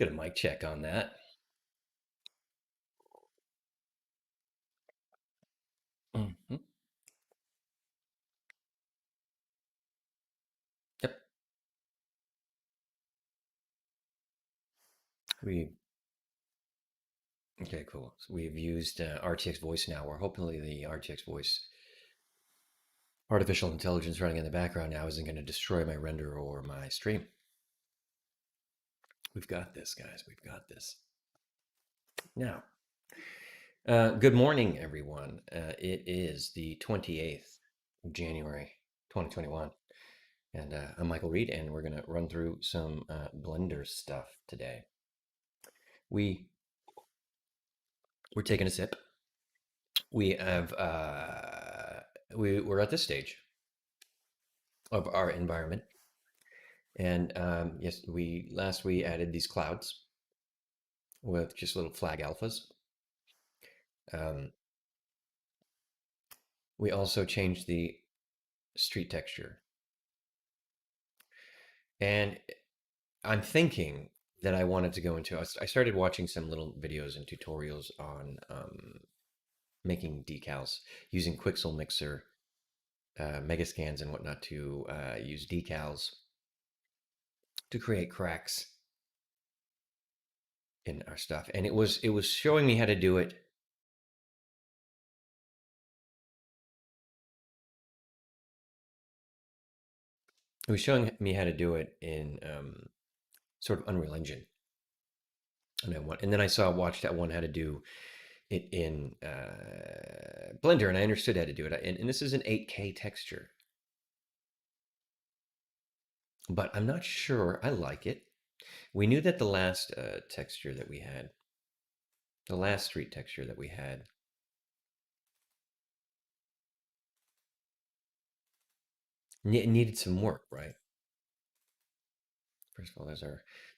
Get a mic check on that. Hmm. Yep. We okay, cool. So we've used RTX Voice now. We're hopefully the RTX Voice artificial intelligence running in the background now isn't going to destroy my render or my stream. We've got this, guys. We've got this. Now, good morning, everyone. It is the 28th of January, 2021. And I'm Michael Reed, and we're going to run through some Blender stuff today. We're taking a sip. We have we're at this stage of our environment, and yes, we added these clouds with just little flag alphas. Um, we also changed the street texture, and I'm thinking that I wanted to go into. I started watching some little videos and tutorials on making decals using Quixel Mixer, Megascans, and whatnot to use decals to create cracks in our stuff. And it was showing me how to do it. It was showing me how to do it in sort of Unreal Engine, and then I watched that one how to do it in Blender, and I understood how to do it. And this is an 8K texture, but I'm not sure I like it. We knew that the last texture that we had, the last street texture that we had, needed some work, right? First of all,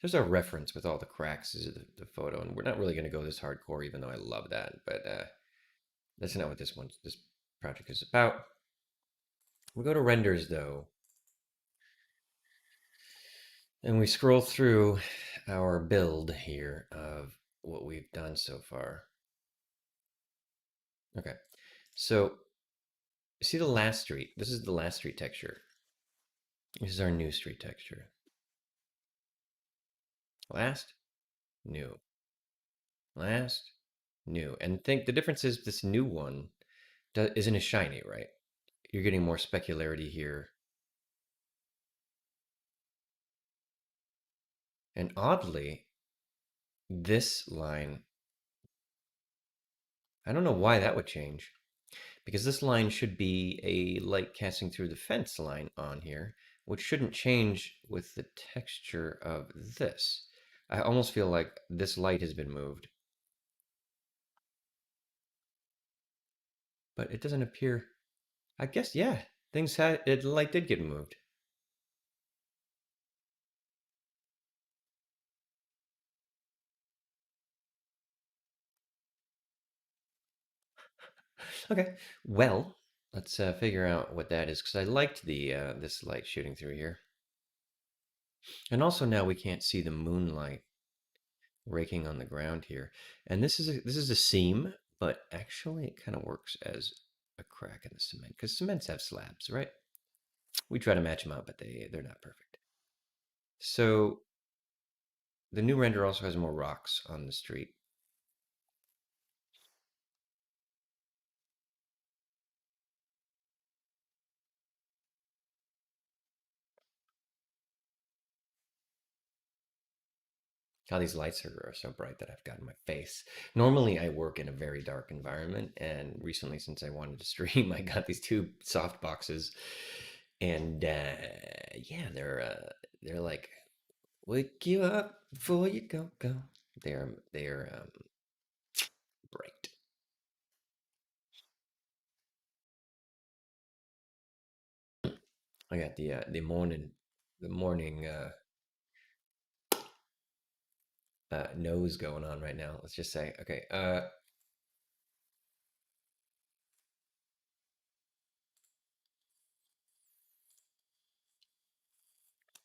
there's our reference with all the cracks is the photo, and we're not really going to go this hardcore, even though I love that. But that's not what this project is about. We go to renders though, and we scroll through our build here of what we've done so far. Okay, so see the last street. This is the last street texture. This is our new street texture. Last, new, last, new. And think the difference is this new one isn't as shiny, right? You're getting more specularity here. And oddly, this line, I don't know why that would change, because this line should be a light casting through the fence line on here, which shouldn't change with the texture of this. I almost feel like this light has been moved, but it doesn't appear. I guess, yeah, the light did get moved. Okay, well, let's figure out what that is, because I liked the this light shooting through here. And also now we can't see the moonlight raking on the ground here. And this is a seam, but actually it kind of works as a crack in the cement, because cements have slabs, right? We try to match them up, but they're not perfect. So the new render also has more rocks on the street. How these lights are so bright that I've got in my face. Normally, I work in a very dark environment, and recently, since I wanted to stream, I got these two soft boxes, and yeah, they're like wake you up before you go. They're bright. I got the morning nose going on right now. Let's just say, okay.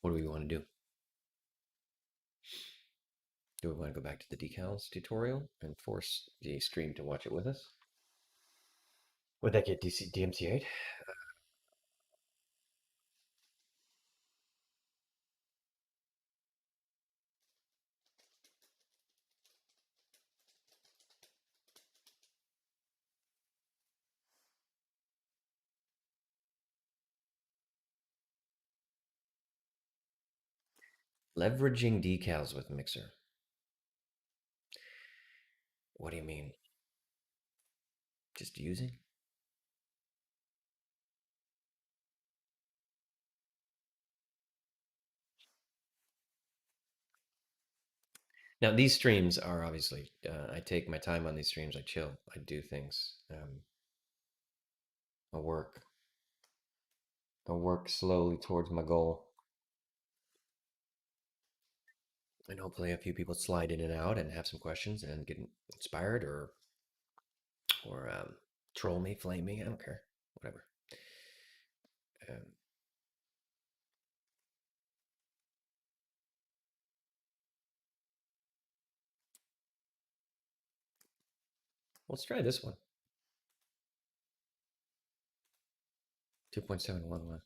What do we want to do? Do we want to go back to the decals tutorial and force the stream to watch it with us? Would that get DMCA'd? Leveraging decals with Mixer. What do you mean? Just using? Now, these streams are obviously, I take my time on these streams. I chill. I do things. I work. I work slowly towards my goal. And hopefully a few people slide in and out and have some questions and get inspired or troll me, flame me. I don't care. Whatever. Um, let's try this one. 2.711.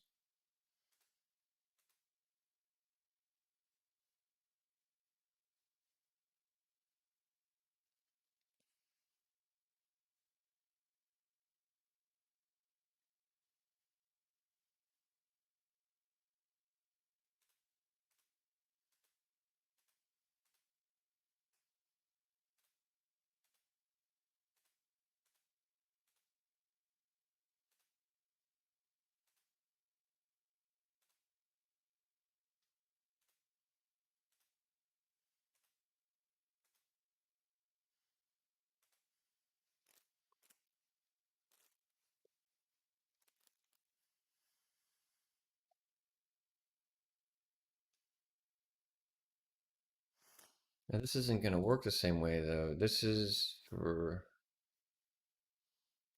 Now, this isn't going to work the same way, though. This is for...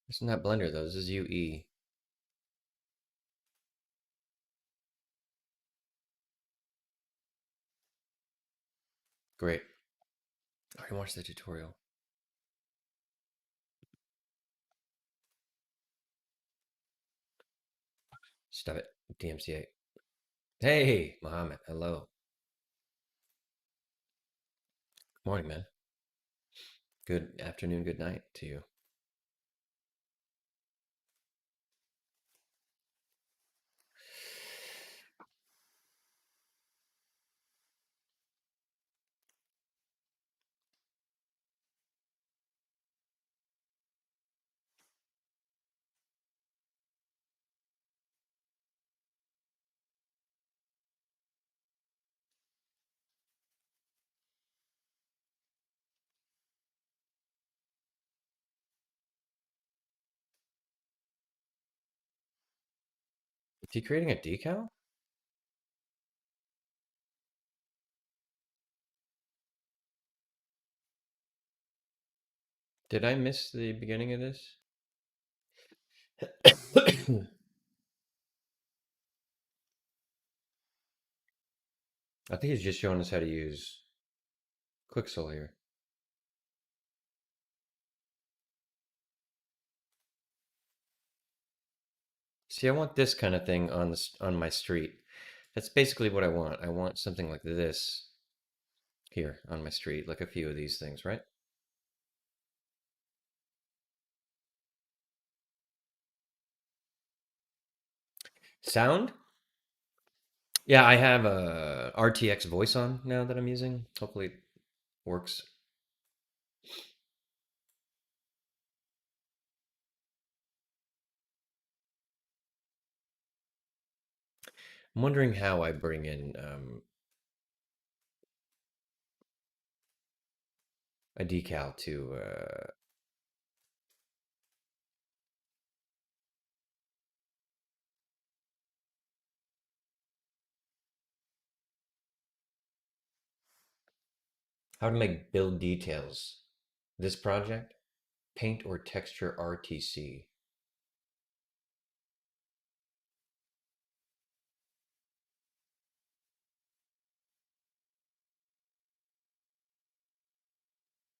It's not Blender, though. This is UE. Great. I already watched the tutorial. Stop it. DMCA. Hey, Mohammed. Hello. Morning, man. Good afternoon, good night to you. Is he creating a decal? Did I miss the beginning of this? I think he's just showing us how to use Quixel here. See, I want this kind of thing on my street. That's basically what I want. I want something like this here on my street, like a few of these things, right? Sound? Yeah, I have a RTX voice on now that I'm using. Hopefully it works. I'm wondering how I bring in a decal to how to make build details. This project, paint or texture RTC.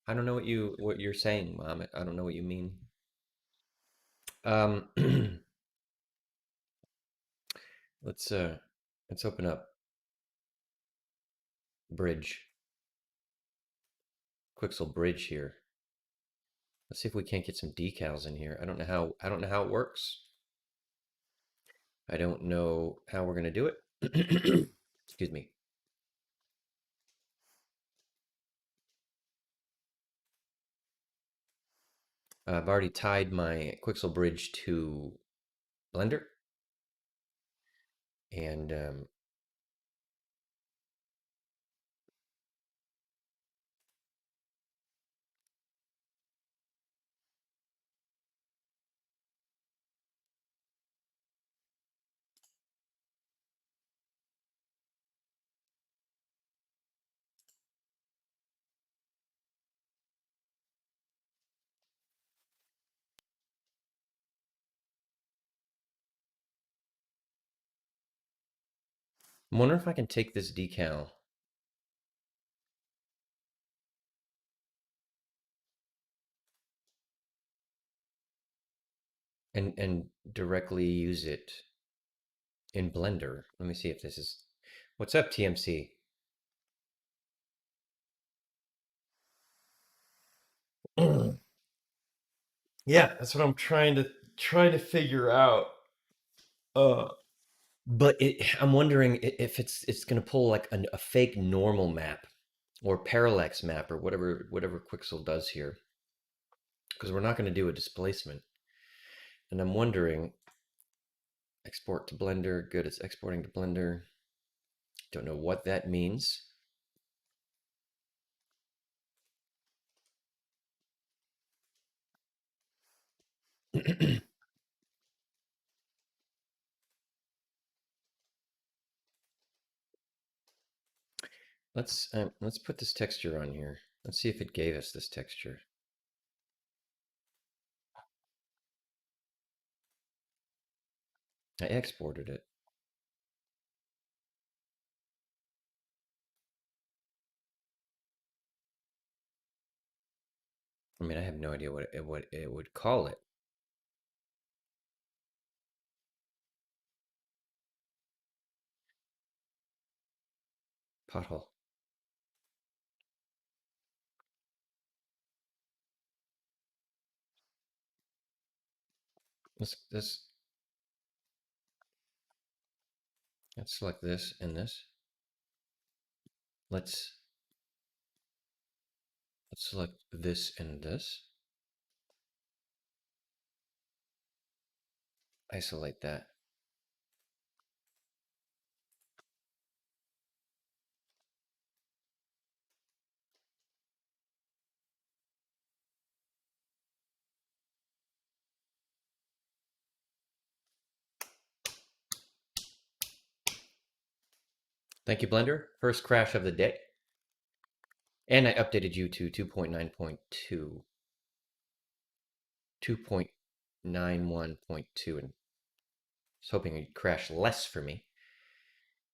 I don't know what you're saying, Mom. I don't know what you mean. Um, let's uh, let's open up Bridge, Quixel Bridge here. Let's see if we can't get some decals in here. I don't know how it works. I don't know how we're gonna do it. Excuse me. I've already tied my Quixel Bridge to Blender, and I'm wondering if I can take this decal and directly use it in Blender. Let me see if this is. What's up, TMC? Yeah, that's what I'm trying to figure out. Uh, but I'm wondering if it's gonna pull like a fake normal map or parallax map or whatever Quixel does here, because we're not gonna do a displacement. And I'm wondering, export to Blender. Good, it's exporting to Blender. Don't know what that means. Let's put this texture on here. Let's see if it gave us this texture. I exported it. I mean, I have no idea what it would call it. Pothole. Let's let's select this and this. Let's let's select this and this. Isolate that. Thank you, Blender. First crash of the day. And I updated you to 2.9.2, 2.91.2, and was hoping it'd crash less for me.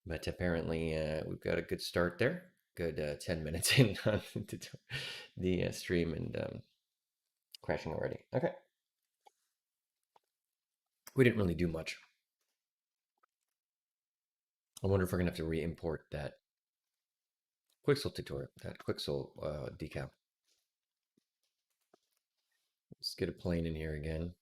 But apparently, we've got a good start there. Good 10 minutes in on the stream and crashing already. Okay. We didn't really do much. I wonder if we're going to have to re-import that Quixel tutorial, that Quixel decal. Let's get a plane in here again.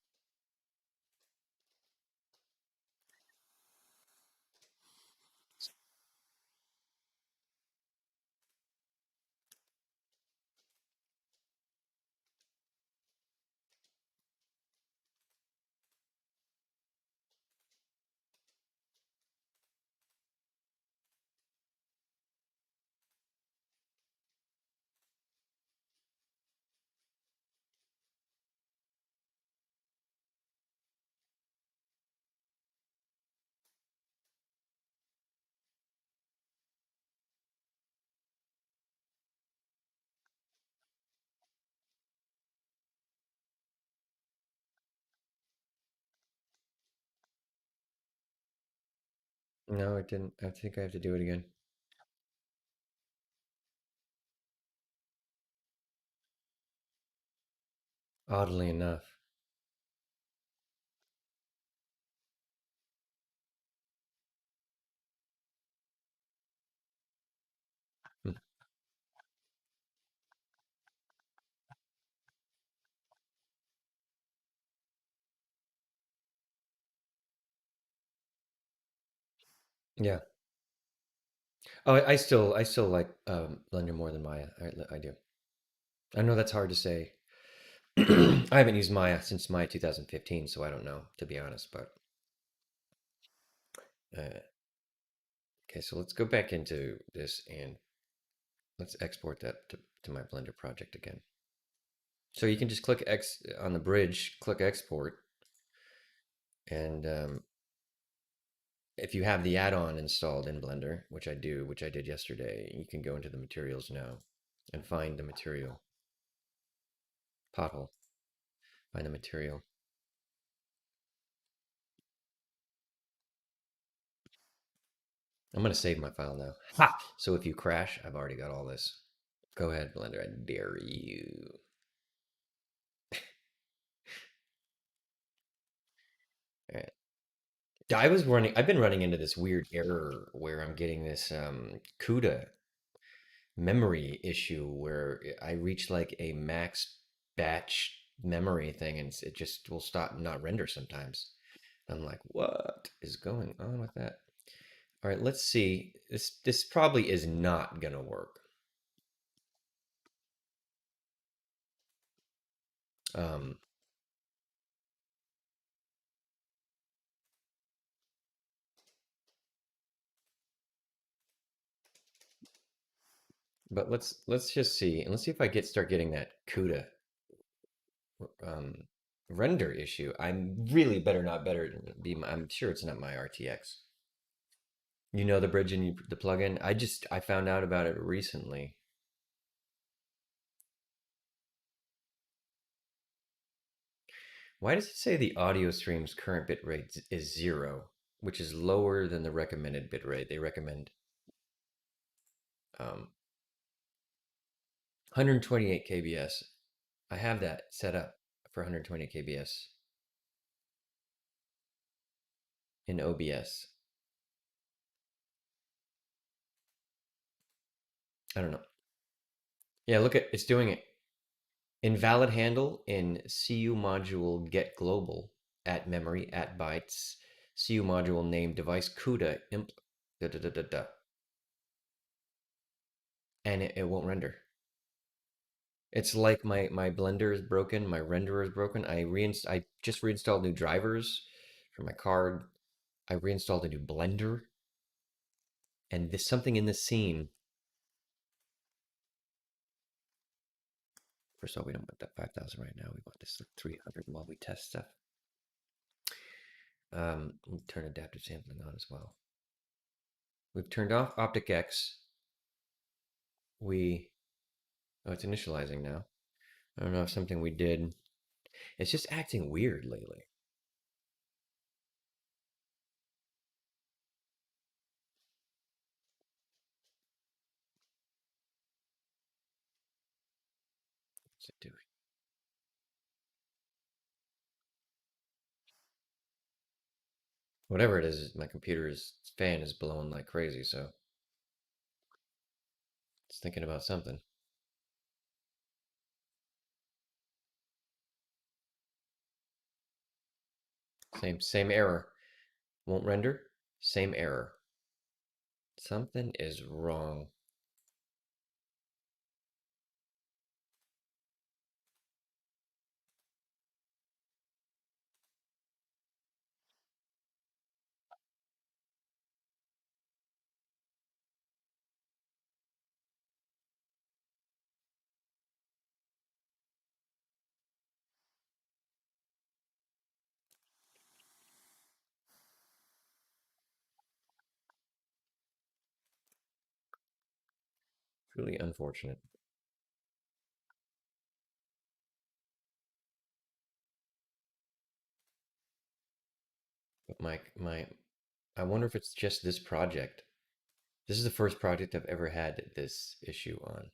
No, it didn't. I think I have to do it again. Oddly enough. Hmm. Yeah. Oh, I still like Blender more than Maya. I do. I know that's hard to say. I haven't used Maya since Maya 2015, so I don't know, to be honest. But uh, okay, so let's go back into this and let's export that to my Blender project again. So you can just click X on the bridge, click export, and if you have the add-on installed in Blender, which I do, which I did yesterday, you can go into the materials now and find the material pothole. Find the material. I'm gonna save my file now. Ha! So if you crash, I've already got all this. Go ahead, Blender. I dare you. All right. I've been running into this weird error where I'm getting this CUDA memory issue where I reach like a max batch memory thing and it just will stop and not render sometimes. I'm like, what is going on with that? All right, let's see. This probably is not gonna work. Um, but let's just see and let's see if I start getting that CUDA um, render issue. I'm really better not better be. I'm sure it's not my RTX. You know the bridge and the plugin. I found out about it recently. Why does it say the audio stream's current bit rate is 0, which is lower than the recommended bit rate? They recommend 128 kbs. I have that set up for 120 kbs in OBS. I don't know. Yeah, look at it's doing it. Invalid handle in CU module get global at memory at bytes. CU module name device CUDA imp da da da da da. And it won't render. It's like my blender is broken, my renderer is broken. I just reinstalled new drivers for my card. I reinstalled a new blender, and there's something in this scene. First of all, we don't want that 5,000 right now. We want this 300 while we test stuff. We'll turn adaptive sampling on as well. We've turned off Optic X. We Oh, it's initializing now. I don't know if something we did. It's just acting weird lately. What's it doing? Whatever it is, my computer's fan is blowing like crazy, so it's thinking about something. Same error. Won't render. Same error. Something is wrong. Truly unfortunate. But I wonder if it's just this project. This is the first project I've ever had this issue on.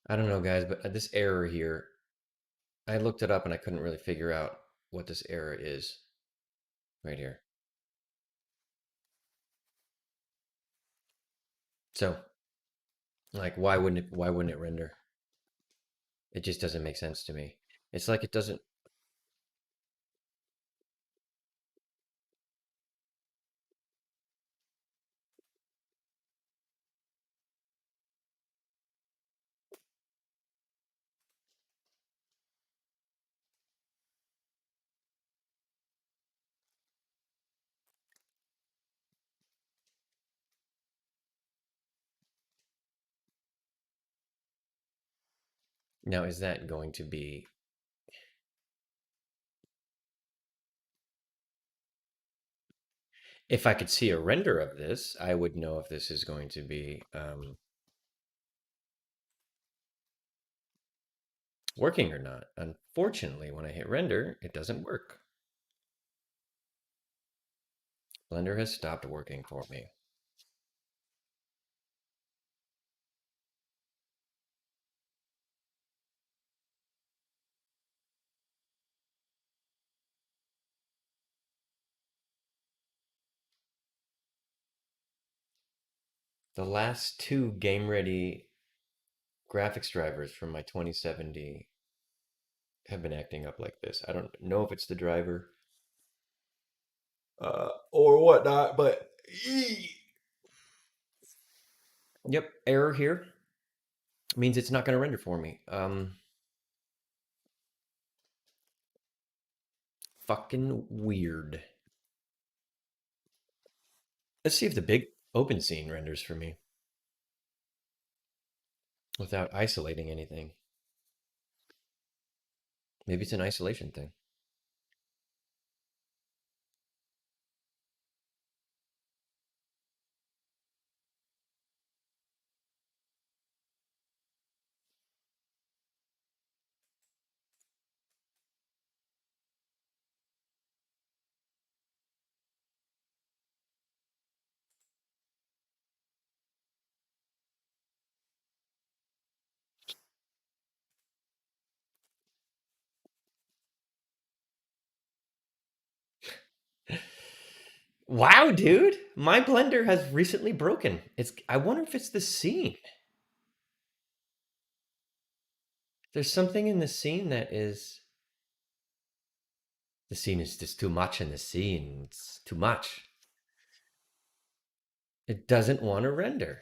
I don't know, guys, but this error here, I looked it up and I couldn't really figure out what this error is right here. So, like, why wouldn't it render? It just doesn't make sense to me. It's like it doesn't. Now, is that going to be? If I could see a render of this, I would know if this is going to be working or not. Unfortunately, when I hit render, it doesn't work. Blender has stopped working for me. The last two game-ready graphics drivers from my 2070 have been acting up like this. I don't know if it's the driver or whatnot, but yep, error here means it's not going to render for me. Fucking weird. Let's see if the big open scene renders for me without isolating anything. Maybe it's an isolation thing. Wow, dude, my blender has recently broken. I wonder if it's the scene. There's something in the scene that is the scene is just too much in the scene. It's too much. It doesn't want to render.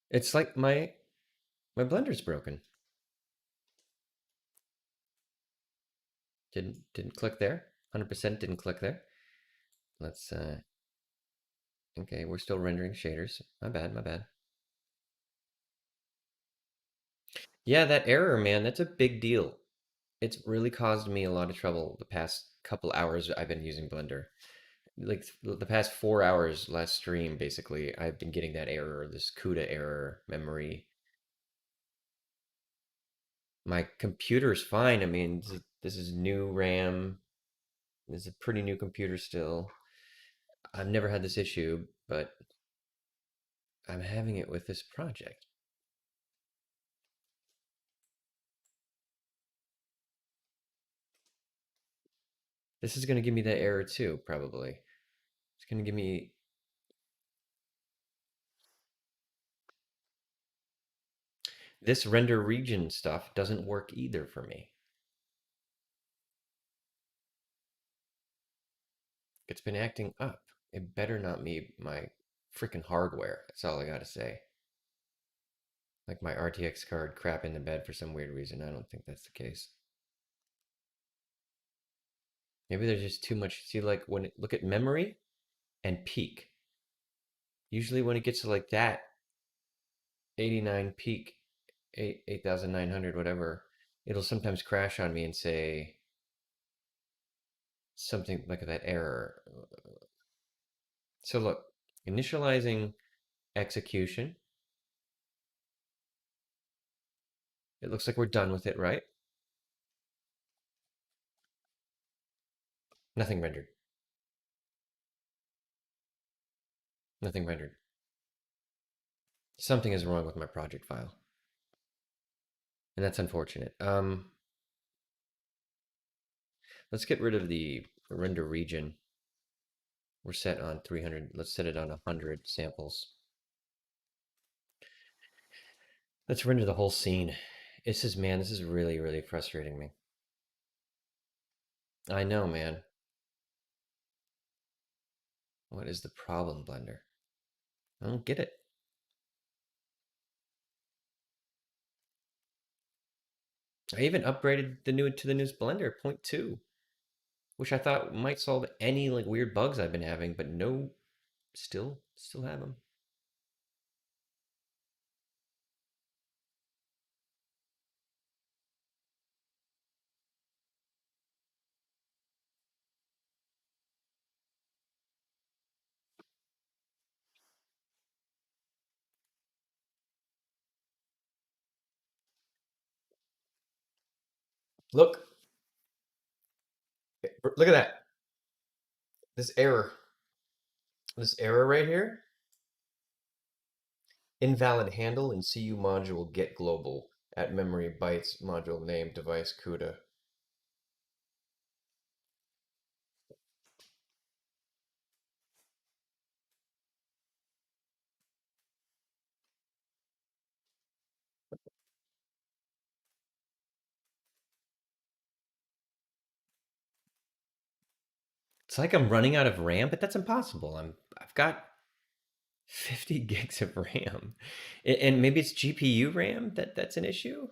It's like my blender's broken. Didn't click there. 100% didn't click there. Let's okay, we're still rendering shaders. My bad, my bad. Yeah, that error, man, that's a big deal. It's really caused me a lot of trouble the past couple hours I've been using Blender. Like the past 4 hours last stream, basically, I've been getting that error, this CUDA error memory. My computer's fine. I mean, this is new RAM. This is a pretty new computer still. I've never had this issue, but I'm having it with this project. This is going to give me that error too, probably. It's going to give me. This render region stuff doesn't work either for me. It's been acting up. It better not be my freaking hardware. That's all I gotta say. Like my RTX card crap in the bed for some weird reason. I don't think that's the case. Maybe there's just too much. See, like look at memory and peak. Usually when it gets to like that 89 peak, 8,900, whatever, it'll sometimes crash on me and say something like that error. So look, initializing execution. It looks like we're done with it, right? Nothing rendered. Nothing rendered. Something is wrong with my project file, and that's unfortunate. Let's get rid of the render region. We're set on 300. Let's set it on 100 samples. Let's render the whole scene. Man, this is really, really frustrating me. I know, man. What is the problem, Blender? I don't get it. I even upgraded to the newest Blender, point 2, which I thought might solve any like weird bugs I've been having, but no, still have them. Look, look at that. This error. This error right here. Invalid handle in CU module get global at memory bytes module name device CUDA. It's like I'm running out of RAM, but that's impossible. I've got 50 gigs of RAM. And maybe it's GPU RAM that's an issue?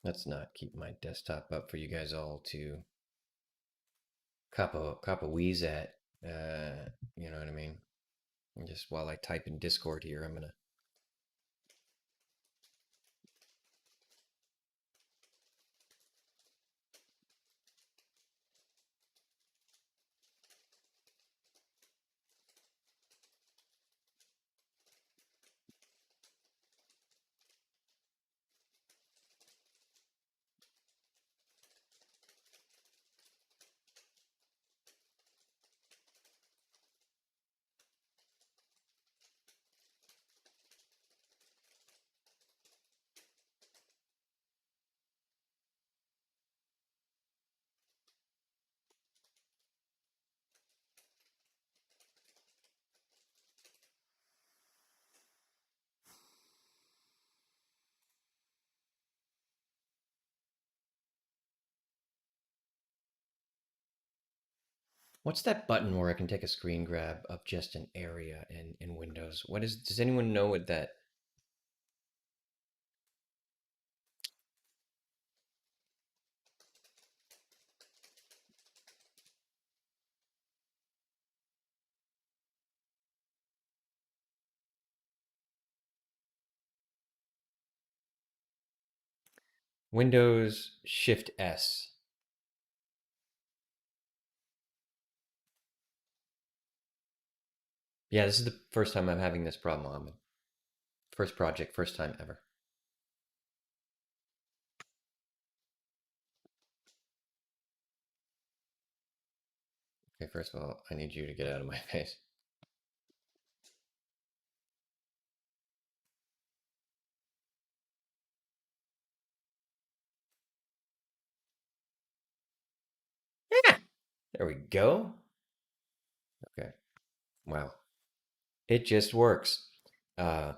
Let's not keep my desktop up for you guys all to cop a wheeze at. You know what I mean? And just while I type in Discord here, I'm gonna. What's that button where I can take a screen grab of just an area in Windows? What is? Does anyone know what that? Windows Shift S. Yeah, this is the first time I'm having this problem, Mohammed. First project, first time ever. Okay, first of all, I need you to get out of my face. Yeah, there we go. Okay. Wow. It just works. Uh,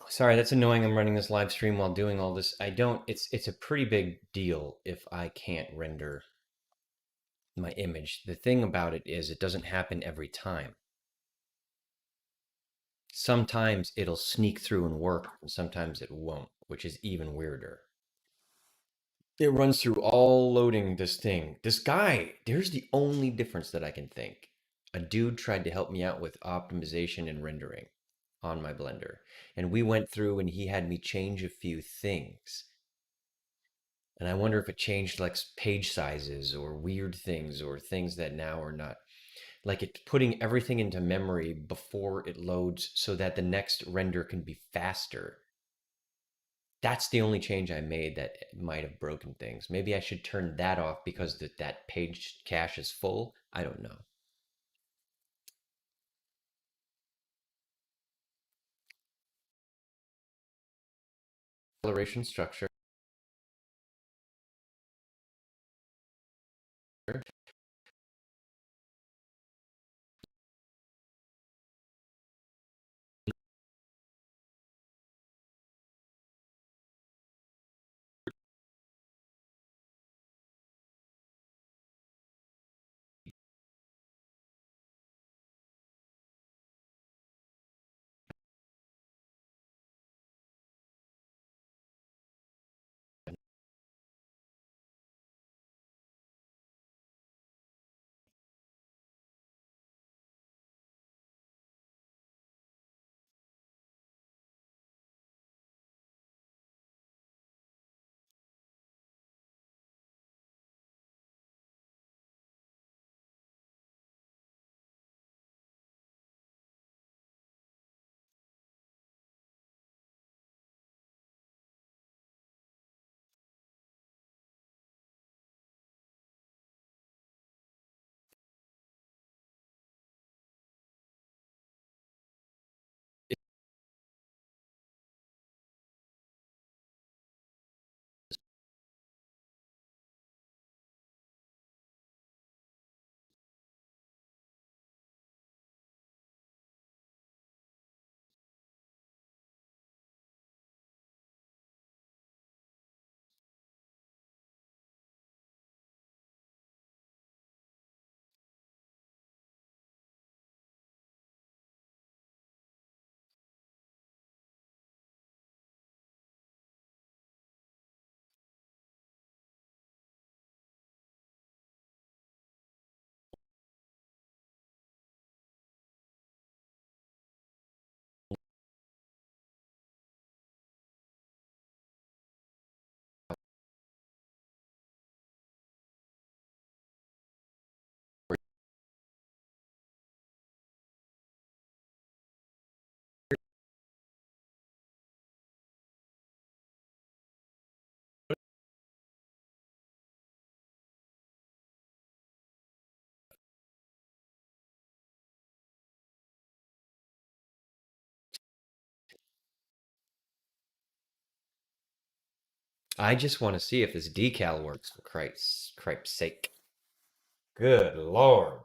Sorry, that's annoying. I'm running this live stream while doing all this. I don't. It's a pretty big deal if I can't render my image. The thing about it is, it doesn't happen every time. Sometimes it'll sneak through and work, and sometimes it won't, which is even weirder. It runs through all loading this thing. This guy, there's the only difference that I can think. A dude tried to help me out with optimization and rendering on my Blender. And we went through and he had me change a few things. And I wonder if it changed like page sizes or weird things or things that now are not. Like it's putting everything into memory before it loads so that the next render can be faster. That's the only change I made that might have broken things. Maybe I should turn that off because that page cache is full. I don't know. Acceleration structure. I just want to see if this decal works for Christ's sake. Good Lord.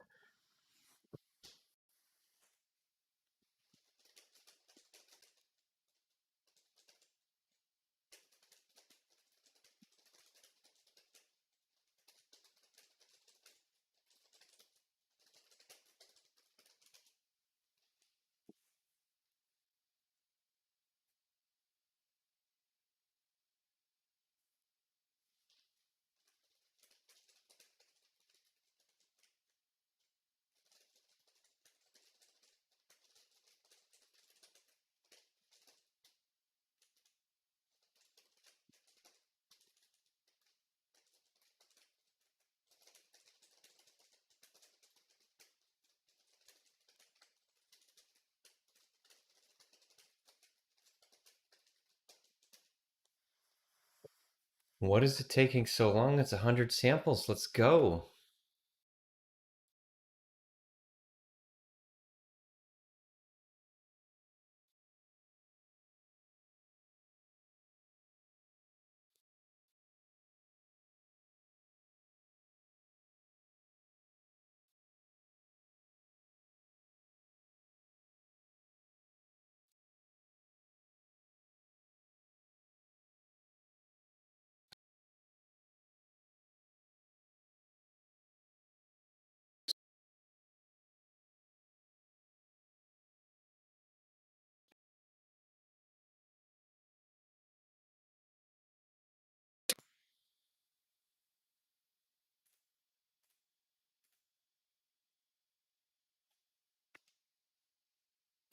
What is it taking so long? It's 100 samples. Let's go.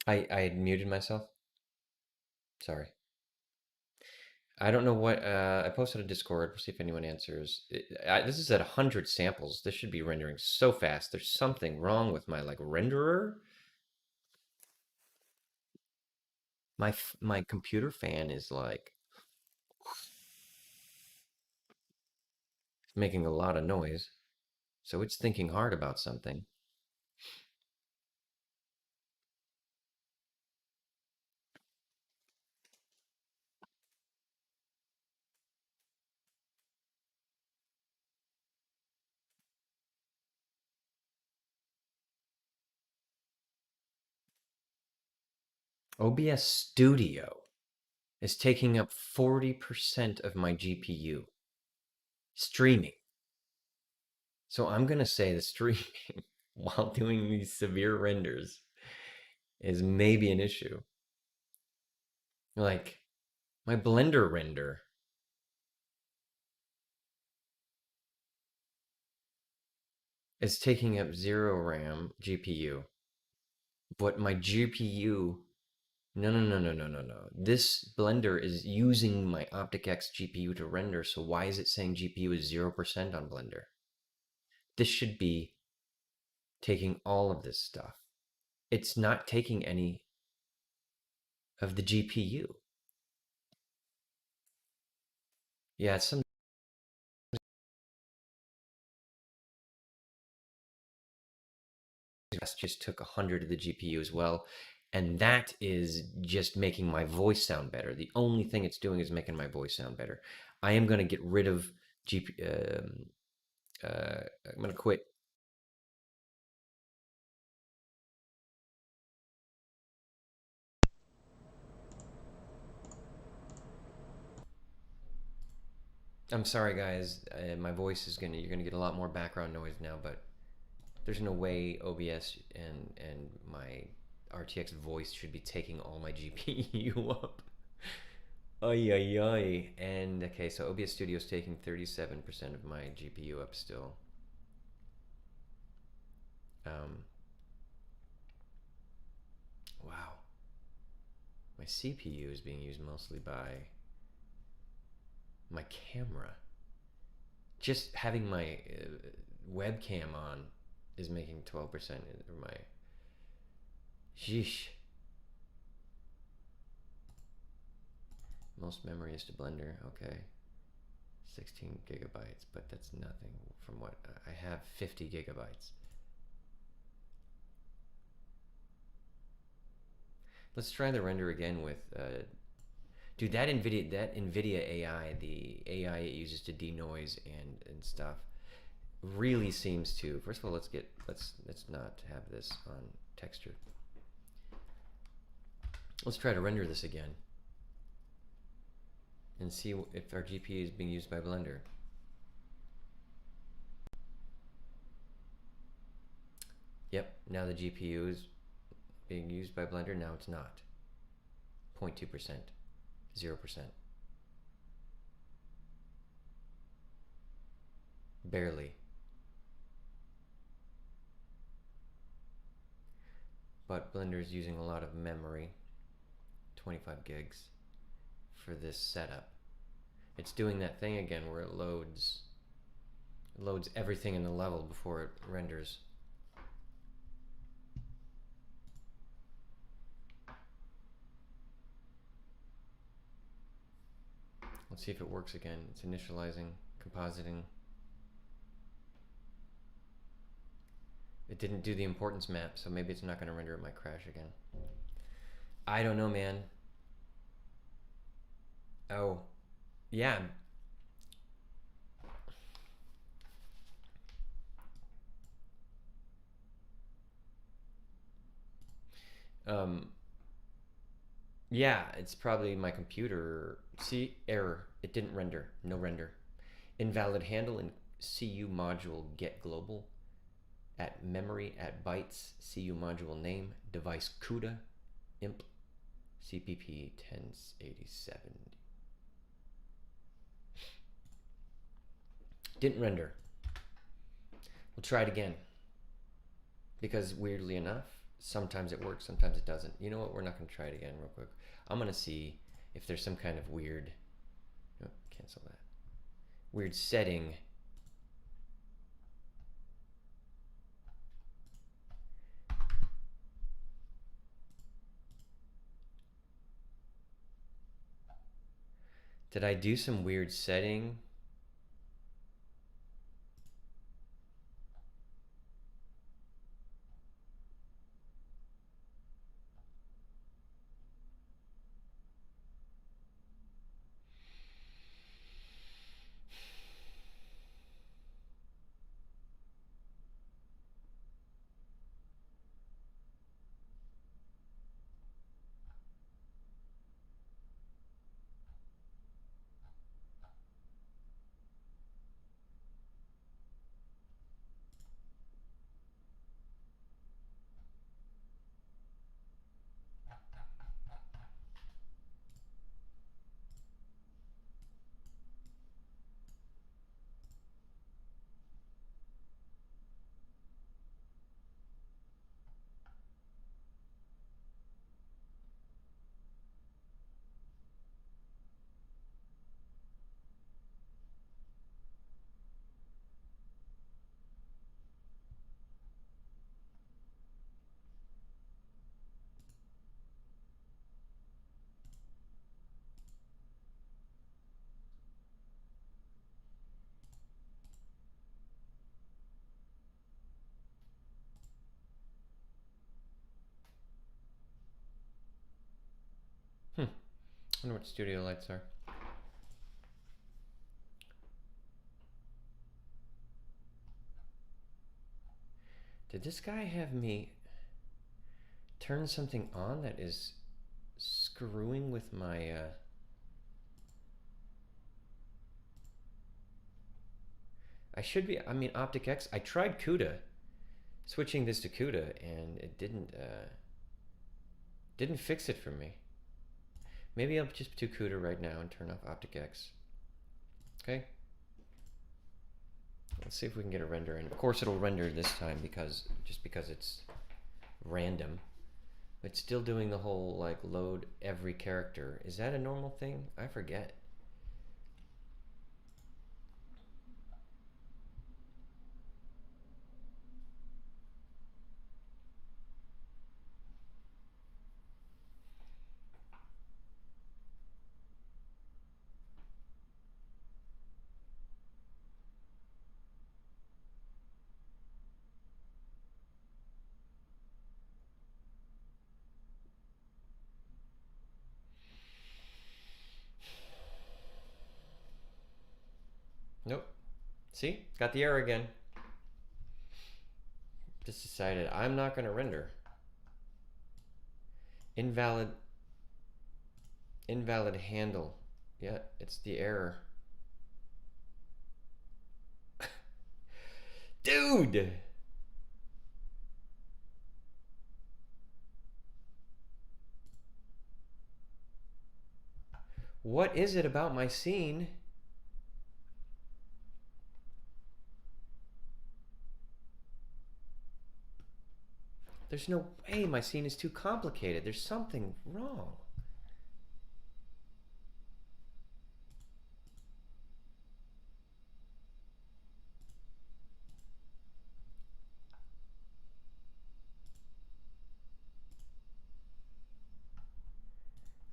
I had muted myself. Sorry. I don't know what I posted a Discord. We'll see if anyone answers. This is at 100 samples. This should be rendering so fast. There's something wrong with my like renderer. My computer fan is like making a lot of noise, so it's thinking hard about something. OBS Studio is taking up 40% of my GPU streaming. So I'm going to say the streaming while doing these severe renders is maybe an issue. Like my Blender render is taking up 0 RAM GPU, but my GPU. No. This Blender is using my OpticX GPU to render, so why is it saying GPU is 0% on Blender? This should be taking all of this stuff. It's not taking any of the GPU. Yeah, some just took 100 of the GPU as well, and that is just making my voice sound better. The only thing it's doing is making my voice sound better. I am going to get rid of GPU. I'm going to quit. I'm sorry, guys. My voice is gonna. You're gonna get a lot more background noise now, but there's no way OBS and my RTX voice should be taking all my GPU up. Ay ay ay. And okay, so OBS Studio is taking 37% of my GPU up still. Um, wow. My CPU is being used mostly by my camera. Just having my webcam on is making 12% of my. Sheesh. Most memory is to Blender. Okay. 16 gigabytes, but that's nothing from what I have. 50 gigabytes. Let's try the render again with dude, that Nvidia AI, the AI it uses to denoise and stuff, really seems to. First of all, let's not have this on texture. Let's try to render this again and see if our GPU is being used by Blender. Yep, now the GPU is being used by Blender. Now it's not. 0.2%, 0%. Barely. But Blender is using a lot of memory, 25 gigs, for this setup. It's doing that thing again where it loads everything in the level before it renders. Let's see if it works again. It's initializing, compositing. It didn't do the importance map, so maybe it's not going to render. It might crash again. I don't know, man. Oh, yeah. Um, yeah, it's probably my computer. See, error. It didn't render. No render. Invalid handle in CU module get global. At memory at bytes, CU module name, device CUDA, imp, CPP 1087. Didn't render. We'll try it again. Because weirdly enough, Sometimes it works, sometimes it doesn't. You know what? We're not going to try it again real quick. I'm going to see if there's some kind of weird, oh, cancel that, weird setting. Did I do some weird setting? I wonder what studio lights are. Did this guy have me turn something on that is screwing with my I should be, I mean, Optic X. I tried CUDA, switching this to CUDA, and it didn't fix it for me. Maybe I'll just do CUDA right now and turn off Optic X. Okay. Let's see if we can get a render in. Of course, it'll render this time because it's random. It's still doing the whole like load every character. Is that a normal thing? I forget. Nope. See? Got the error again. Just decided I'm not going to render. Invalid handle. Yeah, it's the error. Dude! What is it about my scene? There's no way my scene is too complicated. There's something wrong.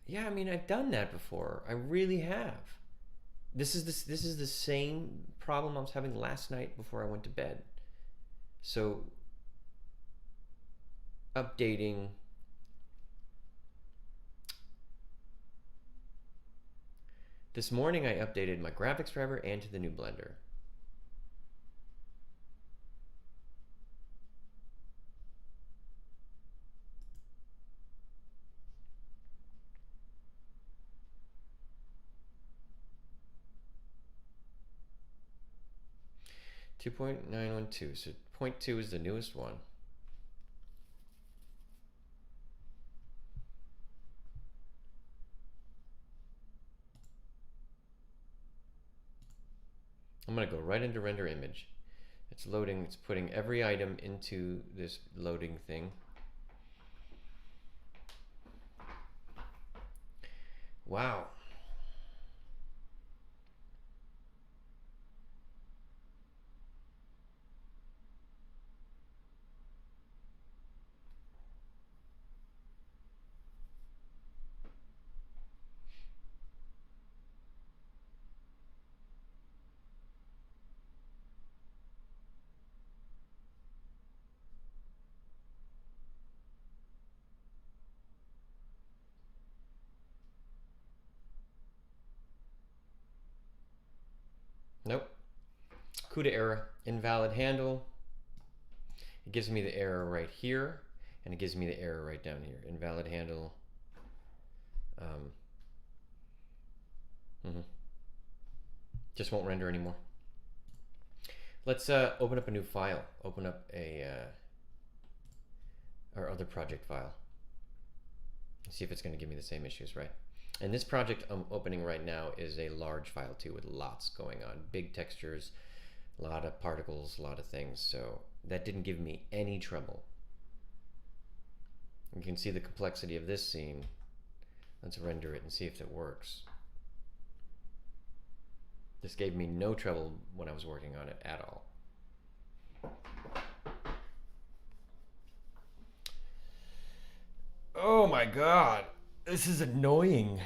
Yeah, I mean, I've done that before. I really have. This is the same problem I was having last night before I went to bed. So updating this morning, I updated my graphics driver and to the new Blender. Two 2.912. So 0.2 is the newest one. I'm going to go right into render image. It's loading, it's putting every item into this loading thing. Wow. Nope. CUDA error. Invalid handle. It gives me the error right here, and it gives me the error right down here. Invalid handle. Um, mhm. Just won't render anymore. Let's open up a new file. Open up our other project file. See if it's going to give me the same issues, right? And this project I'm opening right now is a large file too, with lots going on. Big textures, a lot of particles, a lot of things. So that didn't give me any trouble. You can see the complexity of this scene. Let's render it and see if it works. This gave me no trouble when I was working on it at all. Oh my god, this is annoying.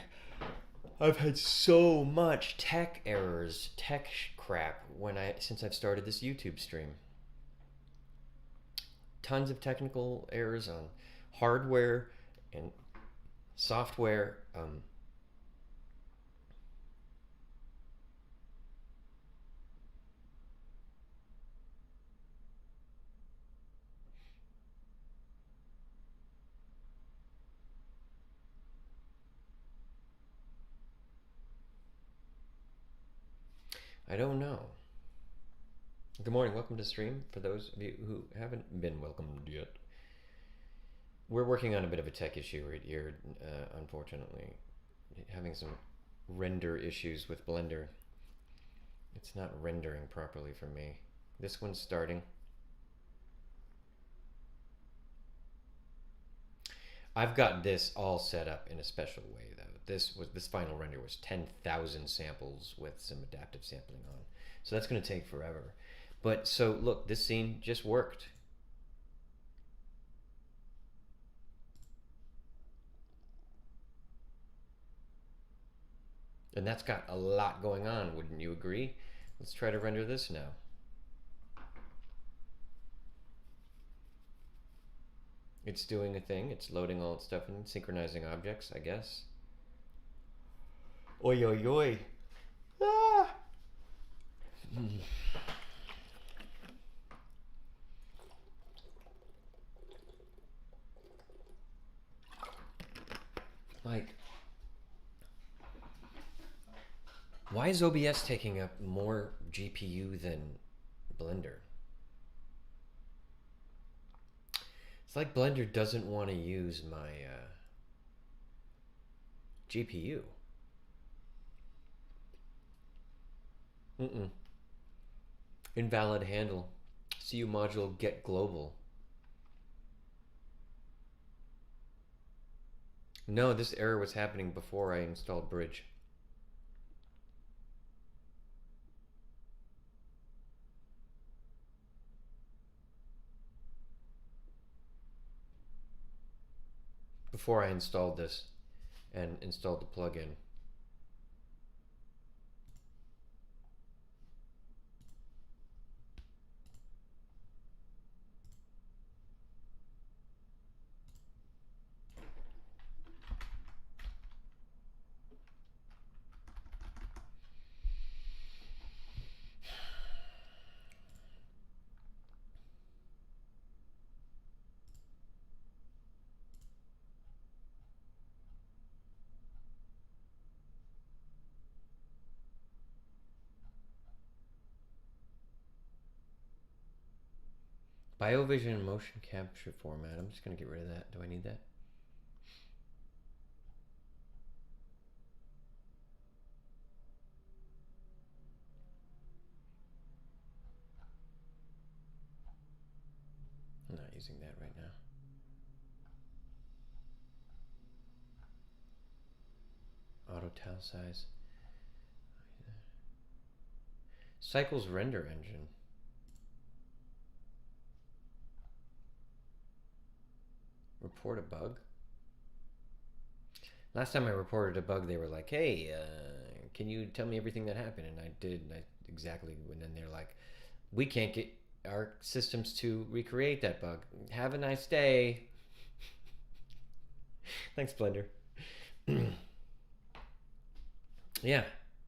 I've had so much tech errors, tech crap since I've started this YouTube stream. Tons of technical errors on hardware and software. I don't know. Good morning, welcome to the stream. For those of you who haven't been welcomed yet, we're working on a bit of a tech issue right here, unfortunately. Having some render issues with Blender. It's not rendering properly for me. This one's starting. I've got this all set up in a special way though. This final render was 10,000 samples with some adaptive sampling on. So that's going to take forever. But so look, this scene just worked. And that's got a lot going on, wouldn't you agree? Let's try to render this now. It's doing a thing. It's loading all its stuff and synchronizing objects, I guess. Oi, oi, oi. Ah! Like, why is OBS taking up more GPU than Blender? It's like Blender doesn't want to use my GPU. Invalid handle. CU module get global. No, this error was happening before I installed Bridge. Before I installed this and installed the plugin. BioVision motion capture format. I'm just going to get rid of that. Do I need that? I'm not using that right now. tile size. Cycles render engine. Report a bug. Last time I reported a bug, they were like, "Hey, can you tell me everything that happened?" And I did, exactly. And then they're like, "We can't get our systems to recreate that bug. Have a nice day." Thanks, Blender. Yeah,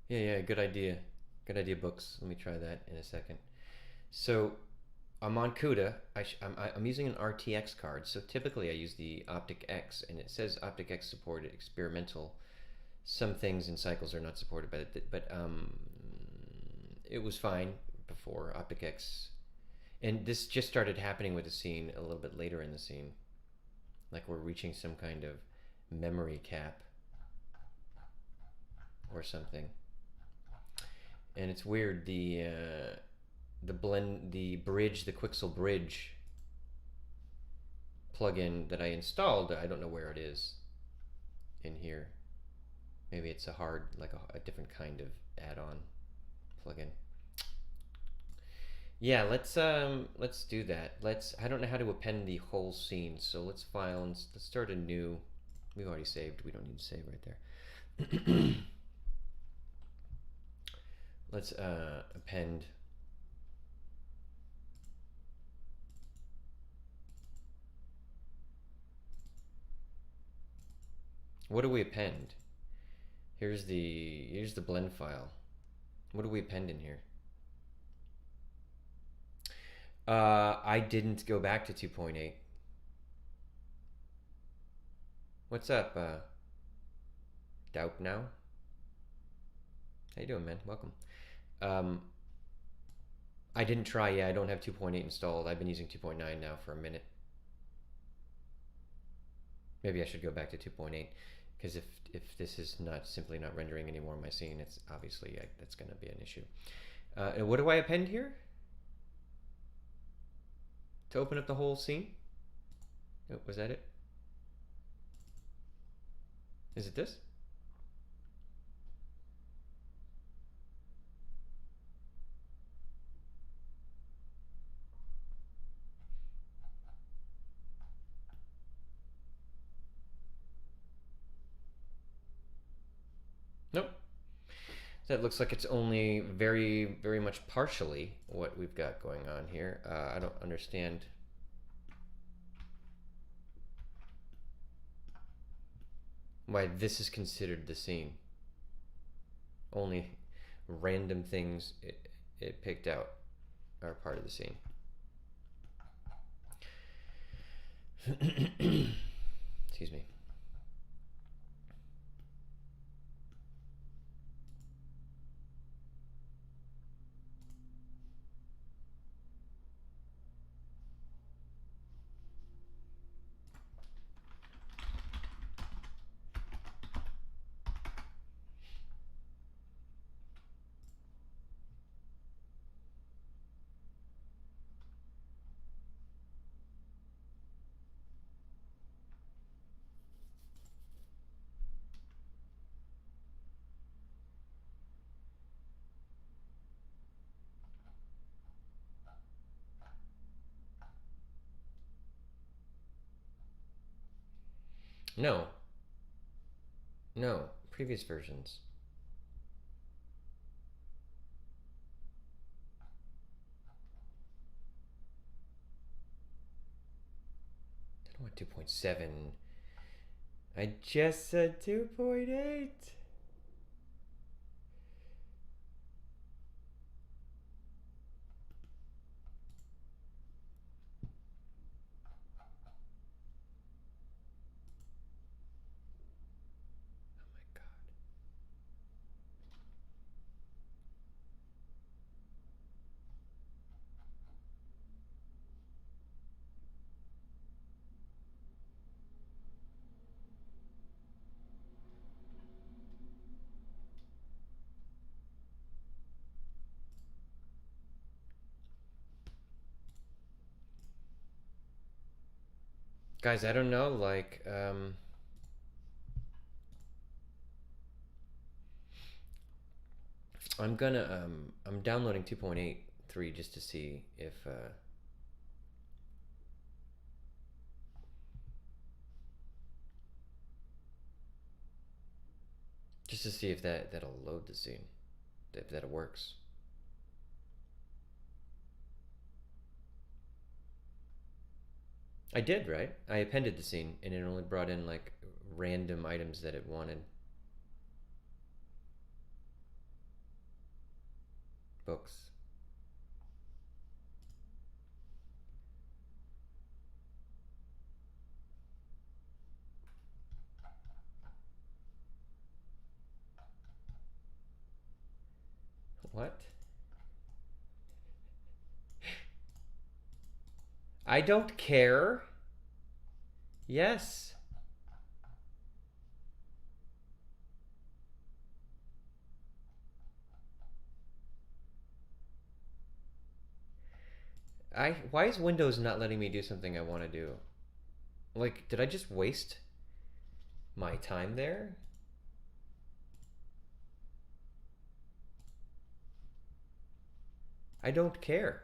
yeah. Good idea. Good idea, books. Let me try that in a second. So I'm on CUDA. I'm using an RTX card. So typically I use the Optic X, and it says Optic X supported experimental. Some things in cycles are not supported by it, but it was fine before Optic X. And this just started happening with the scene a little bit later in the scene. Like we're reaching some kind of memory cap or something. And it's weird, the bridge, the Quixel bridge plugin that I installed, I don't know where it is in here. Maybe it's a hard, like a different kind of add-on plugin. Yeah, let's do that. I don't know how to append the whole scene, so let's file and let's start a new. We've already saved. We don't need to save right there. Let's append. What do we append? Here's the blend file. What do we append in here? I didn't go back to 2.8. What's up, Doubt Now? How you doing, man? Welcome. I didn't try. Yeah, I don't have 2.8 installed. I've been using 2.9 now for a minute. Maybe I should go back to 2.8, because if this is simply not rendering anymore in my scene, it's obviously that's going to be an issue. And what do I append here? To open up the whole scene? Oh, was that it? Is it this? Nope. That looks like it's only very much partially what we've got going on here. I don't understand. Why this is considered the scene. Only random things it picked out are part of the scene. Excuse me. No. No. Previous versions. I don't want 2.7. I just said 2.8. Guys, I don't know, like, I'm downloading 2.83 just to see if that'll load the scene, if that works. I did, right? I appended the scene, and it only brought in like random items that it wanted. Books. What? I don't care. Yes. Why is Windows not letting me do something I want to do? Like, did I just waste my time there? I don't care.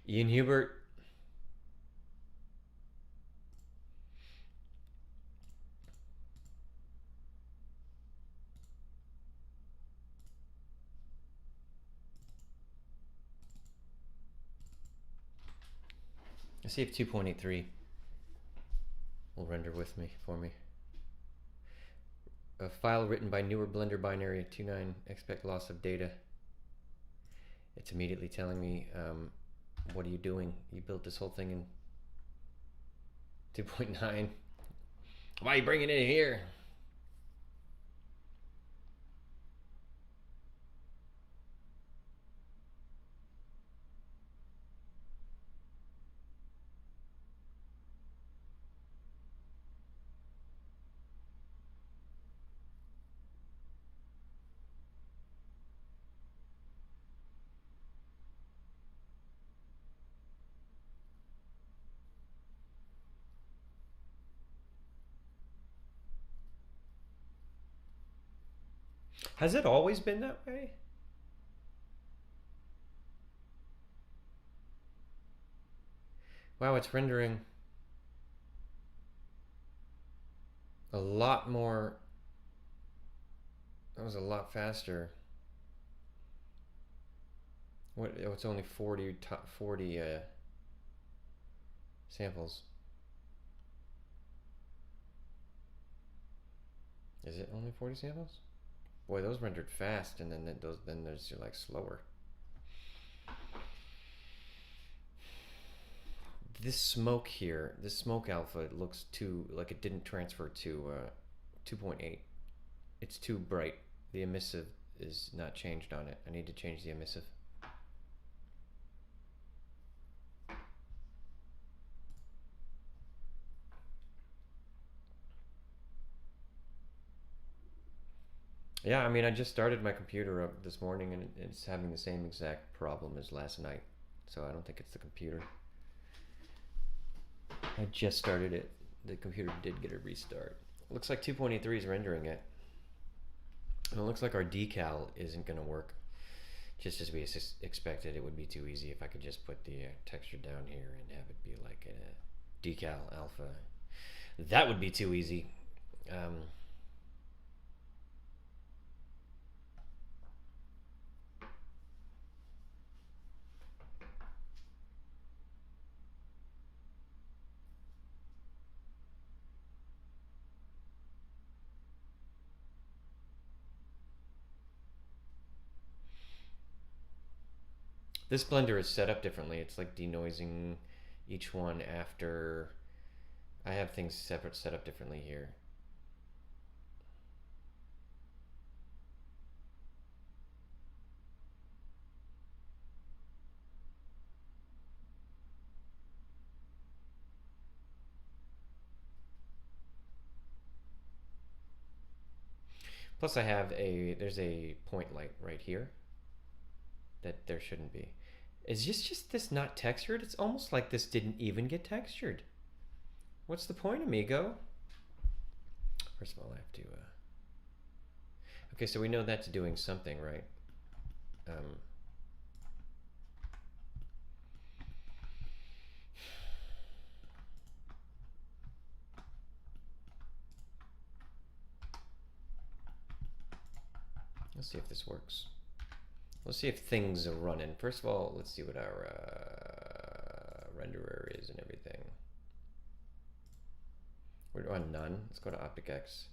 Ian Hubert. Let's see if 2.83 will render with me for me. A file written by newer Blender binary 29 expect loss of data. It's immediately telling me, what are you doing? You built this whole thing in 2.9. Why are you bringing it in here? Has it always been that way? Wow, it's rendering a lot more. That was a lot faster. What? Oh, it's only 40 samples. Is it only 40 samples? Boy, those rendered fast, and then there's like slower. This smoke here, this smoke alpha, it looks too like it didn't transfer to 2.8. It's too bright. The emissive is not changed on it. I need to change the emissive. Yeah, I mean, I just started my computer up this morning and it's having the same exact problem as last night. So I don't think it's the computer. I just started it. The computer did get a restart. Looks like 2.83 is rendering it. And it looks like our decal isn't going to work just as we expected. It would be too easy if I could just put the texture down here and have it be like a decal alpha. That would be too easy. This blender is set up differently. It's like denoising each one after. I have things separate set up differently here. Plus I have there's a point light right here that there shouldn't be. Is just this not textured? It's almost like this didn't even get textured. What's the point, amigo? First of all, I have to. Okay, so we know that's doing something, right? Um, let's see if this works. Let's see if things are running. First of all, let's see what our renderer is and everything. We're on none. Let's go to OpticX.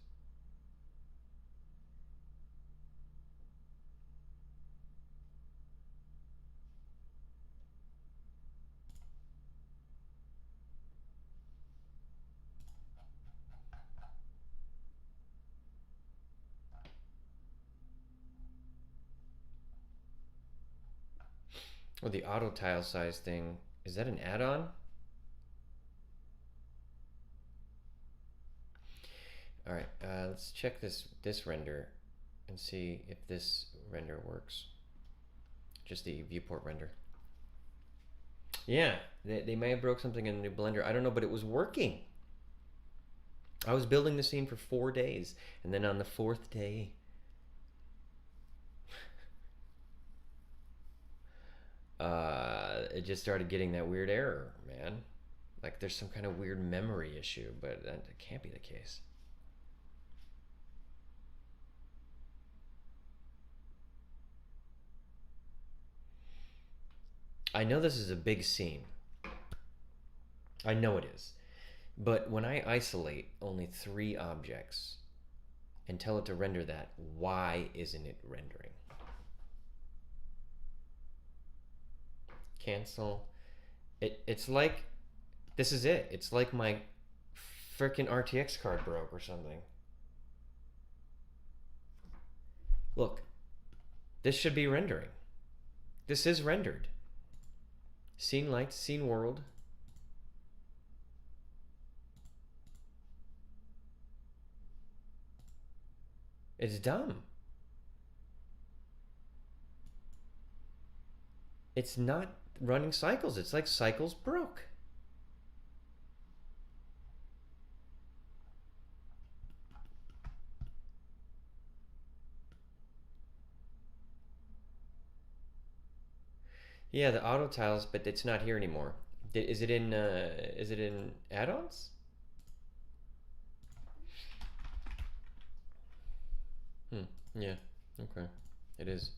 Oh, the auto tile size thing. Is that an add-on? All right, let's check this render and see if this render works. Just the viewport render. Yeah, they may have broke something in the new Blender. I don't know, but it was working. I was building the scene for 4 days, and then on the 4th day, it just started getting that weird error, man. Like there's some kind of weird memory issue, but that can't be the case. I know this is a big scene. I know it is. But when I isolate only 3 objects and tell it to render that, why isn't it rendering? Cancel. It's like, this is it. It's like my freaking RTX card broke or something. Look, this should be rendering. This is rendered. Scene light, scene world. It's dumb. It's not running cycles. It's like cycles broke. Yeah, the auto tiles, but it's not here anymore. Is it in add-ons? Yeah. Okay. It is.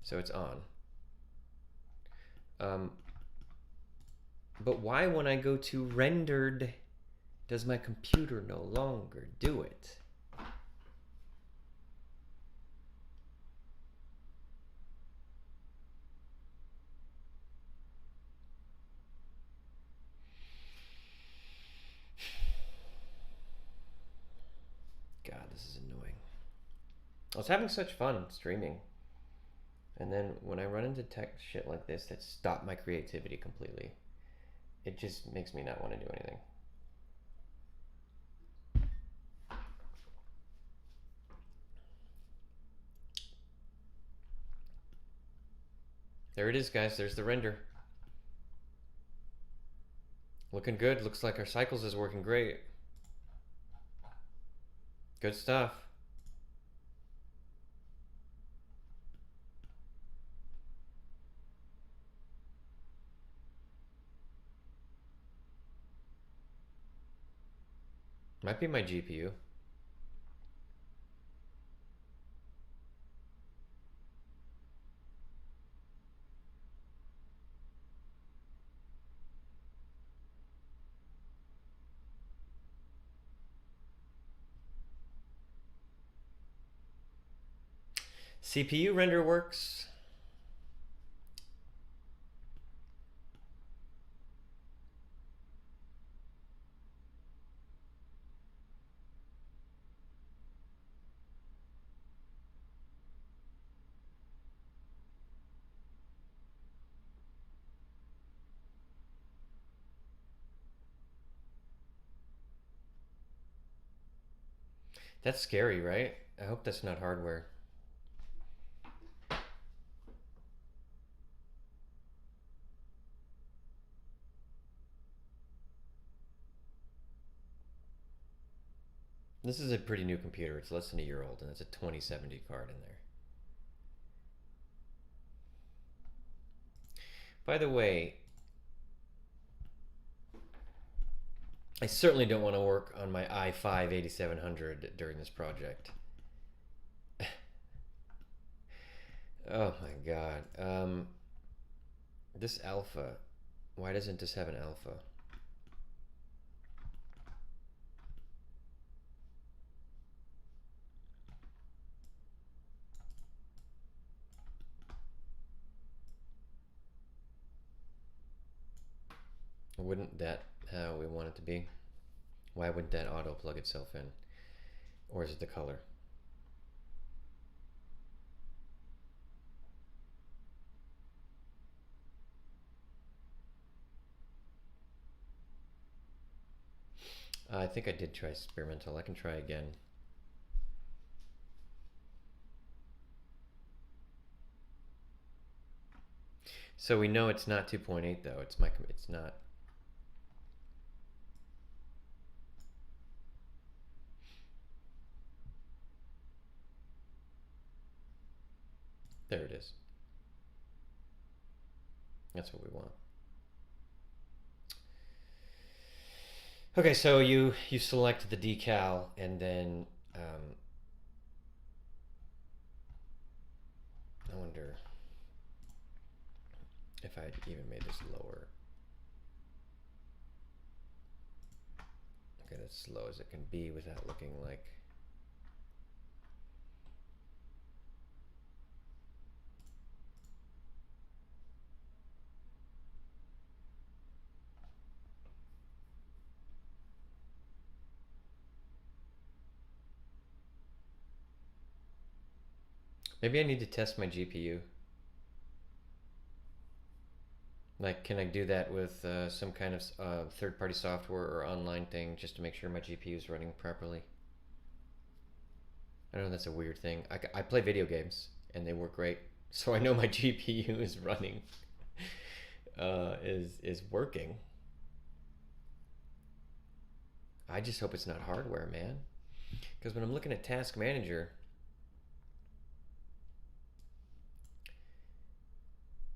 So it's on. But why when I go to rendered does my computer no longer do it? God, this is annoying. I was having such fun streaming. And then when I run into tech shit like this that stop my creativity completely, it just makes me not want to do anything. There it is, guys. There's the render. Looking good. Looks like our cycles is working great. Good stuff. Might be my GPU. CPU render works. That's scary, right? I hope that's not hardware. This is a pretty new computer. It's less than a year old, and it's a 2070 card in there. By the way, I certainly don't want to work on my i5 8700 during this project. Oh my god. This alpha. Why doesn't this have an alpha? Wouldn't that how we want it to be? Why wouldn't that auto plug itself in? Or is it the color? I think I did try experimental. I can try again. So we know it's not 2.8 though. It's not. There it is. That's what we want. Okay, so you select the decal and then I wonder if I'd even made this lower. Okay, that's as low as it can be without looking like. Maybe I need to test my GPU. Like, can I do that with some kind of third-party software or online thing just to make sure my GPU is running properly? I know that's a weird thing. I play video games and they work great, so I know my GPU is running, is working. I just hope it's not hardware, man. Because when I'm looking at Task Manager,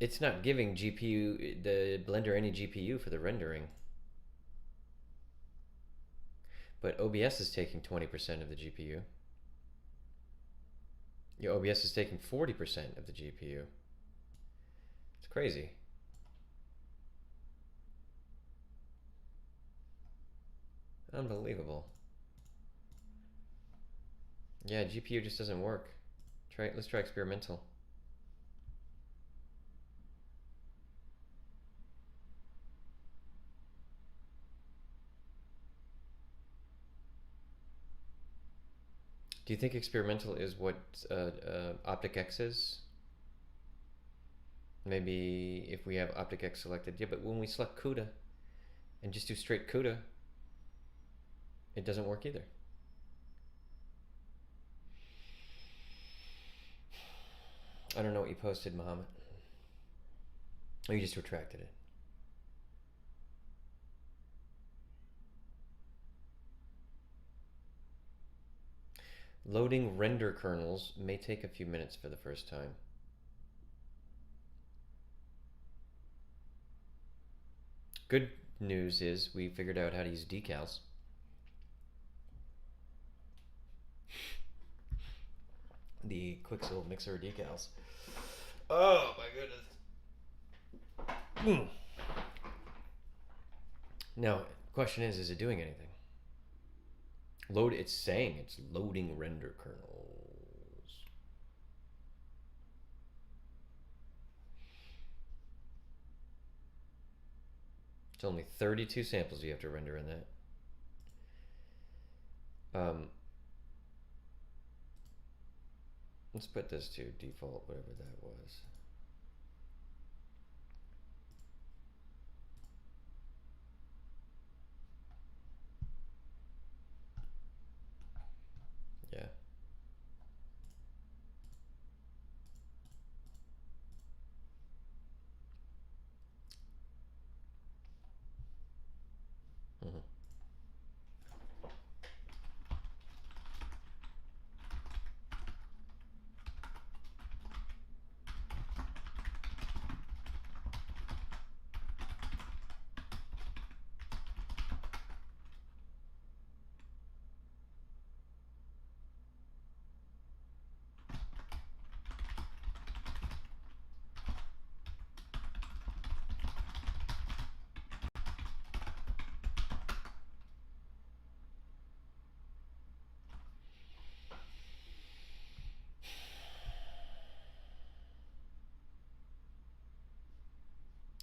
it's not giving the Blender any GPU for the rendering. But OBS is taking 20% of the GPU. Your OBS is taking 40% of the GPU. It's crazy. Unbelievable. Yeah, GPU just doesn't work. Let's try experimental. Do you think experimental is what OpticX is? Maybe if we have OpticX selected. Yeah, but when we select CUDA and just do straight CUDA, it doesn't work either. I don't know what you posted, Muhammad. Oh, you just retracted it. Loading render kernels may take a few minutes for the first time. Good news is we figured out how to use decals. The Quicksilver Mixer decals. Oh my goodness. Now, question is it doing anything? It's saying it's loading render kernels. It's only 32 samples you have to render in that. Let's put this to default, whatever that was.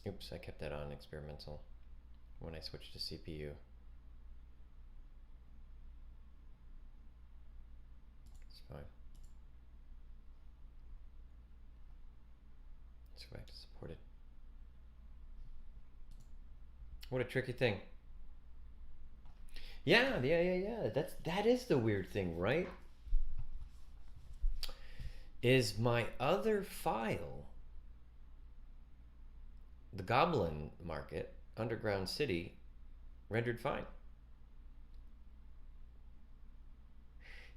Oops, I kept that on experimental when I switched to CPU. It's fine. Let's go back to supported. What a tricky thing. Yeah. That is the weird thing, right? Is my other file, the Goblin Market, Underground City, rendered fine.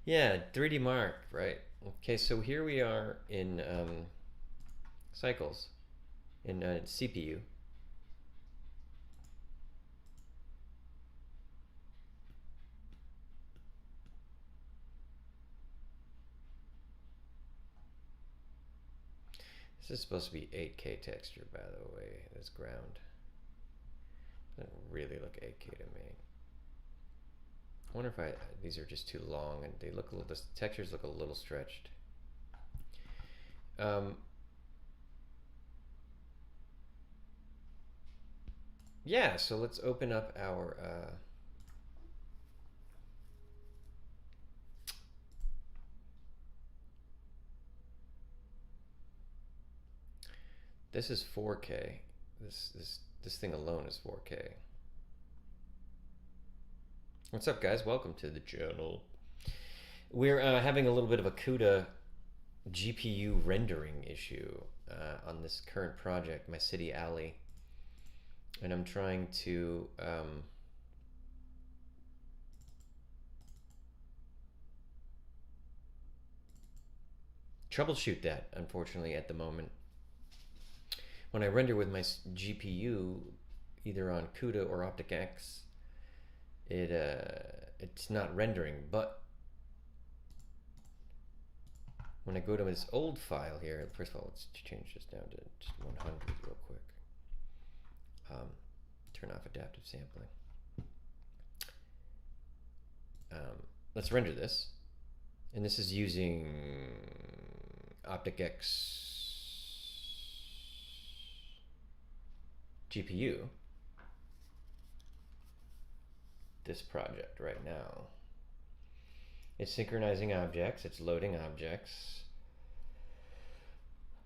Yeah, 3D Mark, right? Okay, so here we are in cycles, in CPU. This is supposed to be 8K texture, by the way, this ground. Doesn't really look 8K to me. I wonder if these are just too long and they look a little, the textures look a little stretched. Yeah, so let's open up our this is 4K. This thing alone is 4K. What's up, guys? Welcome to the channel. We're having a little bit of a CUDA GPU rendering issue on this current project, my City Alley, and I'm trying to troubleshoot that, unfortunately, at the moment. When I render with my GPU, either on CUDA or OpticX, it's not rendering. But when I go to this old file here, first of all, let's change this down to just 100 real quick. Turn off adaptive sampling. Let's render this. And this is using OpticX GPU. This project right now. It's synchronizing objects, it's loading objects.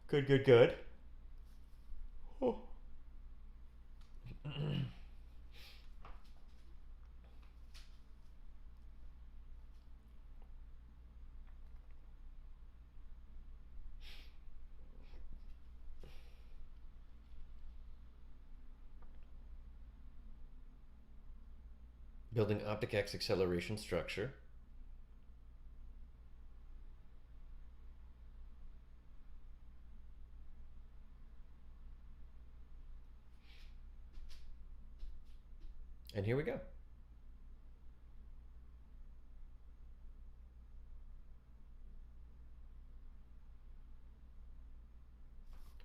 Good. Oh. Building OpticX acceleration structure. And here we go.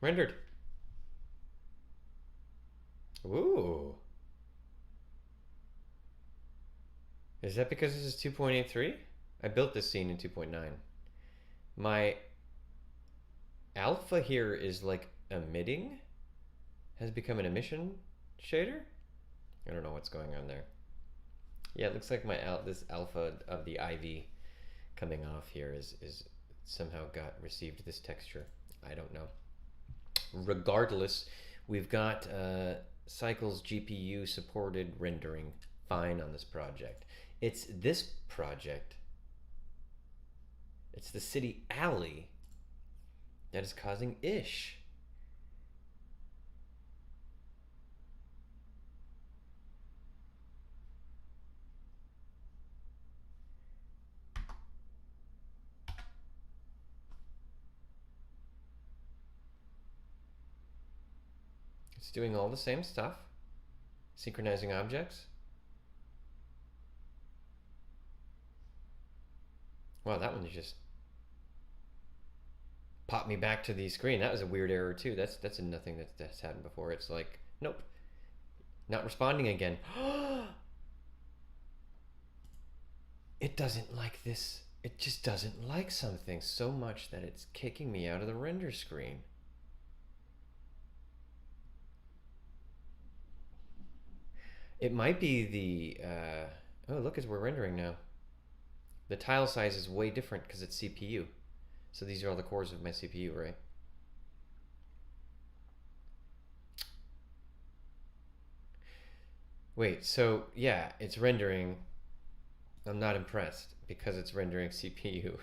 Rendered. Ooh. Is that because this is 2.83? I built this scene in 2.9. My alpha here is like emitting, has become an emission shader. I don't know what's going on there. Yeah, it looks like my this alpha of the IV coming off here is somehow received this texture. I don't know. Regardless, we've got Cycles GPU supported rendering fine on this project. It's this project. It's the City Alley that is causing ish. It's doing all the same stuff. Synchronizing objects. Wow, that one just popped me back to the screen. That was a weird error too. That's nothing that's happened before. It's like, nope, not responding again. It doesn't like this. It just doesn't like something so much that it's kicking me out of the render screen. It might be the. Oh, look, as we're rendering now. The tile size is way different because it's CPU. So these are all the cores of my CPU, right? Wait, so yeah, it's rendering. I'm not impressed because it's rendering CPU.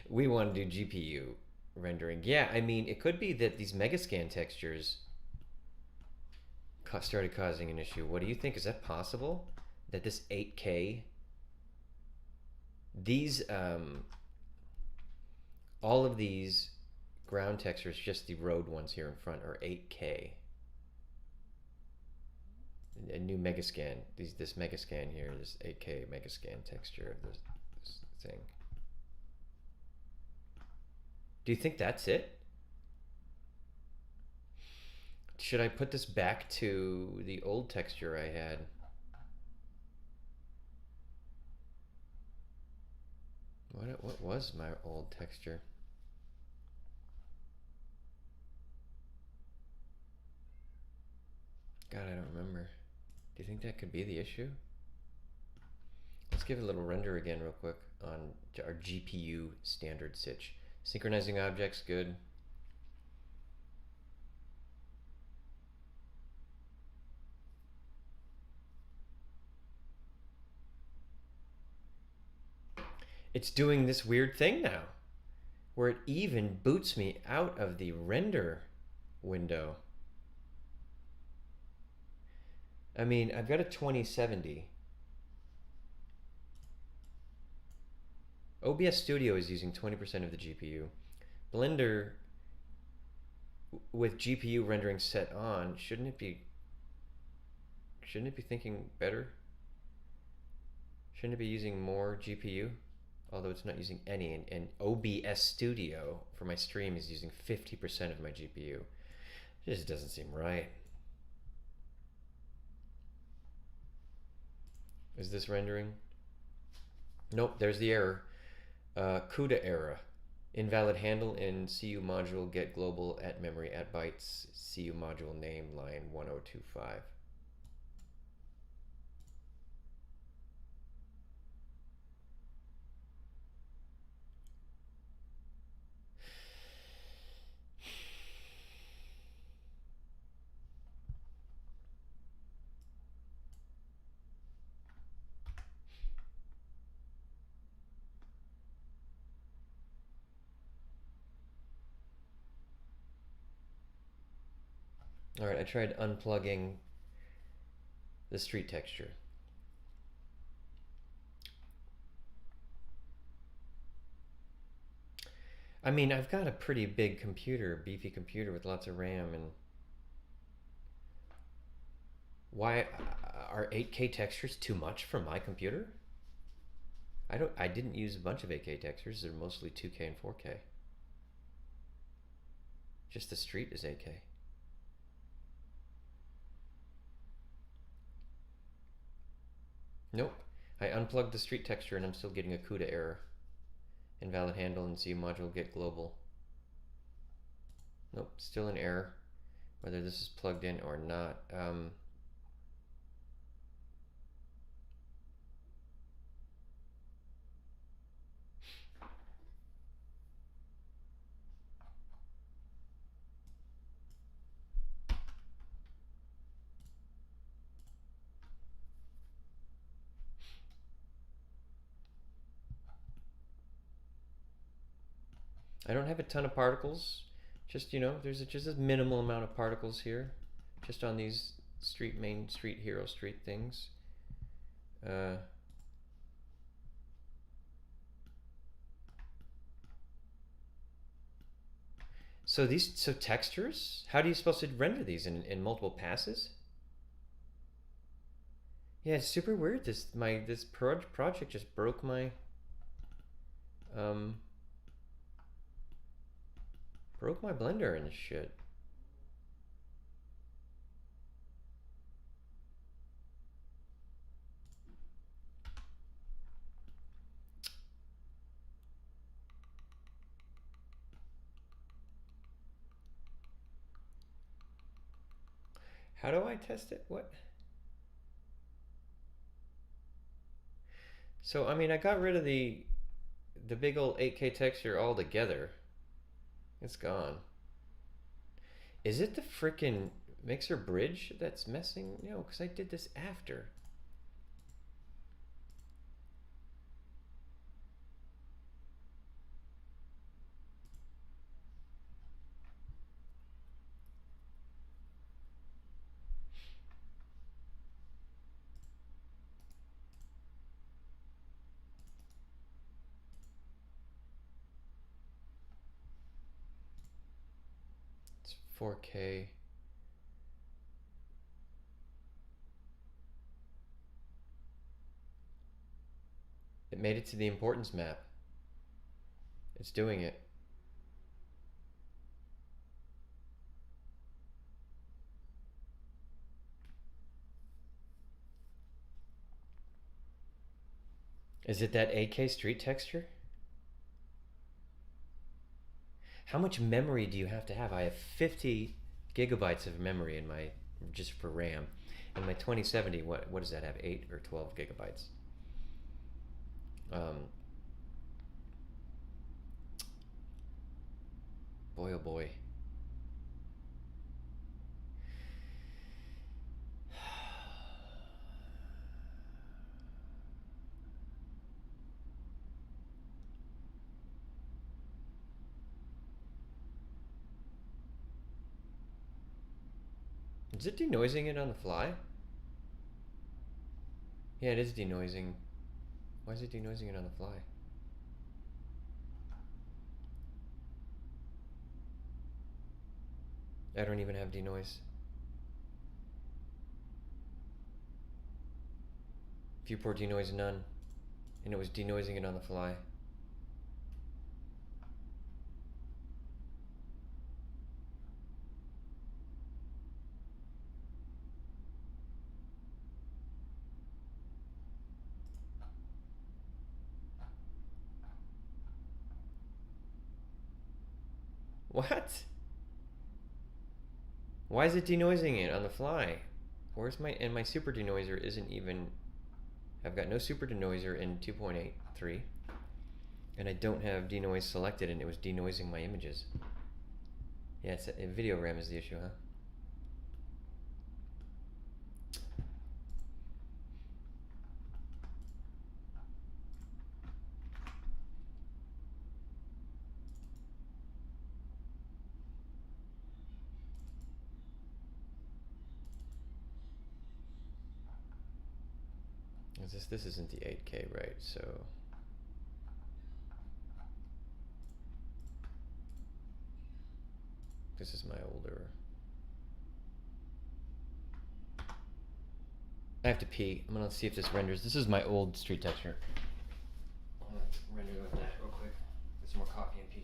We want to do GPU rendering. Yeah, I mean, it could be that these Megascan textures started causing an issue. What do you think? Is that possible? That this 8K, these, all of these ground textures, just the road ones here in front, are 8K. A new Megascan, this Megascan here, this 8K Megascan texture of this thing. Do you think that's it? Should I put this back to the old texture I had? What was my old texture? God, I don't remember. Do you think that could be the issue? Let's give it a little render again real quick on our GPU standard sitch. Synchronizing objects, good. It's doing this weird thing now where it even boots me out of the render window. I mean, I've got a 2070. OBS Studio is using 20% of the GPU. Blender with GPU rendering set on, shouldn't it be thinking better? Shouldn't it be using more GPU? Although it's not using any, and OBS Studio for my stream is using 50% of my GPU. It just doesn't seem right. Is this rendering? Nope, there's the error. CUDA error. Invalid handle in CU module get global at memory at bytes CU module name line 1025. All right, I tried unplugging the street texture. I mean, I've got a pretty big computer, beefy computer with lots of RAM, and why are 8K textures too much for my computer? I didn't use a bunch of 8K textures. They're mostly 2K and 4K. Just the street is 8K. Nope. I unplugged the street texture and I'm still getting a CUDA error. Invalid handle and CU module get global. Nope, still an error. Whether this is plugged in or not. I don't have a ton of particles. Just, there's just a minimal amount of particles here. Just on these main street hero street things. So textures? How are you supposed to render these in multiple passes? Yeah, it's super weird. This project just broke my Blender and shit. How do I test it? What? So I mean, I got rid of the big old 8K texture altogether. It's gone. Is it the freaking mixer bridge that's messing? No, because I did this after. It's 4K. It made it to the importance map. It's doing it. Is it that 8K street texture? How much memory do you have to have? I have 50 gigabytes of memory in my, just for RAM. And my 2070, what does that have? 8 or 12 gigabytes. Um, Boy, oh boy. Is it denoising it on the fly? Yeah, it is denoising. Why is it denoising it on the fly? I don't even have denoise. Viewport denoise none. And it was denoising it on the fly. What? Why is it denoising it on the fly? Where's my, and my super denoiser isn't even, I've got no super denoiser in 2.83. And I don't have denoise selected, and it was denoising my images. Yeah, it's a video RAM is the issue, huh? This isn't the 8K, right? So this is my older. I have to pee. I'm gonna see if this renders. This is my old street texture. I'm gonna render with that real quick. Get some more coffee and pee.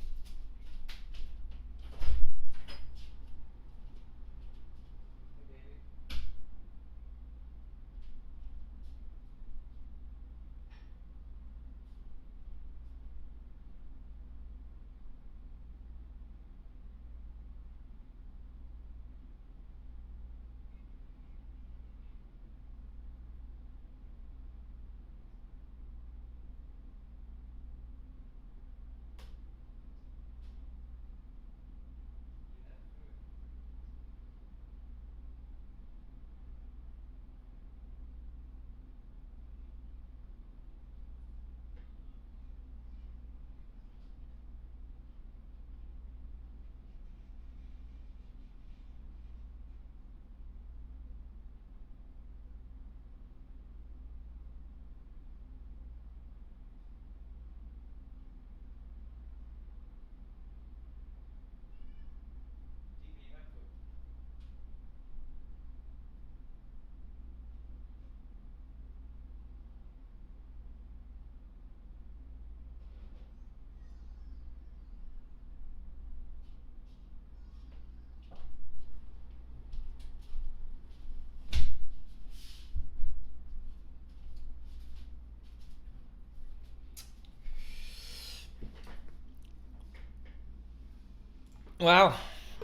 Wow,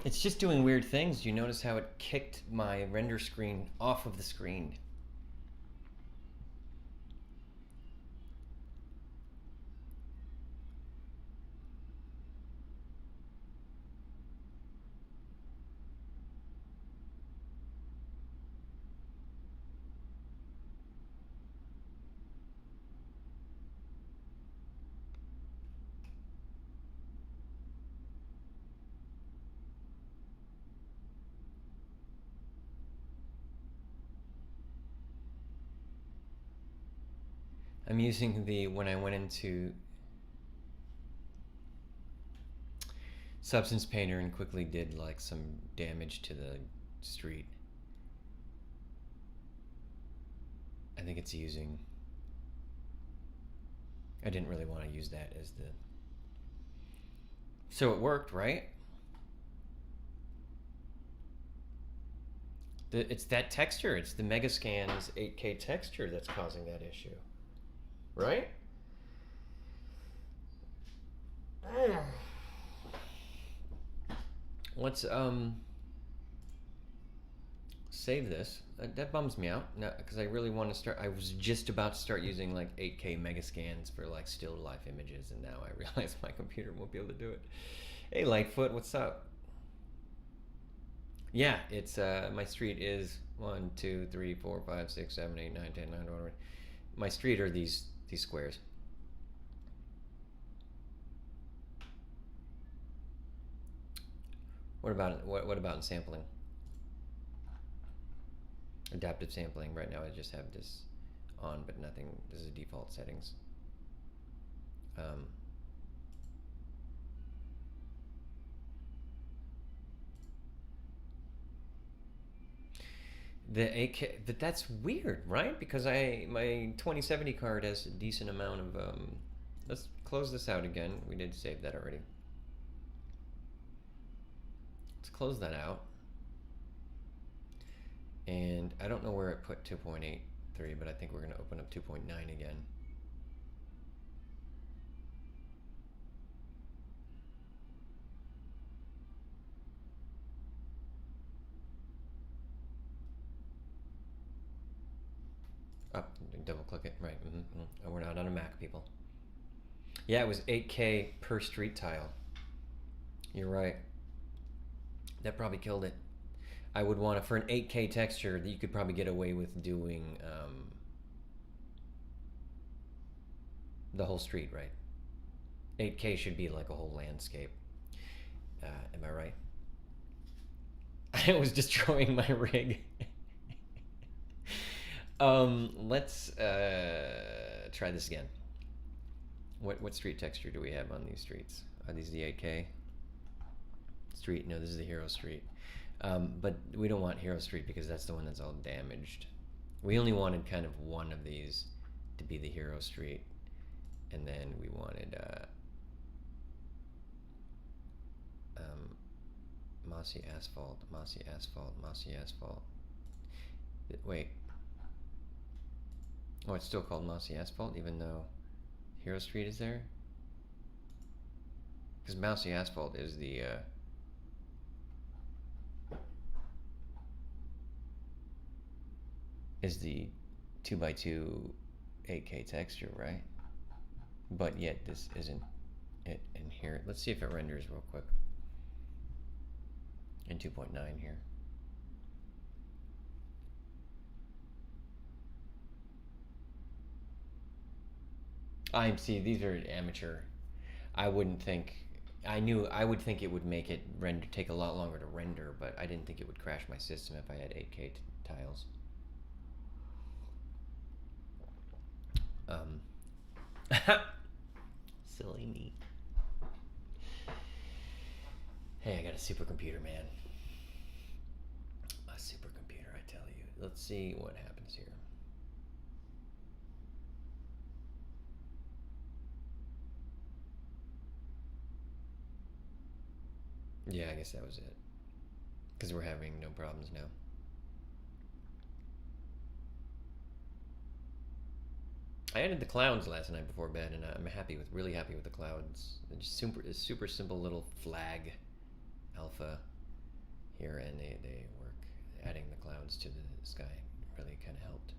it's just doing weird things. You notice how it kicked my render screen off of the screen. I'm using the, when I went into Substance Painter and quickly did like some damage to the street. I think it's using, I didn't really want to use that as the, so it worked, right? It's that texture. It's the Megascan's 8K texture that's causing that issue, right? Let's save this. That bums me out because I really want to start. I was just about to start using like 8K Megascans for like still life images, and now I realize my computer won't be able to do it. Hey, Lightfoot, what's up? Yeah, it's my street is 1, 2, 3, 4, 5, 6, 7, 8, 9, 10, 9, 11. My street are these squares. What about what about in sampling? Adaptive sampling. Right now I just have this on, but nothing. This is default settings. The AK, that's weird, right? Because my 2070 card has a decent amount of. Let's close this out again. We did save that already. Let's close that out. And I don't know where it put 2.83, but I think we're going to open up 2.9 again. Up, double click it, right. Oh, we're not on a Mac, people. Yeah, it was 8K per street tile. You're right. That probably killed it. I would want to, for an 8K texture, that you could probably get away with doing the whole street, right? 8K should be like a whole landscape. Am I right? I was destroying my rig. Let's try this again. What street texture do we have on these streets? Are these the 8K street? No, this is the Hero Street. But we don't want Hero Street because that's the one that's all damaged. We only wanted kind of one of these to be the Hero Street, and then we wanted mossy asphalt, mossy asphalt, mossy asphalt. Wait. Oh, it's still called mossy asphalt even though Hero Street is there? Because mossy asphalt is the is the 2x2 8K texture, right? But yet this isn't it in here. Let's see if it renders real quick. In 2.9 here. See, these are amateur. I wouldn't think. I would think it would make it take a lot longer to render, but I didn't think it would crash my system if I had 8K tiles. Silly me. Hey, I got a supercomputer, man. A supercomputer, I tell you. Let's see what happens here. Yeah, I guess that was it. Because we're having no problems now. I added the clouds last night before bed, and I'm really happy with the clouds. They're just super simple little flag alpha here, and they work. Adding the clouds to the sky really kind of helped.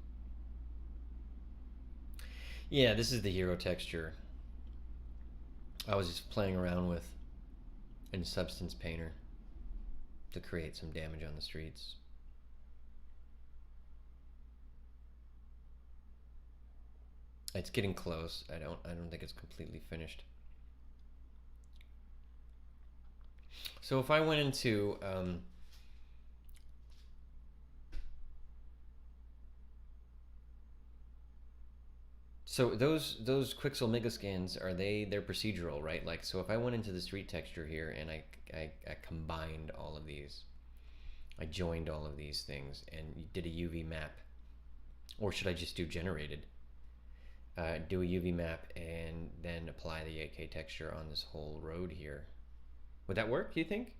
Yeah, this is the hero texture I was just playing around with in Substance Painter to create some damage on the streets. It's getting close. I don't think it's completely finished. So if I went into So those Quixel Megascans, they're procedural, right? Like, so if I went into the street texture here and I combined all of these, I joined all of these things and did a UV map, or should I just do generated? Do a UV map and then apply the 8K texture on this whole road here. Would that work, do you think?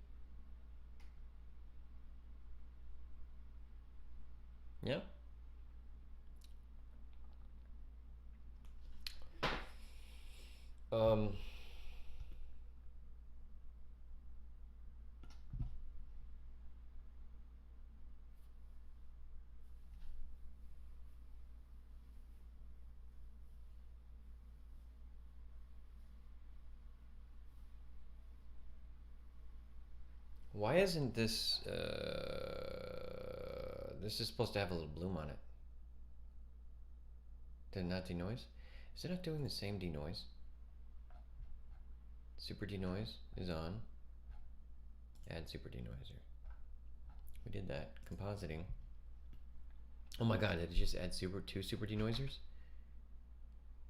Yeah. Um, why isn't this? This is supposed to have a little bloom on it. Did it not denoise? Is it not doing the same denoise? Super denoise is on. Add super denoiser. We did that. Compositing. Oh my god, did it just add two super denoisers?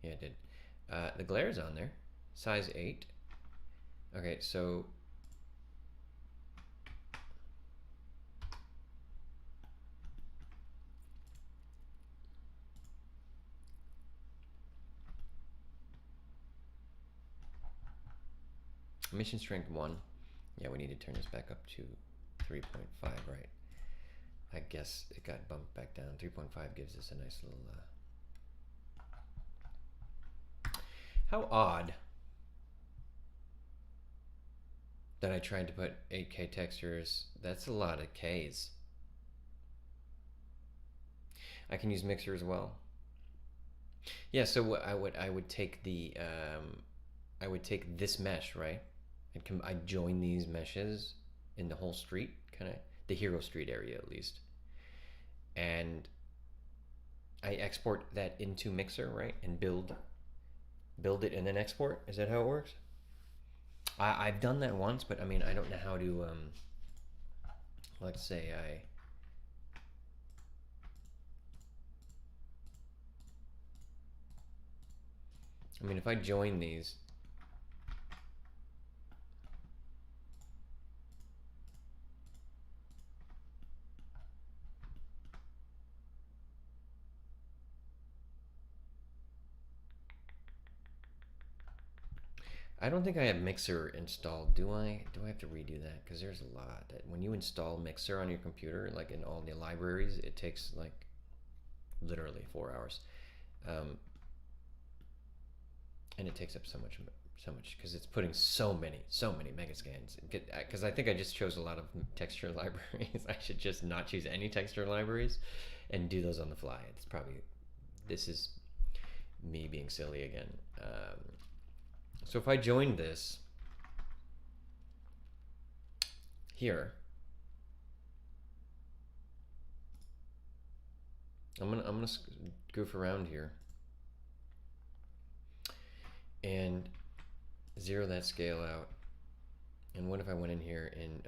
Yeah, it did. The glare is on there. Size 8. Okay, so mission strength 1. Yeah, we need to turn this back up to 3.5, right? I guess it got bumped back down. 3.5 gives us a nice little... How odd that I tried to put 8K textures. That's a lot of Ks. I can use mixer as well. Yeah, so I would take the I would take this mesh, right? I'd join these meshes in the whole street, kind of the hero street area at least, and I export that into mixer, right, and build it and then export. Is that how it works? I've done that once, but I mean I don't know how to let's say I mean if I join these, I don't think I have Mixer installed. Do I? Do I have to redo that? Because there's a lot. When you install Mixer on your computer, like in all the libraries, it takes like literally 4 hours, and it takes up so much because it's putting so many megascans. Because I think I just chose a lot of texture libraries. I should just not choose any texture libraries, and do those on the fly. It's probably this is me being silly again. So if I join this here, I'm gonna goof around here and zero that scale out. And what if I went in here and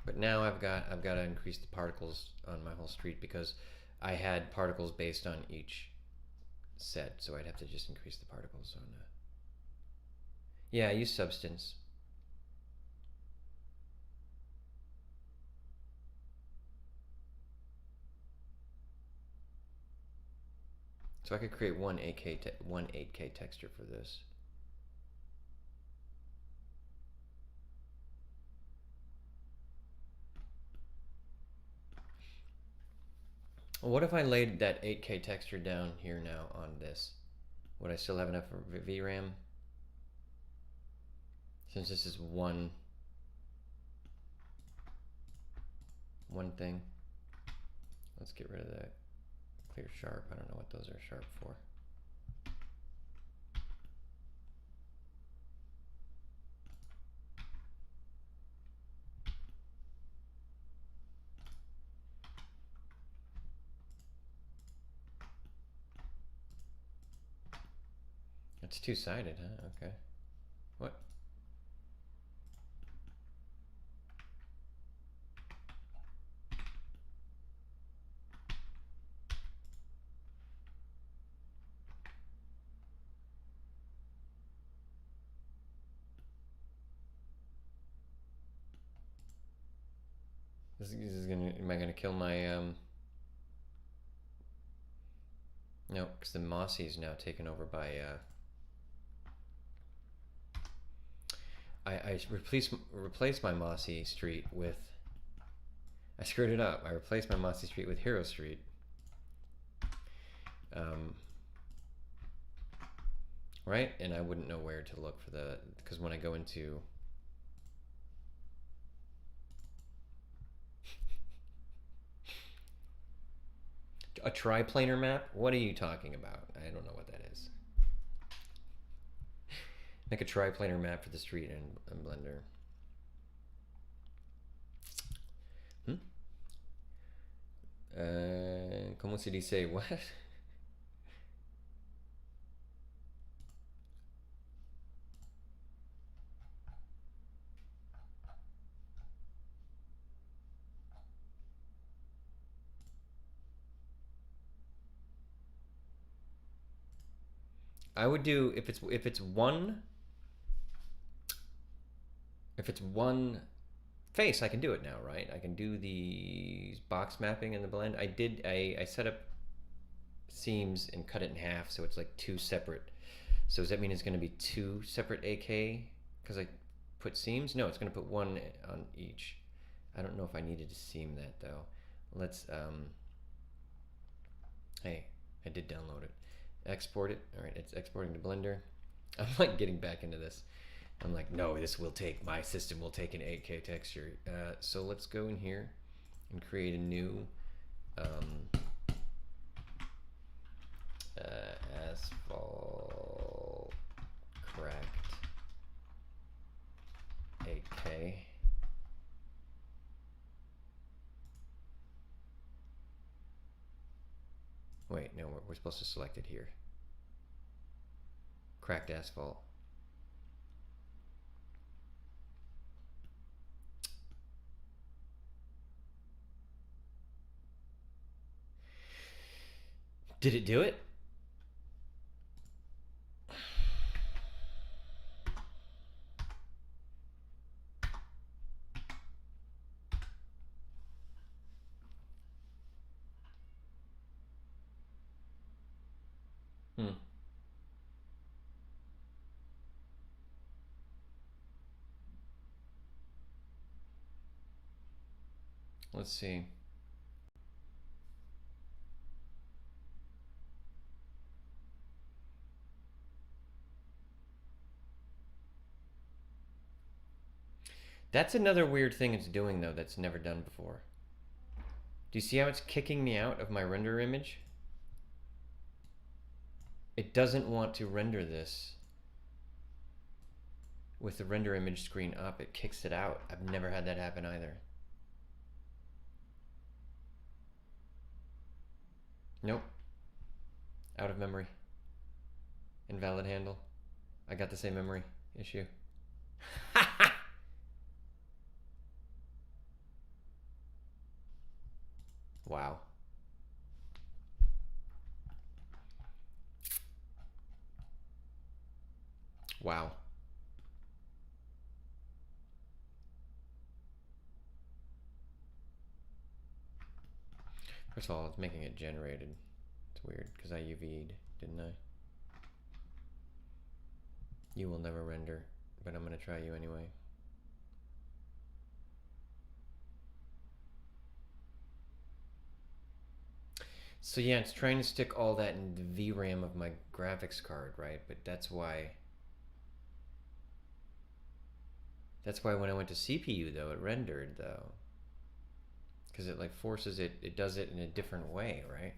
but now I've got to increase the particles on my whole street because I had particles based on each set, so I'd have to just increase the particles on. Yeah, I use substance. So I could create one 8K texture for this. What if I laid that 8K texture down here now on this? Would I still have enough VRAM? Since this is one thing. Let's get rid of that clear sharp. I don't know what those are sharp for. It's two-sided, huh? Okay. What? This is gonna. Am I gonna kill my No, because the Mossy is now taken over by I replaced my Mossy Street with. I screwed it up. I replaced my Mossy Street with Hero Street. Right, and I wouldn't know where to look for the, because when I go into a triplanar map, what are you talking about? I don't know what that is. Make a triplanar map for the street in Blender. ¿Cómo se dice what? I would do if it's one face, I can do it now, right? I can do the box mapping in the blend. I set up seams and cut it in half, so it's like two separate. So does that mean it's going to be two separate AK? Because I put seams? No, it's going to put one on each. I don't know if I needed to seam that though. Let's hey, I did download it. Export it. All right, it's exporting to Blender. I'm like getting back into this. I'm like, no, my system will take an 8K texture. So let's go in here and create a new asphalt cracked 8K. Wait, no, we're supposed to select it here. Cracked asphalt. Did it do it? Let's see. That's another weird thing it's doing though that's never done before. Do you see how it's kicking me out of my render image? It doesn't want to render this with the render image screen up. It kicks it out. I've never had that happen either. Nope. Out of memory. Invalid handle. I got the same memory issue. Wow. Wow. First of all, it's making it generated. It's weird because I UV'd, didn't I? You will never render, but I'm gonna try you anyway. So yeah, it's trying to stick all that in the VRAM of my graphics card, right? But that's why when I went to CPU though, it rendered though. Because it like forces it does it in a different way, right?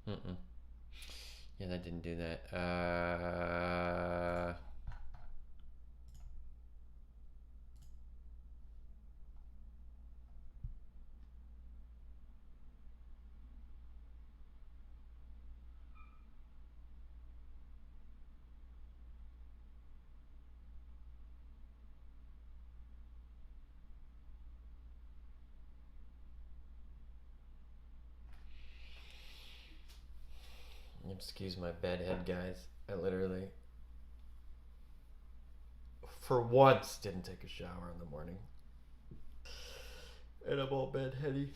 Mm-mm. Yeah, that didn't do that. Excuse my bedhead, guys. I literally, for once, didn't take a shower in the morning. And I'm all bedheady.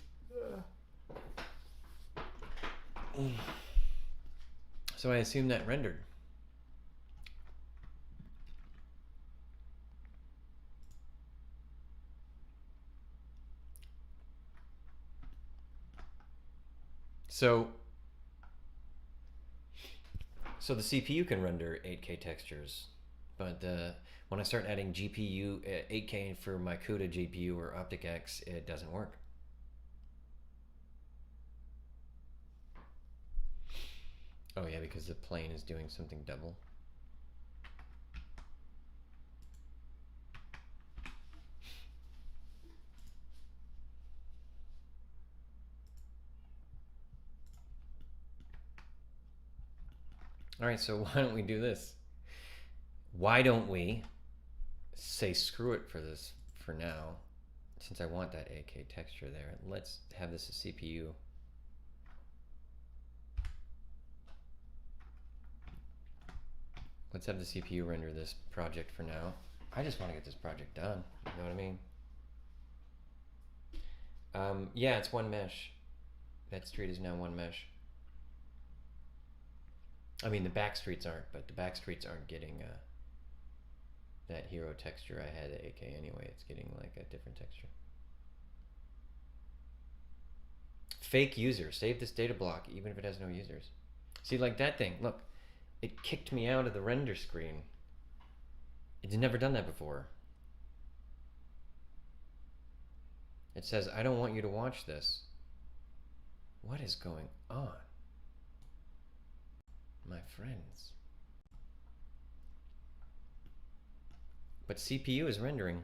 So I assume that rendered. So the CPU can render 8K textures, but when I start adding GPU 8K for my CUDA GPU or OpticX, it doesn't work. Oh yeah, because the plane is doing something double. All right, so why don't we do this? Why don't we say screw it for this for now, since I want that 8K texture there. Let's have this a CPU. Let's have the CPU render this project for now. I just want to get this project done. You know what I mean? Yeah, it's one mesh. That street is now one mesh. I mean, the back streets aren't, but the back streets aren't getting that hero texture I had at 8K anyway. It's getting like a different texture. Fake user. Save this data block even if it has no users. See, like that thing. Look, it kicked me out of the render screen. It's never done that before. It says, I don't want you to watch this. What is going on? My friends. But CPU is rendering.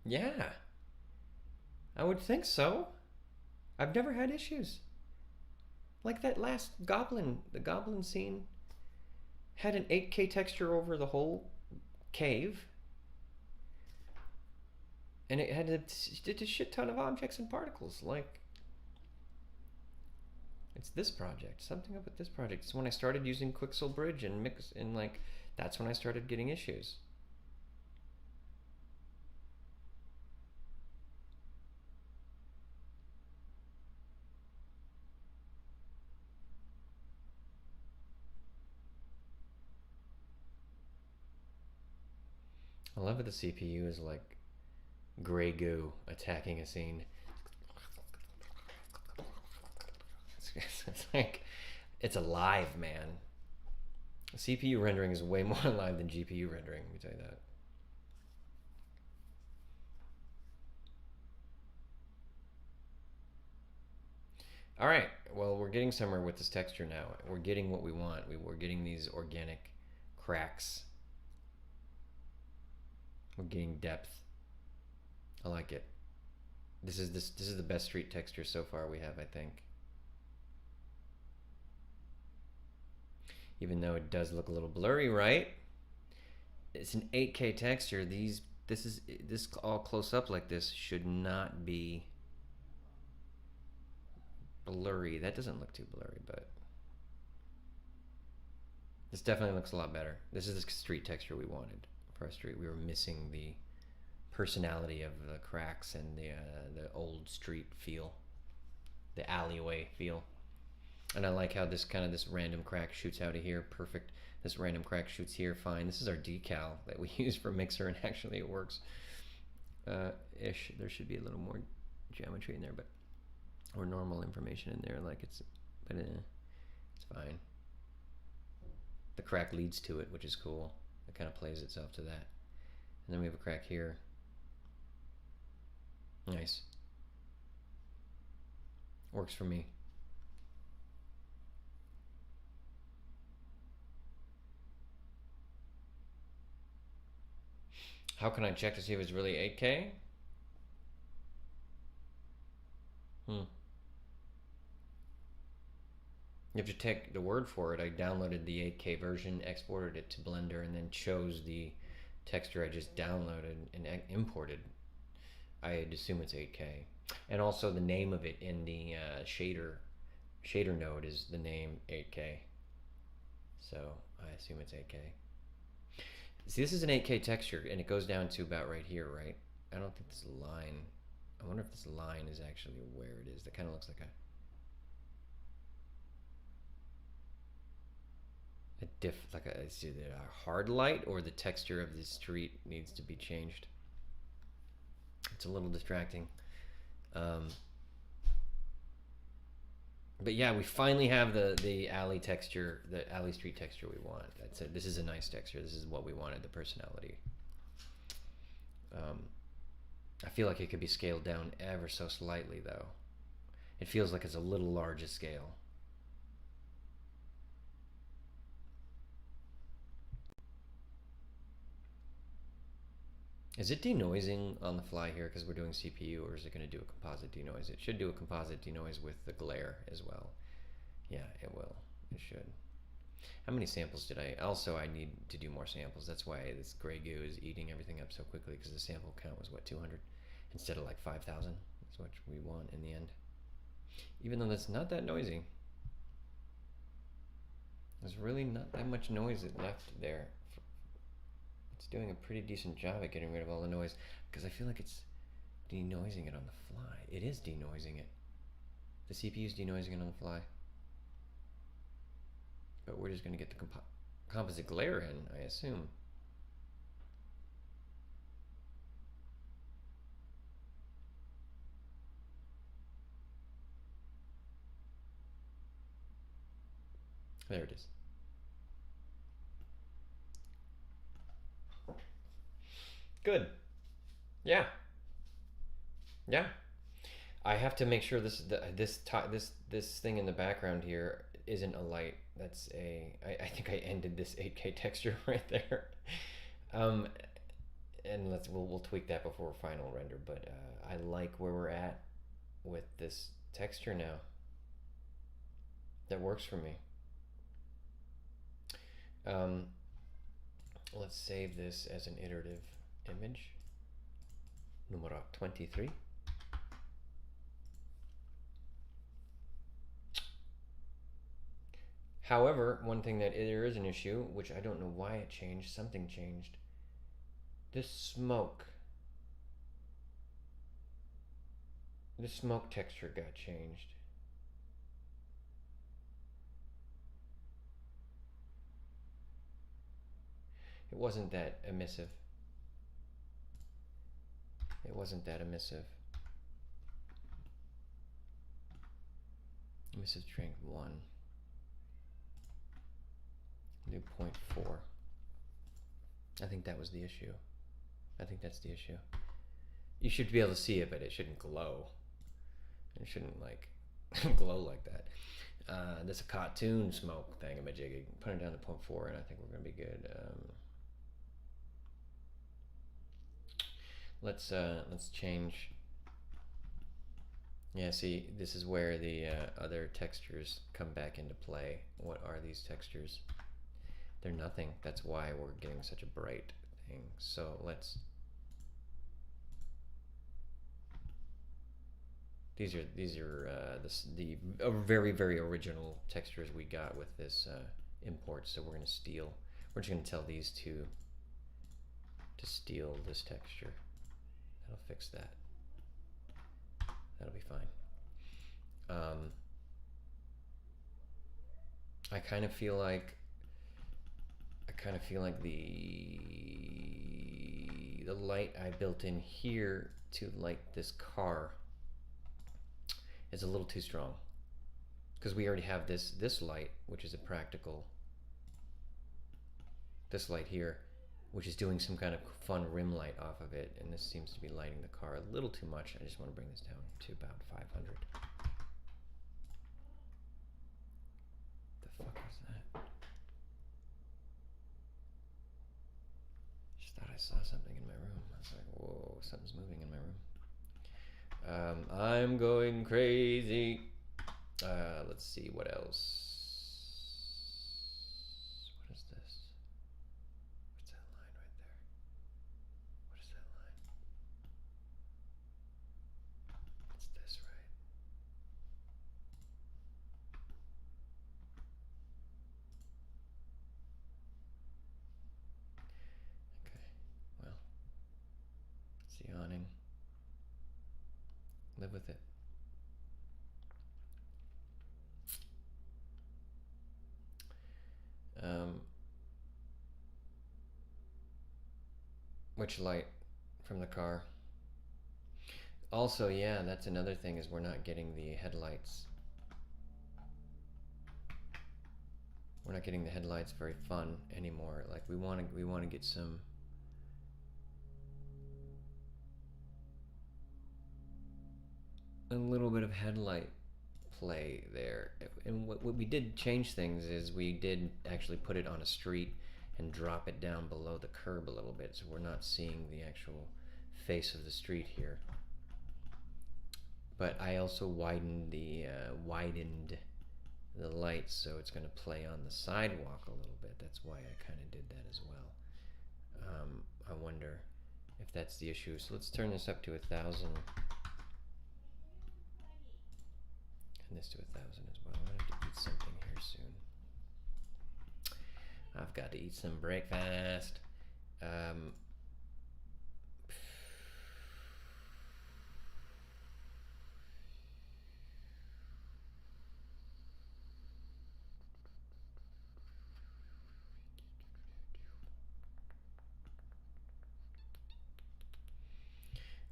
Yeah. I would think so. I've never had issues. Like that last goblin, the goblin scene had an 8K texture over the whole cave. And it had a shit ton of objects and particles. Like, it's this project. Something up with this project. It's when I started using Quixel Bridge and mix, and like, that's when I started getting issues. I love that the CPU is like gray goo attacking a scene. It's like, it's alive, man. CPU rendering is way more alive than GPU rendering, let me tell you that. All right, well, we're getting somewhere with this texture now. We're getting what we want. We're getting these organic cracks. We're getting depth. I like it. This is the best street texture so far we have, I think. Even though it does look a little blurry, right? It's an 8K texture. This all close up like this should not be blurry. That doesn't look too blurry, but this definitely looks a lot better. This is the street texture we wanted for our street. We were missing the personality of the cracks and the old street feel, the alleyway feel. And I like how this random crack shoots out of here. Perfect. This random crack shoots here. Fine. This is our decal that we use for Mixer, and actually it works. Ish. There should be a little more geometry in there, but or normal information in there, like it's fine. The crack leads to it, which is cool. It kind of plays itself to that. And then we have a crack here. Nice. Works for me. How can I check to see if it's really 8K? Hmm. You have to take the word for it. I downloaded the 8K version, exported it to Blender, and then chose the texture I just downloaded and imported. I'd assume it's 8K. And also the name of it in the shader node is the name 8K. So I assume it's 8K. See, this is an 8K texture, and it goes down to about right here, right? I don't think this line... I wonder if this line is actually where it is. That kind of looks like is it a hard light, or the texture of the street needs to be changed? It's a little distracting. But yeah, we finally have the alley texture, the alley street texture we want. That's it. This is a nice texture. This is what we wanted, the personality. I feel like it could be scaled down ever so slightly, though. It feels like it's a little large a scale. Is it denoising on the fly here because we're doing CPU, or is it going to do a composite denoise? It should do a composite denoise with the glare as well. Yeah, it will. It should. How many samples did I... Also, I need to do more samples. That's why this gray goo is eating everything up so quickly, because the sample count was, what, 200? Instead of like 5,000. That's what we want in the end. Even though that's not that noisy. There's really not that much noise left there. It's doing a pretty decent job at getting rid of all the noise, because I feel like it's denoising it on the fly. It is denoising it. The CPU is denoising it on the fly. But we're just going to get the composite glare in, I assume. There it is. Good. Yeah. Yeah. I have to make sure this thing in the background here isn't a light. That's a... I think I ended this 8K texture right there. And we'll tweak that before final render. But I like where we're at with this texture now. That works for me. Let's save this as an iterative image. Numero 23. However, one thing that there is an issue, which I don't know why it changed, something changed. This smoke texture got changed. It wasn't that emissive. It wasn't that emissive. Emissive strength 1. New 0.4. I think that was the issue. I think that's the issue. You should be able to see it, but it shouldn't glow. It shouldn't like glow like that. This a cartoon smoke thingamajiggy. Put it down to 0.4, and I think we're gonna be good. Let's change. Yeah, see, this is where the other textures come back into play. What are these textures? They're nothing. That's why we're getting such a bright thing. So let's... These are the very, very original textures we got with this import. So we're going to steal. We're just going to tell these two to steal this texture. That'll fix that. That'll be fine. I kind of feel like the light I built in here to light this car is a little too strong, because we already have this light, which is a practical, this light here, which is doing some kind of fun rim light off of it, and this seems to be lighting the car a little too much. I just want to bring this down to about 500. fuck was that? Just thought I saw something in my room. I was like, whoa, something's moving in my room. I'm going crazy. Let's see, what else? What is this? What's that line right there? What is that line? It's this, right? Okay, well, it's the awning. Live with it. Um, which light from the car? Also, yeah, that's another thing is we're not getting the headlights. We're not getting the headlights very fun anymore. Like we want to get some a little bit of headlight play there. And what we did change things is we did actually put it on a street and drop it down below the curb a little bit, so we're not seeing the actual face of the street here. But I also widened the lights so it's going to play on the sidewalk a little bit. That's why I kind of did that as well. I wonder if that's the issue. So let's turn this up to 1,000. And this to 1,000 as well. I'm gonna have to eat something here soon. I've got to eat some breakfast.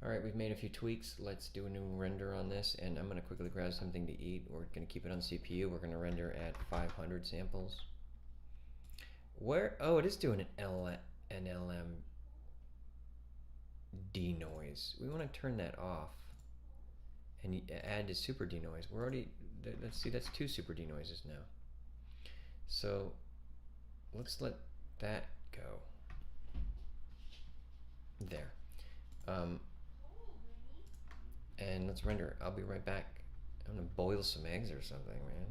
Alright, we've made a few tweaks. Let's do a new render on this, and I'm going to quickly grab something to eat. We're going to keep it on CPU. We're going to render at 500 samples. Where? Oh, it is doing an LM denoise. We want to turn that off and add to super denoise. We're already, let's see, that's 2 super denoises now. So let's let that go. There. And let's render. I'll be right back. I'm gonna boil some eggs or something, man.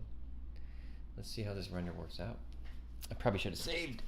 Let's see how this render works out. I probably should have saved.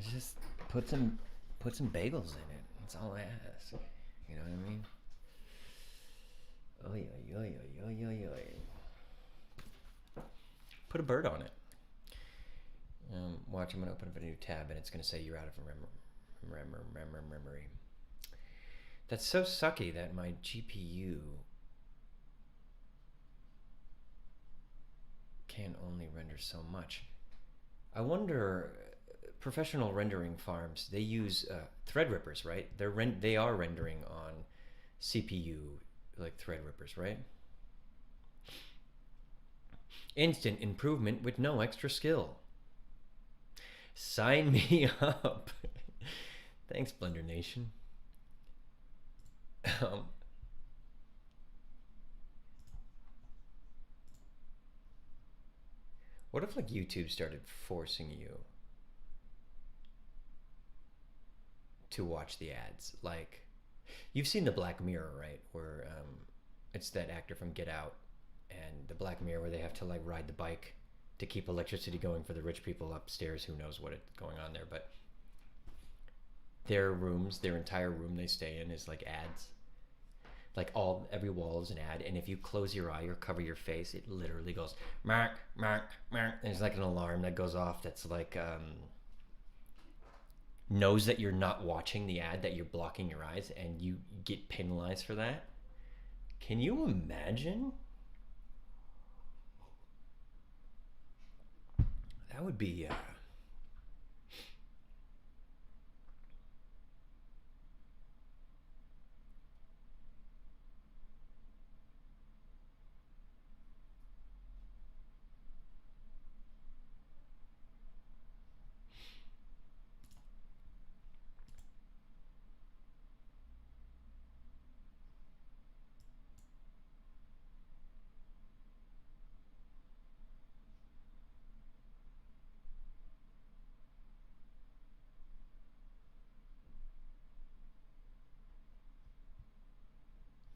Just put some bagels in it. That's all I ask. You know what I mean? Oy, oy, oy, oy, oy, oy. Put a bird on it. Watch, I'm gonna open up a new tab and it's gonna say you're out of memory. That's so sucky that my GPU can only render so much. I wonder, professional rendering farms, they use Threadrippers, right? They are rendering on CPU like Threadrippers, right? Instant improvement with no extra skill. Sign me up. Thanks, Blender Nation. What if like YouTube started forcing you to watch the ads? Like, you've seen the Black Mirror, right? Where it's that actor from Get Out and the Black Mirror where they have to like ride the bike to keep electricity going for the rich people upstairs. Who knows what is going on there? But their rooms, their entire room they stay in is like ads. Like every wall is an ad, and if you close your eye or cover your face, it literally goes mark, mark, mark. There's like an alarm that goes off that's like knows that you're not watching the ad, that you're blocking your eyes, and you get penalized for that. Can you imagine? That would be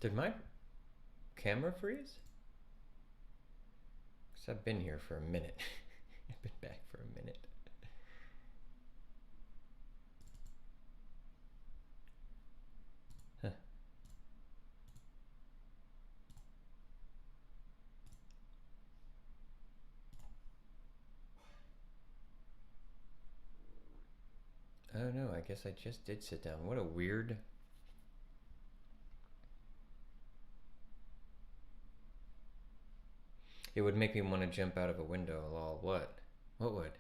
Did my camera freeze? Because I've been here for a minute. I've been back for a minute. Huh. Oh no, I guess I just did sit down. What a weird... It would make me want to jump out of a window, lol. What? What would?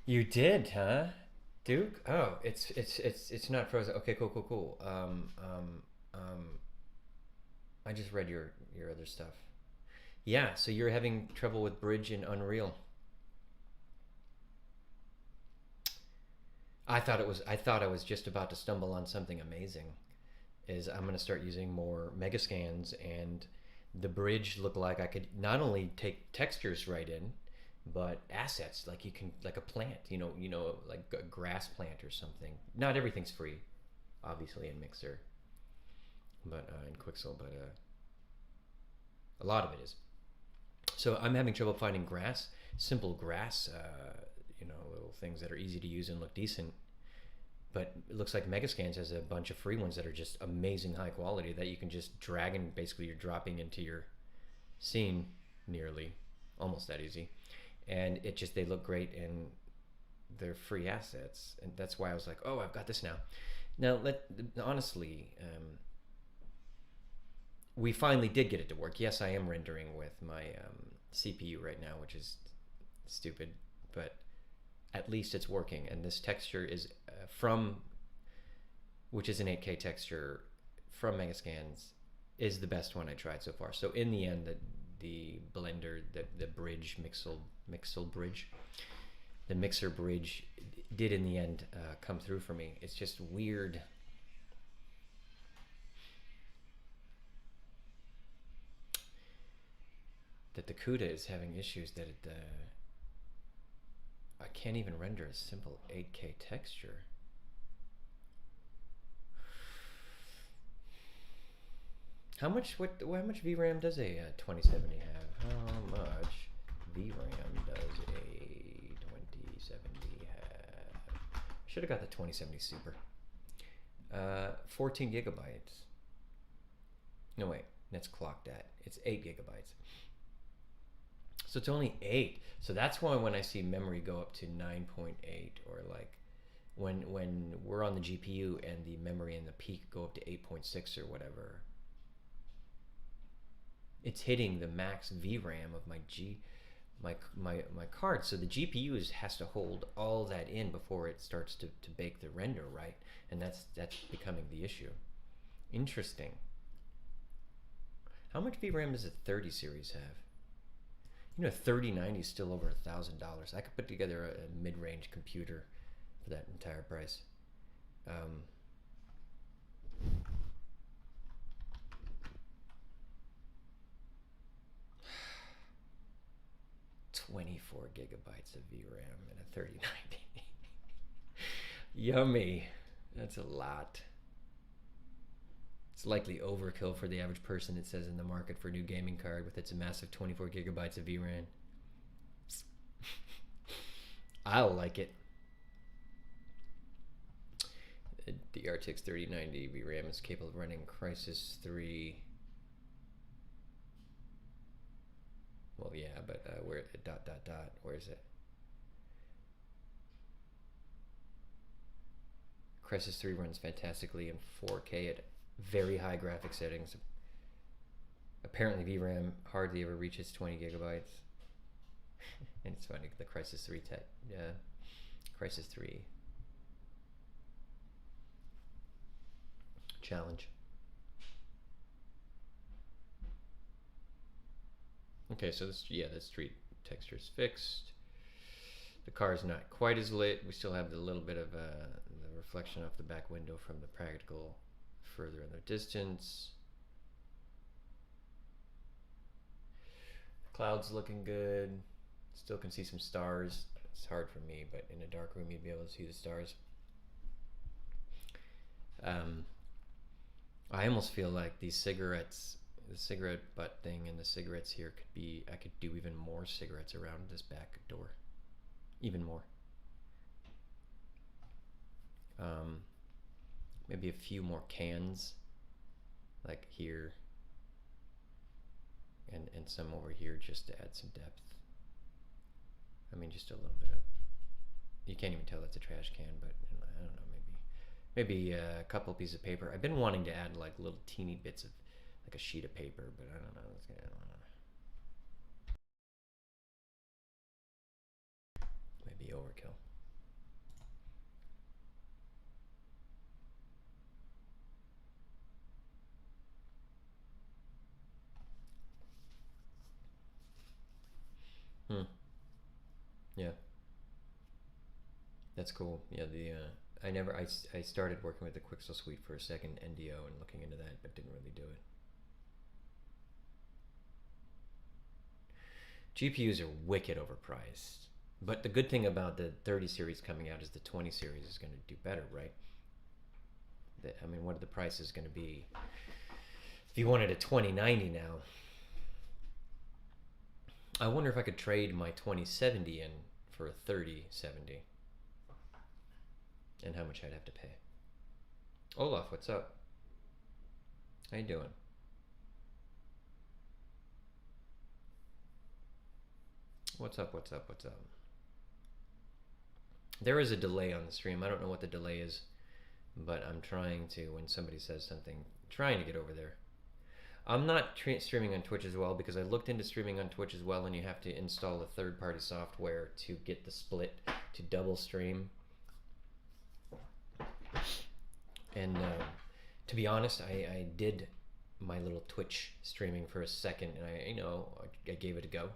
You did, huh? Duke? Oh, it's not frozen. Okay, cool. Um, I just read your other stuff. Yeah, so you're having trouble with Bridge in Unreal. I thought I was just about to stumble on something amazing. Is I'm gonna start using more Megascans, and the bridge looked like I could not only take textures right in, but assets like you can like a plant, like a grass plant or something. Not everything's free, obviously in Mixer, but in Quixel, but a lot of it is. So I'm having trouble finding grass, simple grass, little things that are easy to use and look decent. But it looks like Megascans has a bunch of free ones that are just amazing high quality that you can just drag and basically you're dropping into your scene nearly, almost that easy. And they look great and they're free assets. And that's why I was like, oh, I've got this now. Now, honestly, we finally did get it to work. Yes, I am rendering with my CPU right now, which is stupid, but at least it's working. And this texture is which is an 8K texture from Megascans, is the best one I tried so far. So in the end, the blender, the bridge, Mixel bridge, the Mixer bridge did in the end come through for me. It's just weird. that the CUDA is having issues that I can't even render a simple 8K texture. How much VRAM does a 2070 have? How much VRAM does a 2070 have? Should have got the 2070 Super. 14 gigabytes. No wait, that's clocked at. It's 8 gigabytes. So it's only 8. So that's why when I see memory go up to 9.8, or like when we're on the GPU and the memory and the peak go up to 8.6 or whatever, it's hitting the max VRAM of my card. So the GPU has to hold all that in before it starts to bake the render, right? And that's becoming the issue. Interesting. How much VRAM does a 30 series have? You know, 3090 is still over $1,000. I could put together a mid-range computer for that entire price. 24 gigabytes of VRAM in a 3090. Yummy. That's a lot. It's likely overkill for the average person, it says in the market for a new gaming card with its massive 24 gigabytes of VRAM. I'll like it. The RTX 3090 VRAM is capable of running Crysis 3. Well, yeah, but where where is it? Crysis 3 runs fantastically in 4K at very high graphic settings. Apparently VRAM hardly ever reaches 20 gigabytes. And it's funny, the Crysis 3 Crysis 3 challenge. Okay, so this, yeah, the street texture is fixed. The car is not quite as lit. We still have the little bit of the reflection off the back window from the practical further in the distance. Clouds looking good. Still can see some stars. It's hard for me, but in a dark room you'd be able to see the stars. I almost feel like these cigarettes, the cigarette butt thing and the cigarettes here could be, I could do even more cigarettes around this back door. Even more. Maybe a few more cans, like here, and some over here, just to add some depth. I mean, just a little bit of, you can't even tell that's a trash can, but I don't know, maybe a couple pieces of paper. I've been wanting to add like little teeny bits of, like a sheet of paper, but I don't know. Maybe overkill. Yeah. That's cool. Yeah, I started working with the Quixel Suite for a second NDO and looking into that, but didn't really do it. GPUs are wicked overpriced. But the good thing about the 30 series coming out is the 20 series is going to do better, right? I mean, what are the prices going to be? If you wanted a 2090 now, I wonder if I could trade my 2070 in for a 3070. And how much I'd have to pay. Olaf, what's up? How you doing? What's up? There is a delay on the stream. I don't know what the delay is, but I'm trying to, when somebody says something, trying to get over there. I'm not streaming on Twitch as well because I looked into streaming on Twitch as well, and you have to install a third-party software to get the split to double stream. And to be honest, I did my little Twitch streaming for a second, and I gave it a go.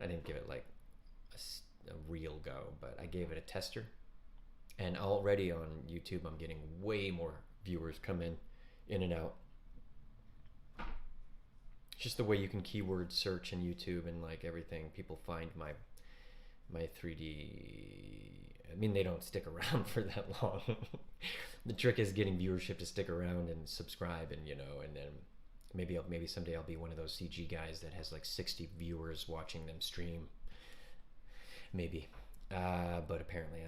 I didn't give it like a real go, but I gave it a tester. And already on YouTube, I'm getting way more viewers come in and out. It's just the way you can keyword search in YouTube and like everything. People find my 3D. I mean, they don't stick around for that long. The trick is getting viewership to stick around and subscribe, and and then maybe someday I'll be one of those CG guys that has like 60 viewers watching them stream. Maybe, but apparently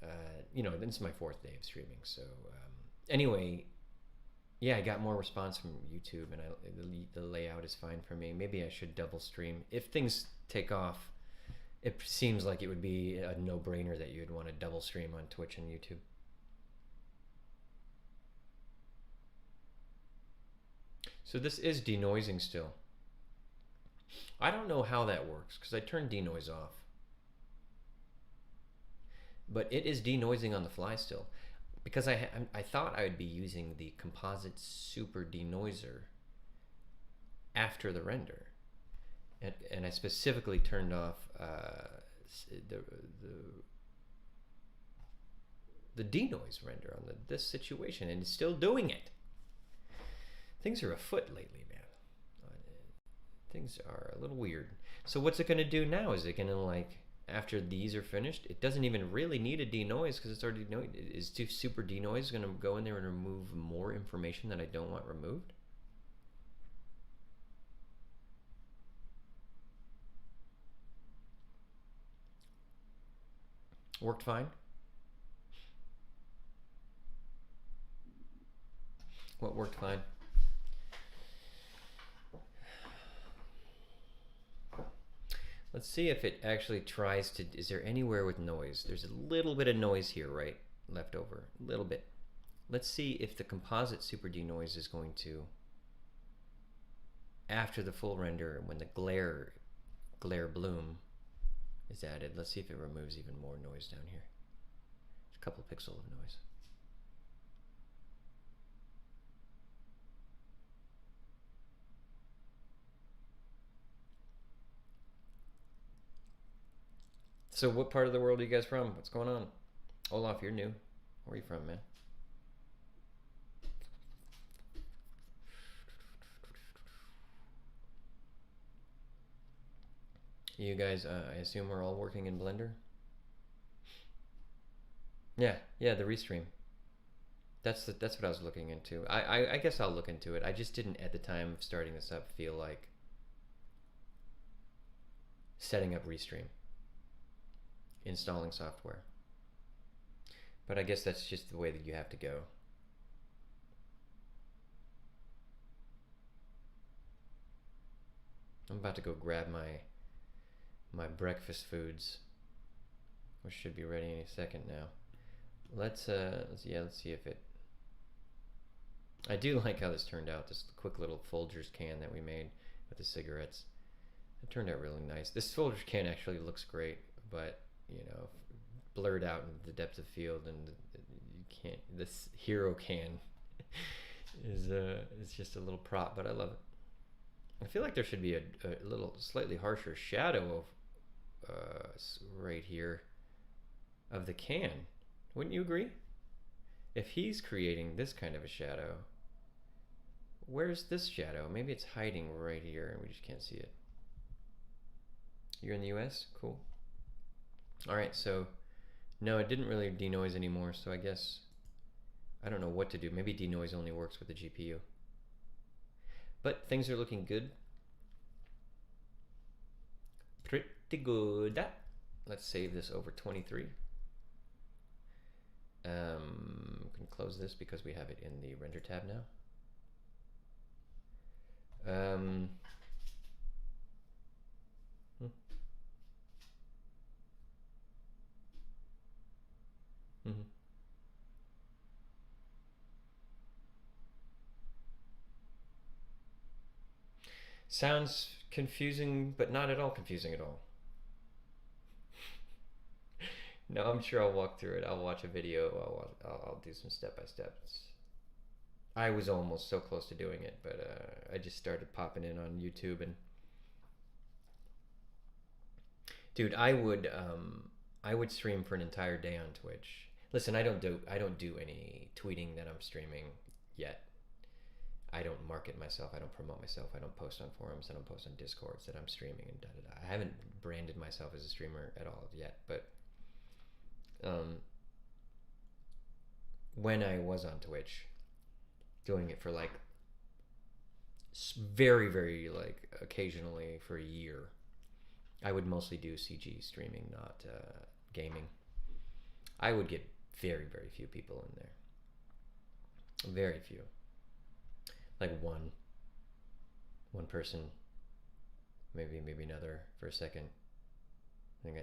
this is my fourth day of streaming. So anyway, yeah, I got more response from YouTube, and the layout is fine for me. Maybe I should double stream if things take off. It seems like it would be a no-brainer that you'd want to double stream on Twitch and YouTube. So this is denoising still. I don't know how that works because I turned denoise off. But it is denoising on the fly still. Because I thought I would be using the composite super denoiser after the render. And I specifically turned off the denoise render on this situation, and it's still doing it. Things are afoot lately, man. Things are a little weird. So what's it going to do now? Is it going to, like, after these are finished, it doesn't even really need a denoise because it's already denoised. Is super denoise going to go in there and remove more information that I don't want removed? Worked fine. What worked fine? Let's see if it actually tries to. Is there anywhere with noise? There's a little bit of noise here, right? Left over. A little bit. Let's see if the composite super denoise is going to, after the full render, when the glare bloom is added, let's see if it removes even more noise down here. There's a couple of pixels of noise. So what part of the world are you guys from? What's going on? Olaf, you're new. Where are you from, man? You guys, I assume we're all working in Blender? Yeah, the restream. That's what I was looking into. I guess I'll look into it. I just didn't, at the time of starting this up, feel like setting up restream, installing software. But I guess that's just the way that you have to go. I'm about to go grab my breakfast foods, which should be ready any second now. Let's see if it. I do like how this turned out. This quick little Folgers can that we made with the cigarettes. It turned out really nice. This Folgers can actually looks great, but blurred out in the depth of field, and you can't. This hero can is just a little prop, but I love it. I feel like there should be a little slightly harsher shadow of right here of the can. Wouldn't you agree? If he's creating this kind of a shadow, where's this shadow? Maybe it's hiding right here and we just can't see it. You're in the US? Cool. Alright, so no, it didn't really denoise anymore, so I guess I don't know what to do. Maybe denoise only works with the GPU. But things are looking good. Pretty good. Let's save this over 23. Can close this because we have it in the render tab now. Sounds confusing, but not at all confusing at all. No, I'm sure I'll walk through it. I'll watch a video. I'll do some step-by-steps. I was almost so close to doing it, but I just started popping in on YouTube, and dude, I would stream for an entire day on Twitch. Listen, I don't do any tweeting that I'm streaming yet. I don't market myself. I don't promote myself. I don't post on forums. I don't post on Discords that I'm streaming and da da da. I haven't branded myself as a streamer at all yet. But um, when I was on Twitch, doing it for like very, very like occasionally for a year, I would mostly do CG streaming, not gaming. I would get very, very few people in there. Very few. Like one person, maybe another for a second, and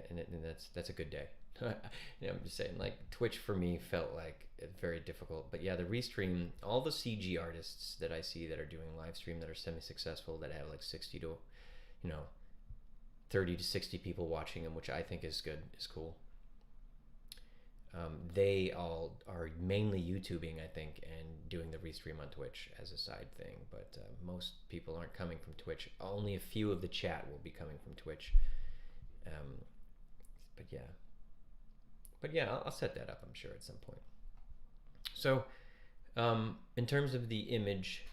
that's a good day. I'm just saying, like Twitch for me felt like very difficult. But yeah, the restream, all the CG artists that I see that are doing live stream that are semi-successful, that have like 60 to, 30 to 60 people watching them, which I think is good, is cool. They all are mainly YouTubing, I think, and doing the restream on Twitch as a side thing. But most people aren't coming from Twitch. Only a few of the chat will be coming from Twitch. But yeah, I'll set that up, I'm sure, at some point. So, in terms of the image,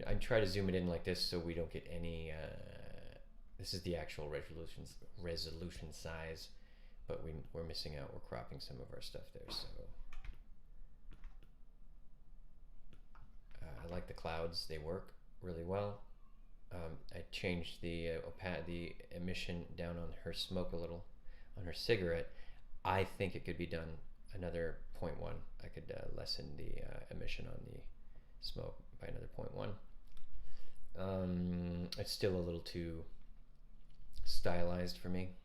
I try to zoom it in like this so we don't get any. This is the actual resolution size, but we're missing out. We're cropping some of our stuff there. So I like the clouds; they work really well. I changed the emission down on her smoke a little, on her cigarette. I think it could be done another 0.1. I could lessen the emission on the smoke by another 0.1. It's still a little too stylized for me.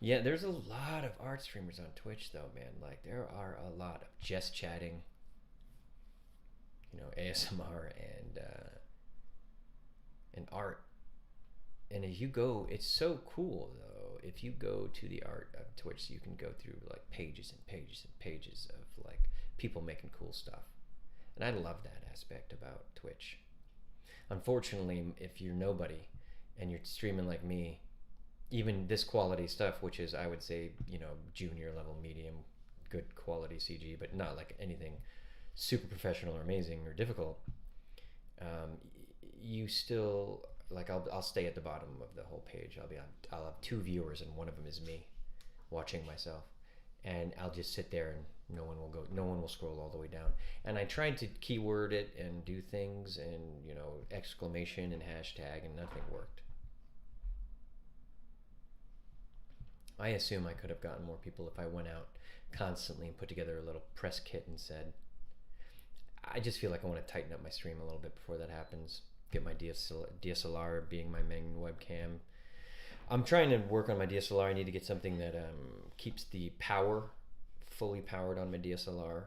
Yeah, there's a lot of art streamers on Twitch though, man. Like there are a lot of just chatting, ASMR and art. And as you go, it's so cool though. If you go to the art of Twitch, you can go through like pages and pages and pages of like people making cool stuff. And I love that aspect about Twitch. Unfortunately, if you're nobody and you're streaming like me, even this quality stuff, which is, I would say, junior level, medium, good quality CG, but not like anything super professional or amazing or difficult, you still, like, I'll stay at the bottom of the whole page. I'll have 2 viewers and one of them is me watching myself, and I'll just sit there and no one will scroll all the way down. And I tried to keyword it and do things and exclamation and hashtag, and nothing worked. I assume I could have gotten more people if I went out constantly and put together a little press kit and said, I just feel like I want to tighten up my stream a little bit before that happens. Get my DSLR being my main webcam. I'm trying to work on my DSLR. I need to get something that keeps the power fully powered on my DSLR,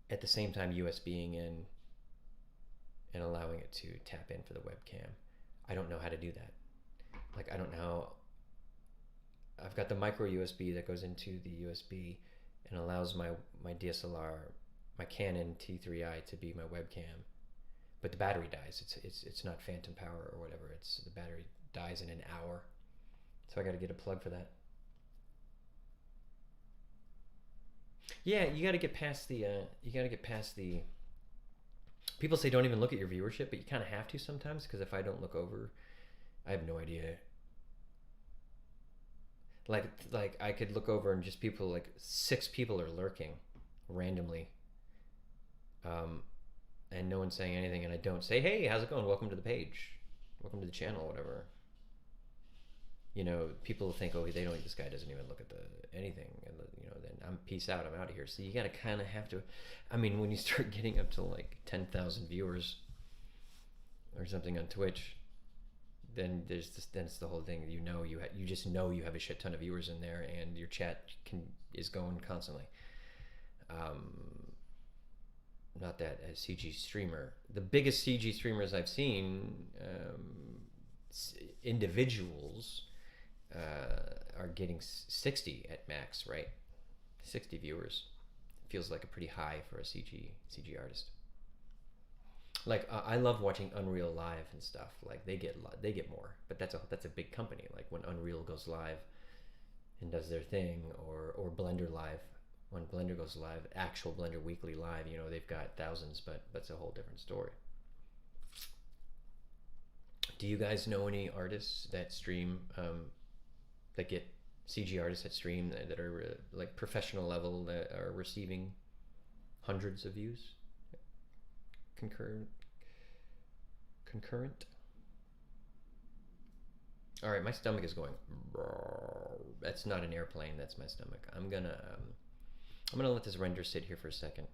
at the same time USBing in and allowing it to tap in for the webcam. I don't know how to do that. Like, I don't know how. I've got the micro USB that goes into the USB and allows my DSLR, my Canon T3i, to be my webcam, but the battery dies. It's not phantom power or whatever. It's the battery dies in an hour, so I got to get a plug for that. Yeah, you got to get past the. People say don't even look at your viewership, but you kind of have to sometimes, because if I don't look over, I have no idea. Like I could look over and just people, like 6 people are lurking randomly, and no one's saying anything, and I don't say, hey, how's it going? Welcome to the page, welcome to the channel, whatever. People think, oh, they don't. This guy doesn't even look at anything, and then I'm peace out. I'm out of here. So you gotta kind of have to. I mean, when you start getting up to like 10,000 viewers or something on Twitch, then then it's the whole thing. You just know you have a shit ton of viewers in there, and your chat is going constantly. Not that as CG streamer, the biggest CG streamers I've seen, individuals, are getting 60 at max, right? 60 viewers feels like a pretty high for a CG artist. Like I love watching Unreal Live and stuff. Like they get more, but that's a big company. Like when Unreal goes live and does their thing, or Blender Live when Blender goes live, actual Blender Weekly Live, you know, they've got thousands, but that's a whole different story. Do you guys know any artists that stream, that get CG artists that stream that are like professional level that are receiving hundreds of views? Concurrent? All right, my stomach is going. That's not an airplane. That's my stomach. I'm gonna let this render sit here for a second.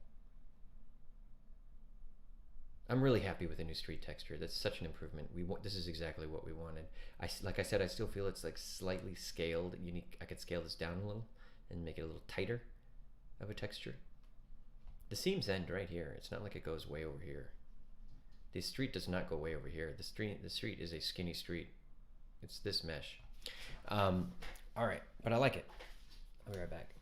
I'm really happy with the new street texture. That's such an improvement. This is exactly what we wanted. Like I said, I still feel it's like slightly scaled. Unique. I could scale this down a little and make it a little tighter of a texture. The seams end right here. It's not like it goes way over here. The street does not go way over here. The street is a skinny street. It's this mesh. All right, but I like it. I'll be right back.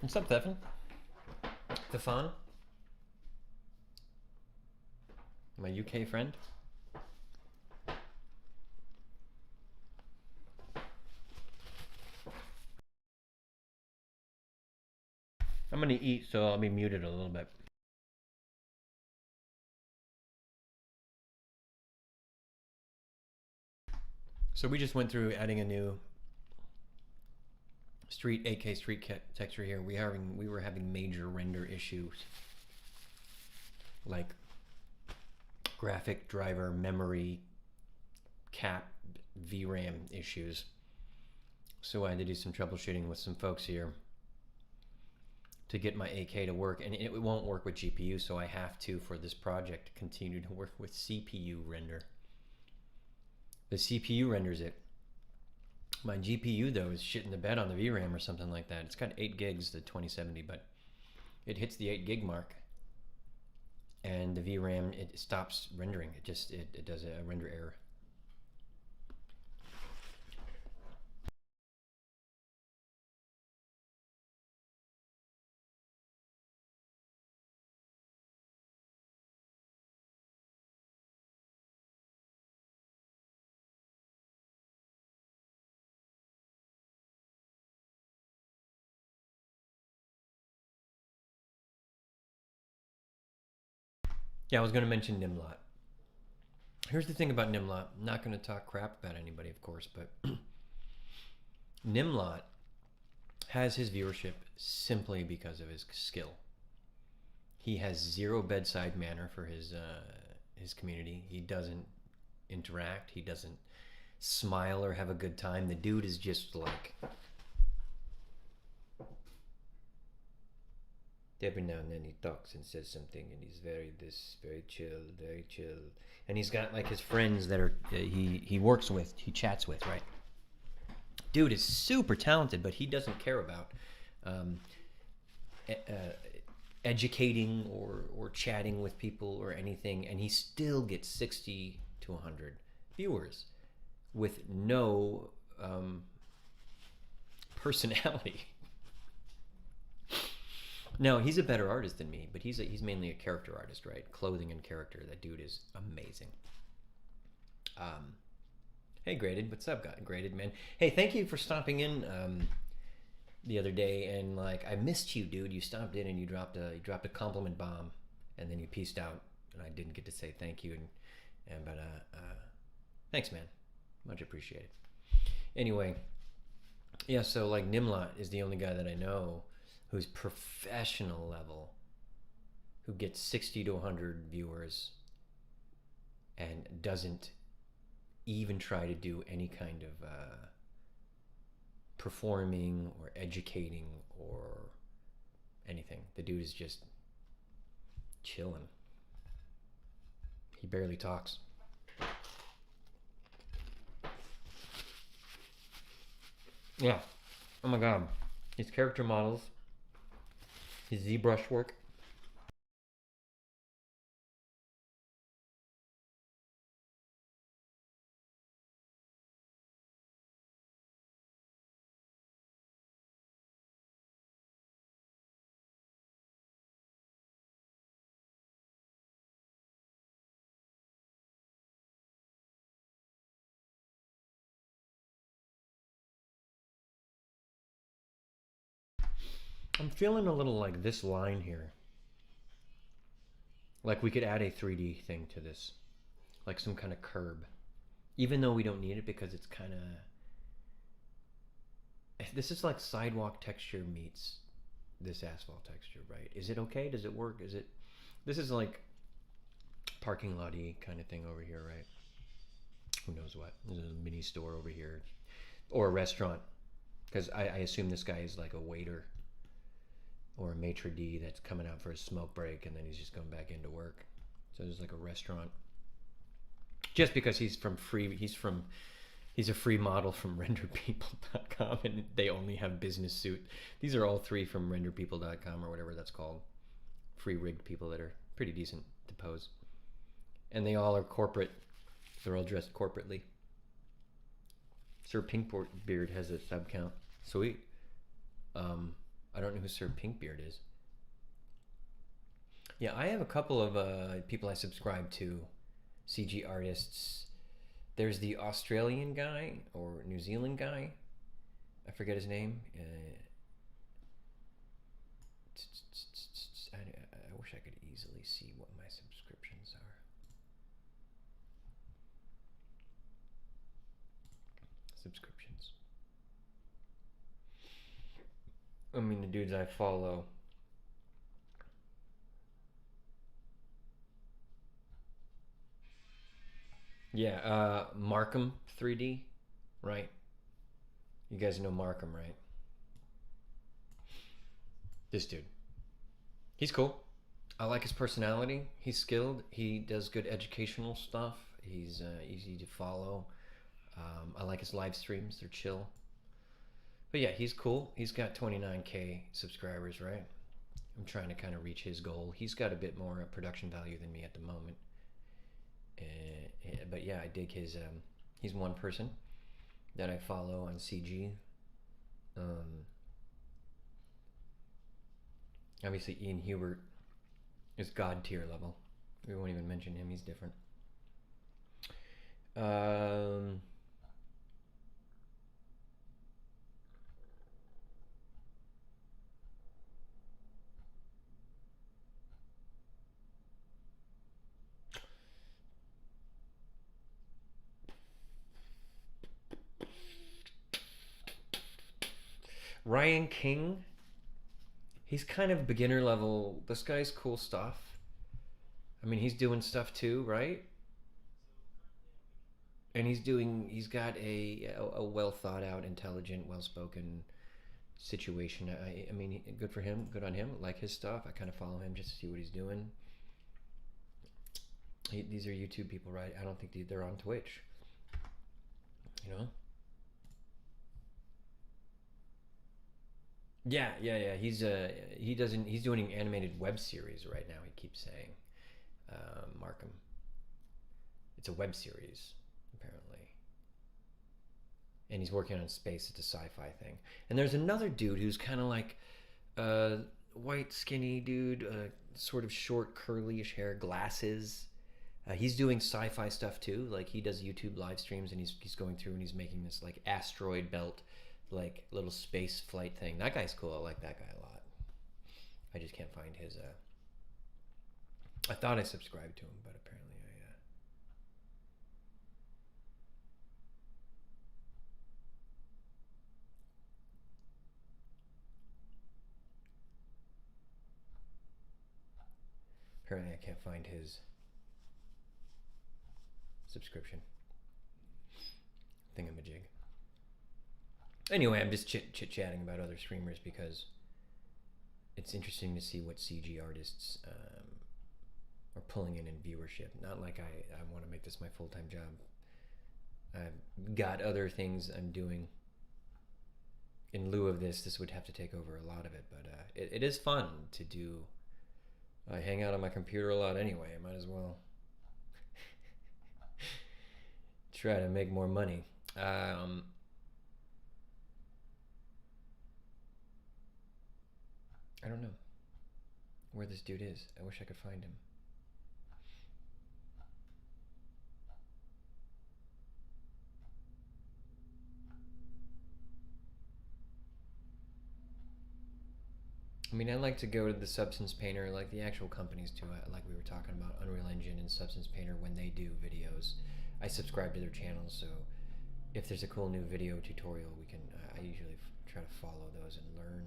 What's up, Stefan? Stefan? My UK friend? I'm gonna eat, so I'll be muted a little bit. So we just went through adding a new street AK street texture here. We were having major render issues, like graphic driver memory cap VRAM issues. So I had to do some troubleshooting with some folks here to get my AK to work, and it won't work with GPU, so I have to, for this project, continue to work with CPU render. The CPU renders it. My GPU, though, is shit in the bed on the VRAM or something like that. It's got 8 gigs, the 2070, but it hits the 8 gig mark, and the VRAM, it stops rendering. It does a render error. Yeah, I was going to mention Nimlot. Here's the thing about Nimlot. I'm not going to talk crap about anybody, of course, but Nimlot has his viewership simply because of his skill. He has zero bedside manner for his community. He doesn't interact. He doesn't smile or have a good time. The dude is just like, every now and then he talks and says something, and he's very chill, very chill. And he's got like his friends that are he works with, he chats with, right? Dude is super talented, but he doesn't care about um, educating or chatting with people or anything, and he still gets 60 to 100 viewers with no personality. No, he's a better artist than me, but he's mainly a character artist, right? Clothing and character. That dude is amazing. Um, hey, Graded, what's up, Graded man? Hey, thank you for stopping in the other day, and like I missed you, dude. You stopped in and you dropped a compliment bomb, and then you pieced out, and I didn't get to say thank you, but thanks, man, much appreciated. Anyway, yeah, so like Nimlot is the only guy that I know who's professional level, who gets 60 to 100 viewers and doesn't even try to do any kind of performing or educating or anything. The dude is just chilling. He barely talks. Yeah. Oh my god. His character models, his ZBrush work. I'm feeling a little like this line here. Like we could add a 3D thing to this. Like some kind of curb. Even though we don't need it because it's kind of... This is like sidewalk texture meets this asphalt texture, right? Is it okay? Does it work? Is it... This is like parking lot-y kind of thing over here, right? Who knows what? There's a mini store over here. Or a restaurant. Because I assume this guy is like a waiter or a maitre d' that's coming out for a smoke break and then he's just going back into work. So there's like a restaurant. Just because he's a free model from renderpeople.com and they only have business suit. These are all three from renderpeople.com or whatever that's called. Free rigged people that are pretty decent to pose. And they all are corporate. They're all dressed corporately. Sir Pinkbeard has a sub count. Sweet. I don't know who Sir Pinkbeard is. Yeah, I have a couple of people I subscribe to, CG artists. There's the Australian guy or New Zealand guy. I forget his name. I wish I could easily see what my subscriptions are. Subscriptions. I mean, the dudes I follow. Yeah, Markham 3D, right? You guys know Markham, right? This dude. He's cool. I like his personality. He's skilled. He does good educational stuff. He's easy to follow. I like his live streams. They're chill. But yeah, he's cool. He's got 29K subscribers, right? I'm trying to kind of reach his goal. He's got a bit more production value than me at the moment. But yeah, I dig his. He's one person that I follow on CG. Um, Obviously, Ian Hubert is god tier level. We won't even mention him. He's different. Um, Ryan King. He's kind of beginner level. This guy's cool stuff. I mean, he's doing stuff too, right? And he's got a well thought out, intelligent, well spoken situation. I mean, good for him. Good on him. Like his stuff. I kind of follow him just to see what he's doing. These are YouTube people, right? I don't think they're on Twitch. You know? Yeah, yeah, yeah. He's doing an animated web series right now. He keeps saying, Markham. It's a web series, apparently, and he's working on space. It's a sci-fi thing. And there's another dude who's kind of like a white, skinny dude, sort of short, curly-ish hair, glasses. He's doing sci-fi stuff too. Like he does YouTube live streams, and he's going through and he's making this like asteroid belt, like little space flight thing. That guy's cool. I like that guy a lot. I just can't find his. I thought I subscribed to him, but apparently I can't find his subscription thingamajig. Anyway, I'm just chit chatting about other streamers because it's interesting to see what CG artists are pulling in viewership. Not like I want to make this my full time job. I've got other things I'm doing. In lieu of this, this would have to take over a lot of it, but it is fun to do. I hang out on my computer a lot anyway. I might as well try to make more money. I don't know where this dude is. I wish I could find him. I mean, I like to go to the Substance Painter, like the actual companies too. Like we were talking about Unreal Engine and Substance Painter when they do videos. I subscribe to their channels, so if there's a cool new video tutorial, we can. I usually try to follow those and learn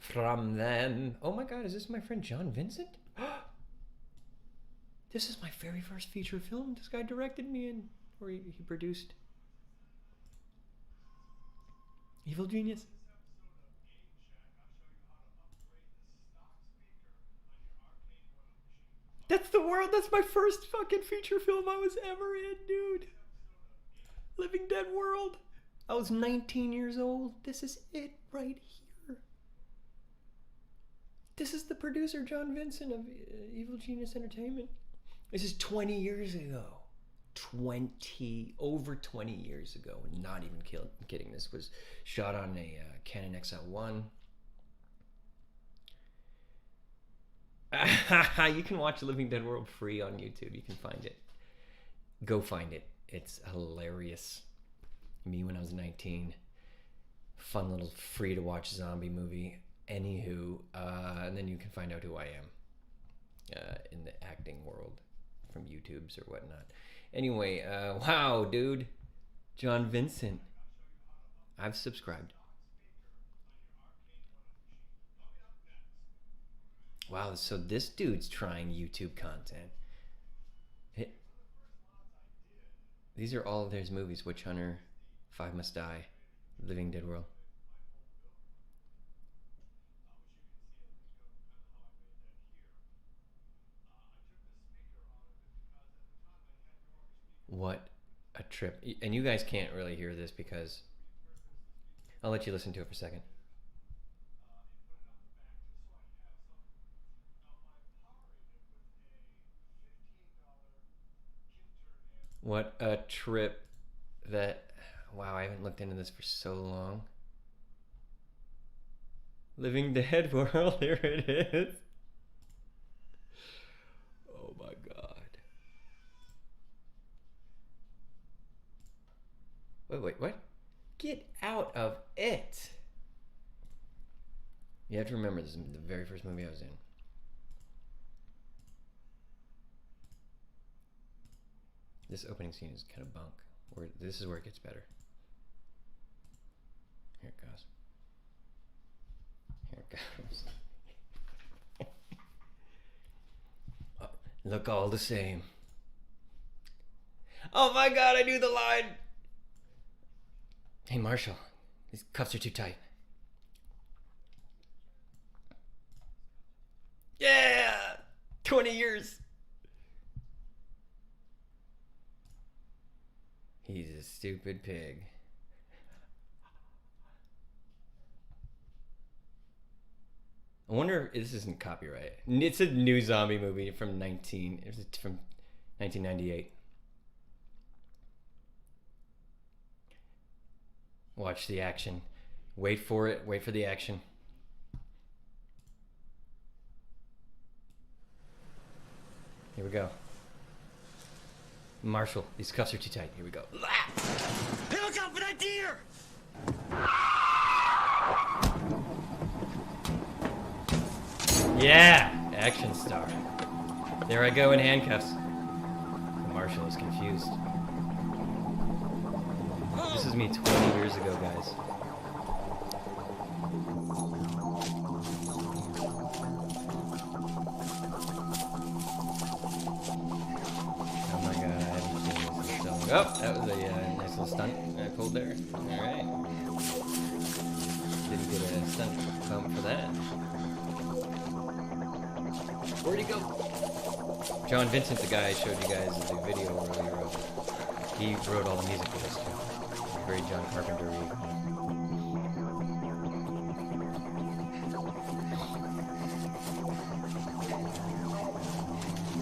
from them. Oh my God, is this my friend John Vincent? This is my very first feature film. This guy directed me in, or he produced. Evil Genius. That's the world. That's my first fucking feature film I was ever in, dude. Living Dead World. I was 19 years old. This is it right here. This is the producer, John Vincent of Evil Genius Entertainment. This is 20 years ago. Over 20 years ago. Not even kidding. This was shot on a Canon XL1. You can watch Living Dead World free on YouTube. You can find it. Go find it. It's hilarious. Me when I was 19. Fun little free to watch zombie movie. Anywho, and then you can find out who I am in the acting world from YouTubes or whatnot. Anyway, wow, dude. John Vincent. I've subscribed. Wow, so this dude's trying YouTube content. These are all of his movies: Witch Hunter, Five Must Die, Living Dead World. What a trip. And you guys can't really hear this because I'll let you listen to it for a second. What a trip that... Wow, I haven't looked into this for so long. Living Dead World, here it is. Oh my god. Wait, what? Get out of it! You have to remember, this is the very first movie I was in. This opening scene is kind of bunk. This is where it gets better. Here it goes. Here it goes. Oh, look all the same. Oh my god, I knew the line! Hey Marshall, these cuffs are too tight. Yeah! 20 years! He's a stupid pig. I wonder if this isn't copyright. It's a new zombie movie from 1998. Watch the action. Wait for it. Wait for the action. Here we go. Marshall, these cuffs are too tight. Here we go. Hey, look out for that deer! Yeah! Action star. There I go in handcuffs. Marshall is confused. This is me 20 years ago, guys. Oh my god, I haven't seen this in so long. Oh, that was a nice little stunt pulled there. Alright. Didn't get a stunt bump for that. Where'd he go? John Vincent, the guy I showed you guys the video earlier of, he wrote all the music for this too. Very John Carpenter-y.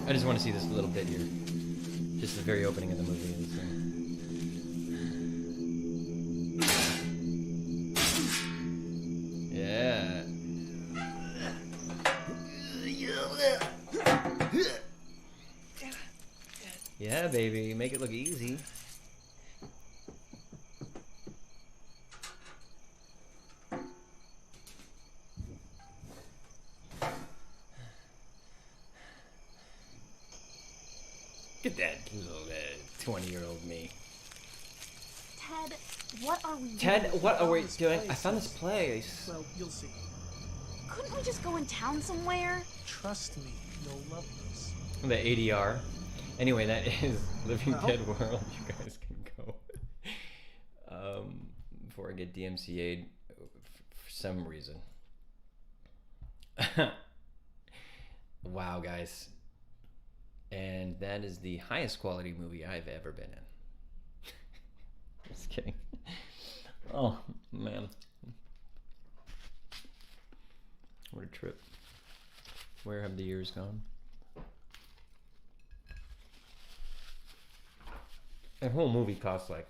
I just want to see this little bit here. Just the very opening of the movie. Yeah. Yeah, baby. Make it look easy. Look at that little 20-year-old me. Ted, what are we doing? Ted, what are we doing? I found this place. Well, you'll see. Couldn't we just go in town somewhere? Trust me, you'll love this. The ADR. Anyway, that is Living Dead World. You guys can go. Before I get DMCA'd for some reason. Wow, guys. And that is the highest quality movie I've ever been in. Just kidding. Oh, man. What a trip. Where have the years gone? That whole movie cost like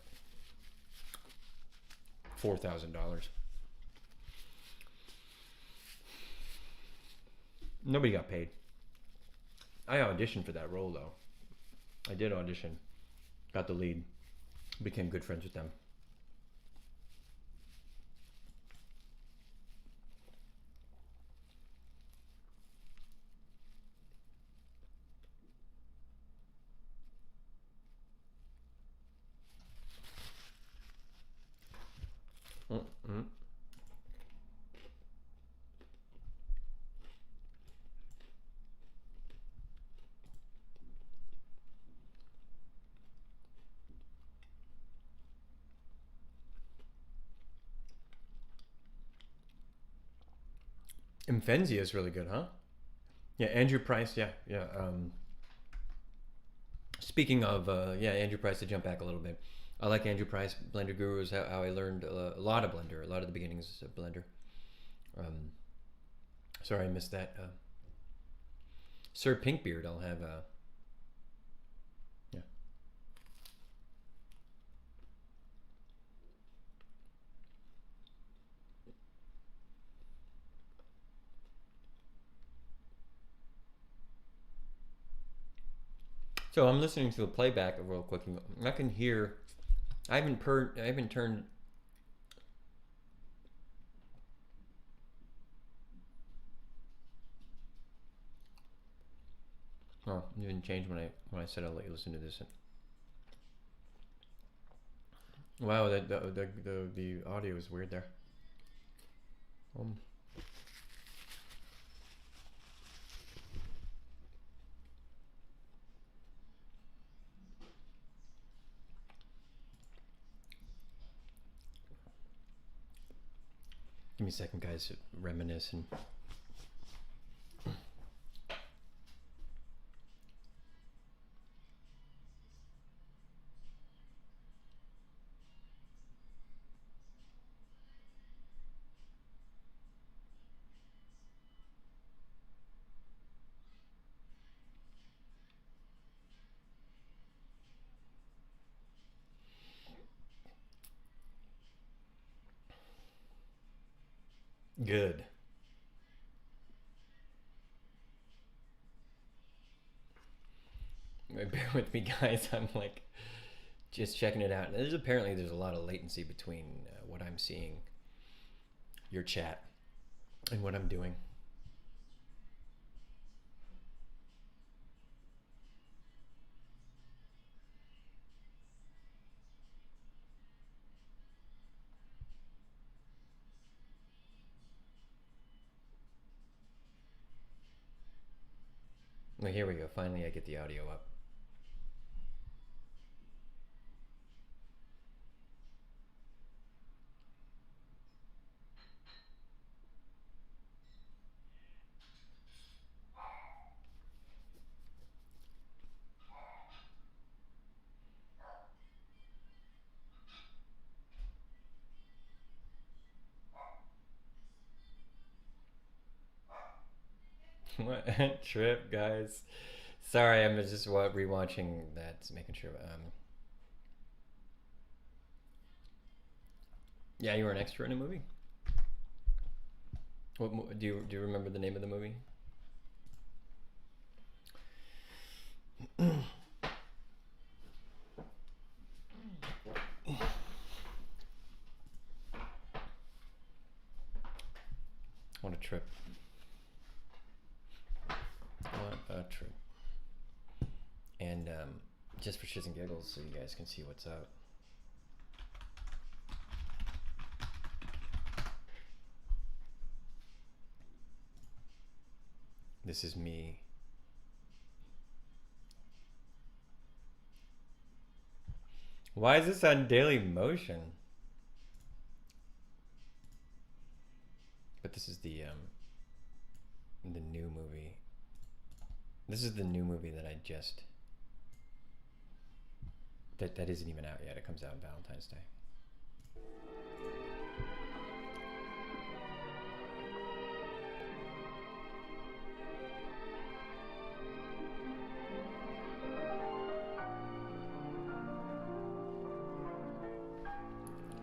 $4,000. Nobody got paid. I auditioned for that role though. I did audition. Got the lead. Became good friends with them. Mm-hmm. Infenzia is really good, huh? Yeah, Andrew Price. Yeah. Speaking of, Andrew Price, to jump back a little bit. I like Andrew Price. Blender Guru is how I learned a lot of Blender, a lot of the beginnings of Blender. Sorry I missed that. Sir Pinkbeard, I'll have, So I'm listening to the playback real quick, and I can hear. I haven't turned. Oh, it didn't change when I said I'll let you listen to this. Wow, the audio is weird there. Give me a second, guys. Reminiscing. Good. Bear with me, guys. I'm like just checking it out. There's a lot of latency between what I'm seeing, your chat, and what I'm doing. Well, here we go. Finally, I get the audio up. What a trip, guys. Sorry, I'm just rewatching that, making sure. Yeah, you were an extra in a movie. What do you remember the name of the movie? What a trip. What a trip. And just for shits and giggles, so you guys can see what's up. This is me. Why is this on Daily Motion? But this is the new movie. This is the new movie that I just that isn't even out yet. It comes out on Valentine's Day.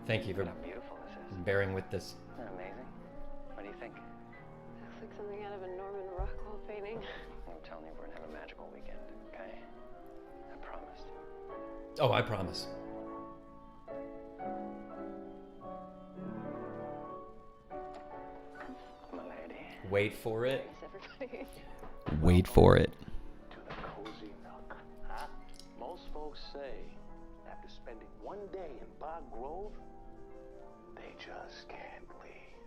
Thank you for How beautiful this is. bearing with this. Isn't that amazing? What do you think? Looks like something out of a Norman Rockwell painting. I'm telling you, we're gonna have a magical weekend, okay? I promise. Oh, I promise. My lady. Wait for it. Thanks, everybody. Wait for it. To the cozy nook, huh? Most folks say after spending one day in Bog Grove, they just can't leave.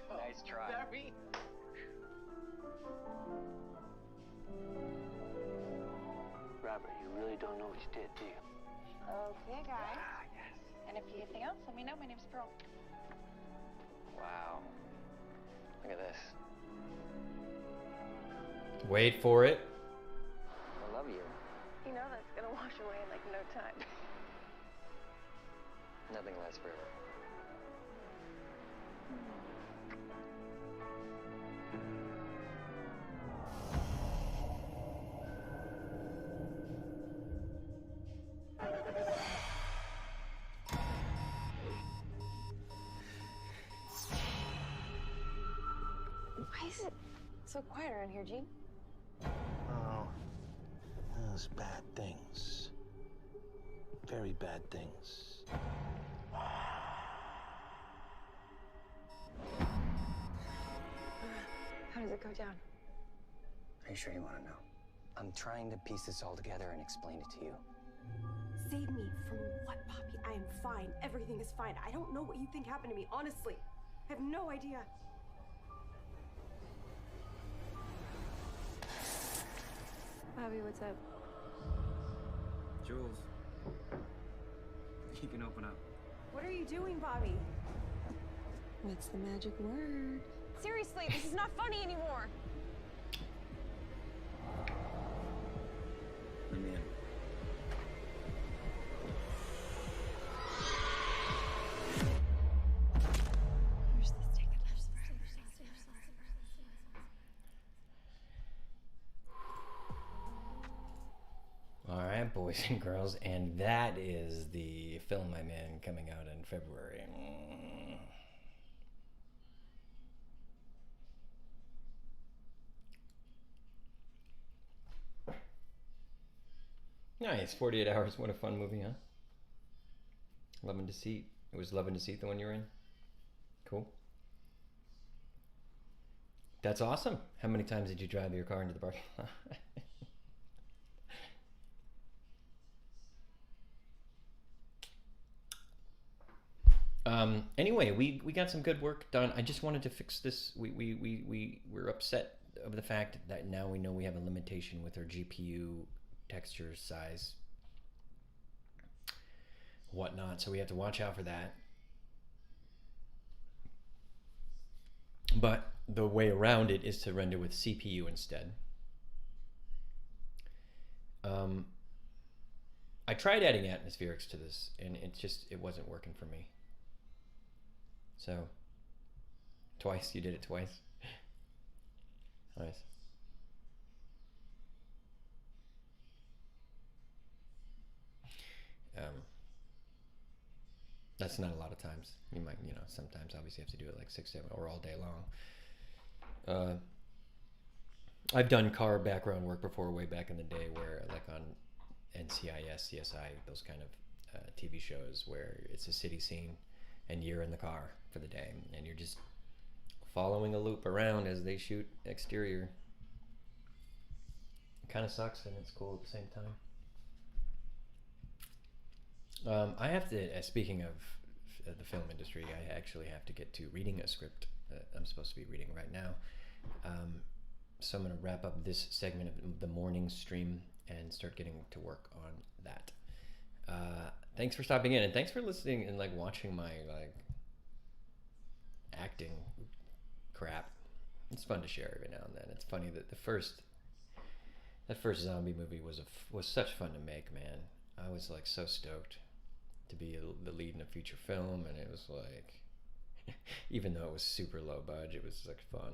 Nice try. Very. Robert, you really don't know what you did, do you? Okay, guys. Ah, yes. And if you need anything else, let me know. My name's Pearl. Wow. Look at this. Wait for it. I love you. You know that's gonna wash away in like no time. Nothing lasts forever. Why is it so quiet around here, Gene? things, bad things. Very bad things. How does it go down? Are you sure you want to know? I'm trying to piece this all together and explain it to you. Save me from what, Poppy? I am fine. Everything is fine. I don't know what you think happened to me, honestly. I have no idea. Bobby, what's up? Jules, you can open up. What are you doing, Bobby? What's the magic word? Seriously, this is not funny anymore. Let me in. Where's the stick that lives forever? All right, boys and girls, and that is the film I'm in coming out in February. Nice, 48 Hours. What a fun movie, huh? Love and Deceit. It was Love and Deceit, the one you're in? Cool. That's awesome. How many times did you drive your car into the parking lot? Anyway, we got some good work done. I just wanted to fix this. We're upset of the fact that now we know we have a limitation with our GPU texture size, whatnot. So we have to watch out for that. But the way around it is to render with CPU instead. I tried adding atmospherics to this, and it wasn't working for me. So, twice? You did it twice? Nice. That's not a lot of times. You might, sometimes obviously have to do it like 6, 7, or all day long. I've done car background work before, way back in the day, where like on NCIS, CSI, those kind of TV shows where it's a city scene and you're in the car for the day and you're just following a loop around as they shoot exterior. It kind of sucks and it's cool at the same time. I have to, speaking of the film industry, I actually have to get to reading a script that I'm supposed to be reading right now. So I'm going to wrap up this segment of the morning stream and start getting to work on that. Thanks for stopping in, and thanks for listening and like watching my like acting crap. It's fun to share every now and then. It's funny that that first zombie movie was such fun to make, man. I was like so stoked to be the lead in a feature film, and it was like, even though it was super low budget, it was like fun.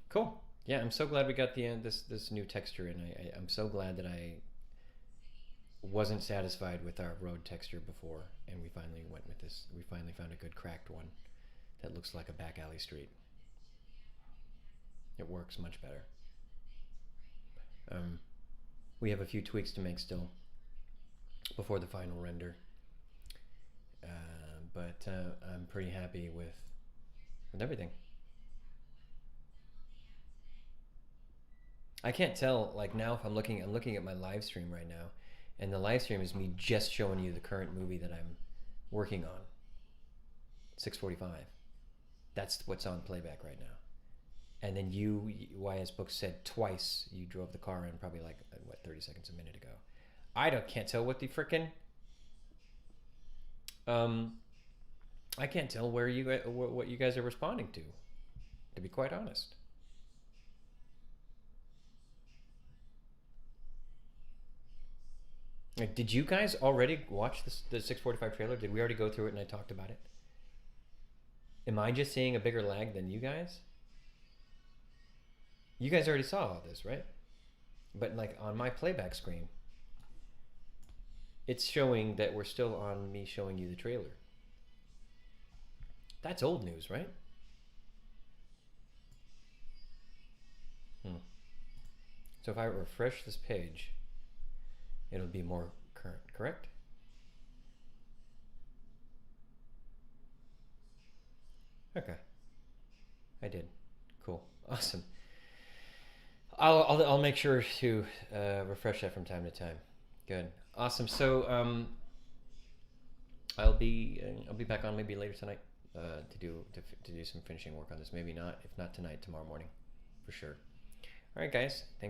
Cool. Yeah, I'm so glad we got this new texture, and I'm so glad that I wasn't satisfied with our road texture before, and we finally went with this. We finally found a good cracked one that looks like a back alley street. It works much better. We have a few tweaks to make still before the final render, but I'm pretty happy with everything. I can't tell, like now if I'm looking at my live stream right now, and the live stream is me just showing you the current movie that I'm working on. 6:45. That's what's on playback right now. And then you, YS Books said twice you drove the car in, probably like, 30 seconds, a minute ago. Can't tell what the frickin', I can't tell what you guys are responding to be quite honest. Like, did you guys already watch the 6:45 trailer? Did we already go through it and I talked about it? Am I just seeing a bigger lag than you guys? You guys already saw all this, right? But like on my playback screen, it's showing that we're still on me showing you the trailer. That's old news, right? So if I refresh this page, it'll be more current, correct? Okay. I did. Cool. Awesome. I'll make sure to refresh that from time to time. Good. Awesome. So I'll be back on maybe later tonight to do some finishing work on this. Maybe not. If not tonight, tomorrow morning, for sure. All right, guys. Thanks.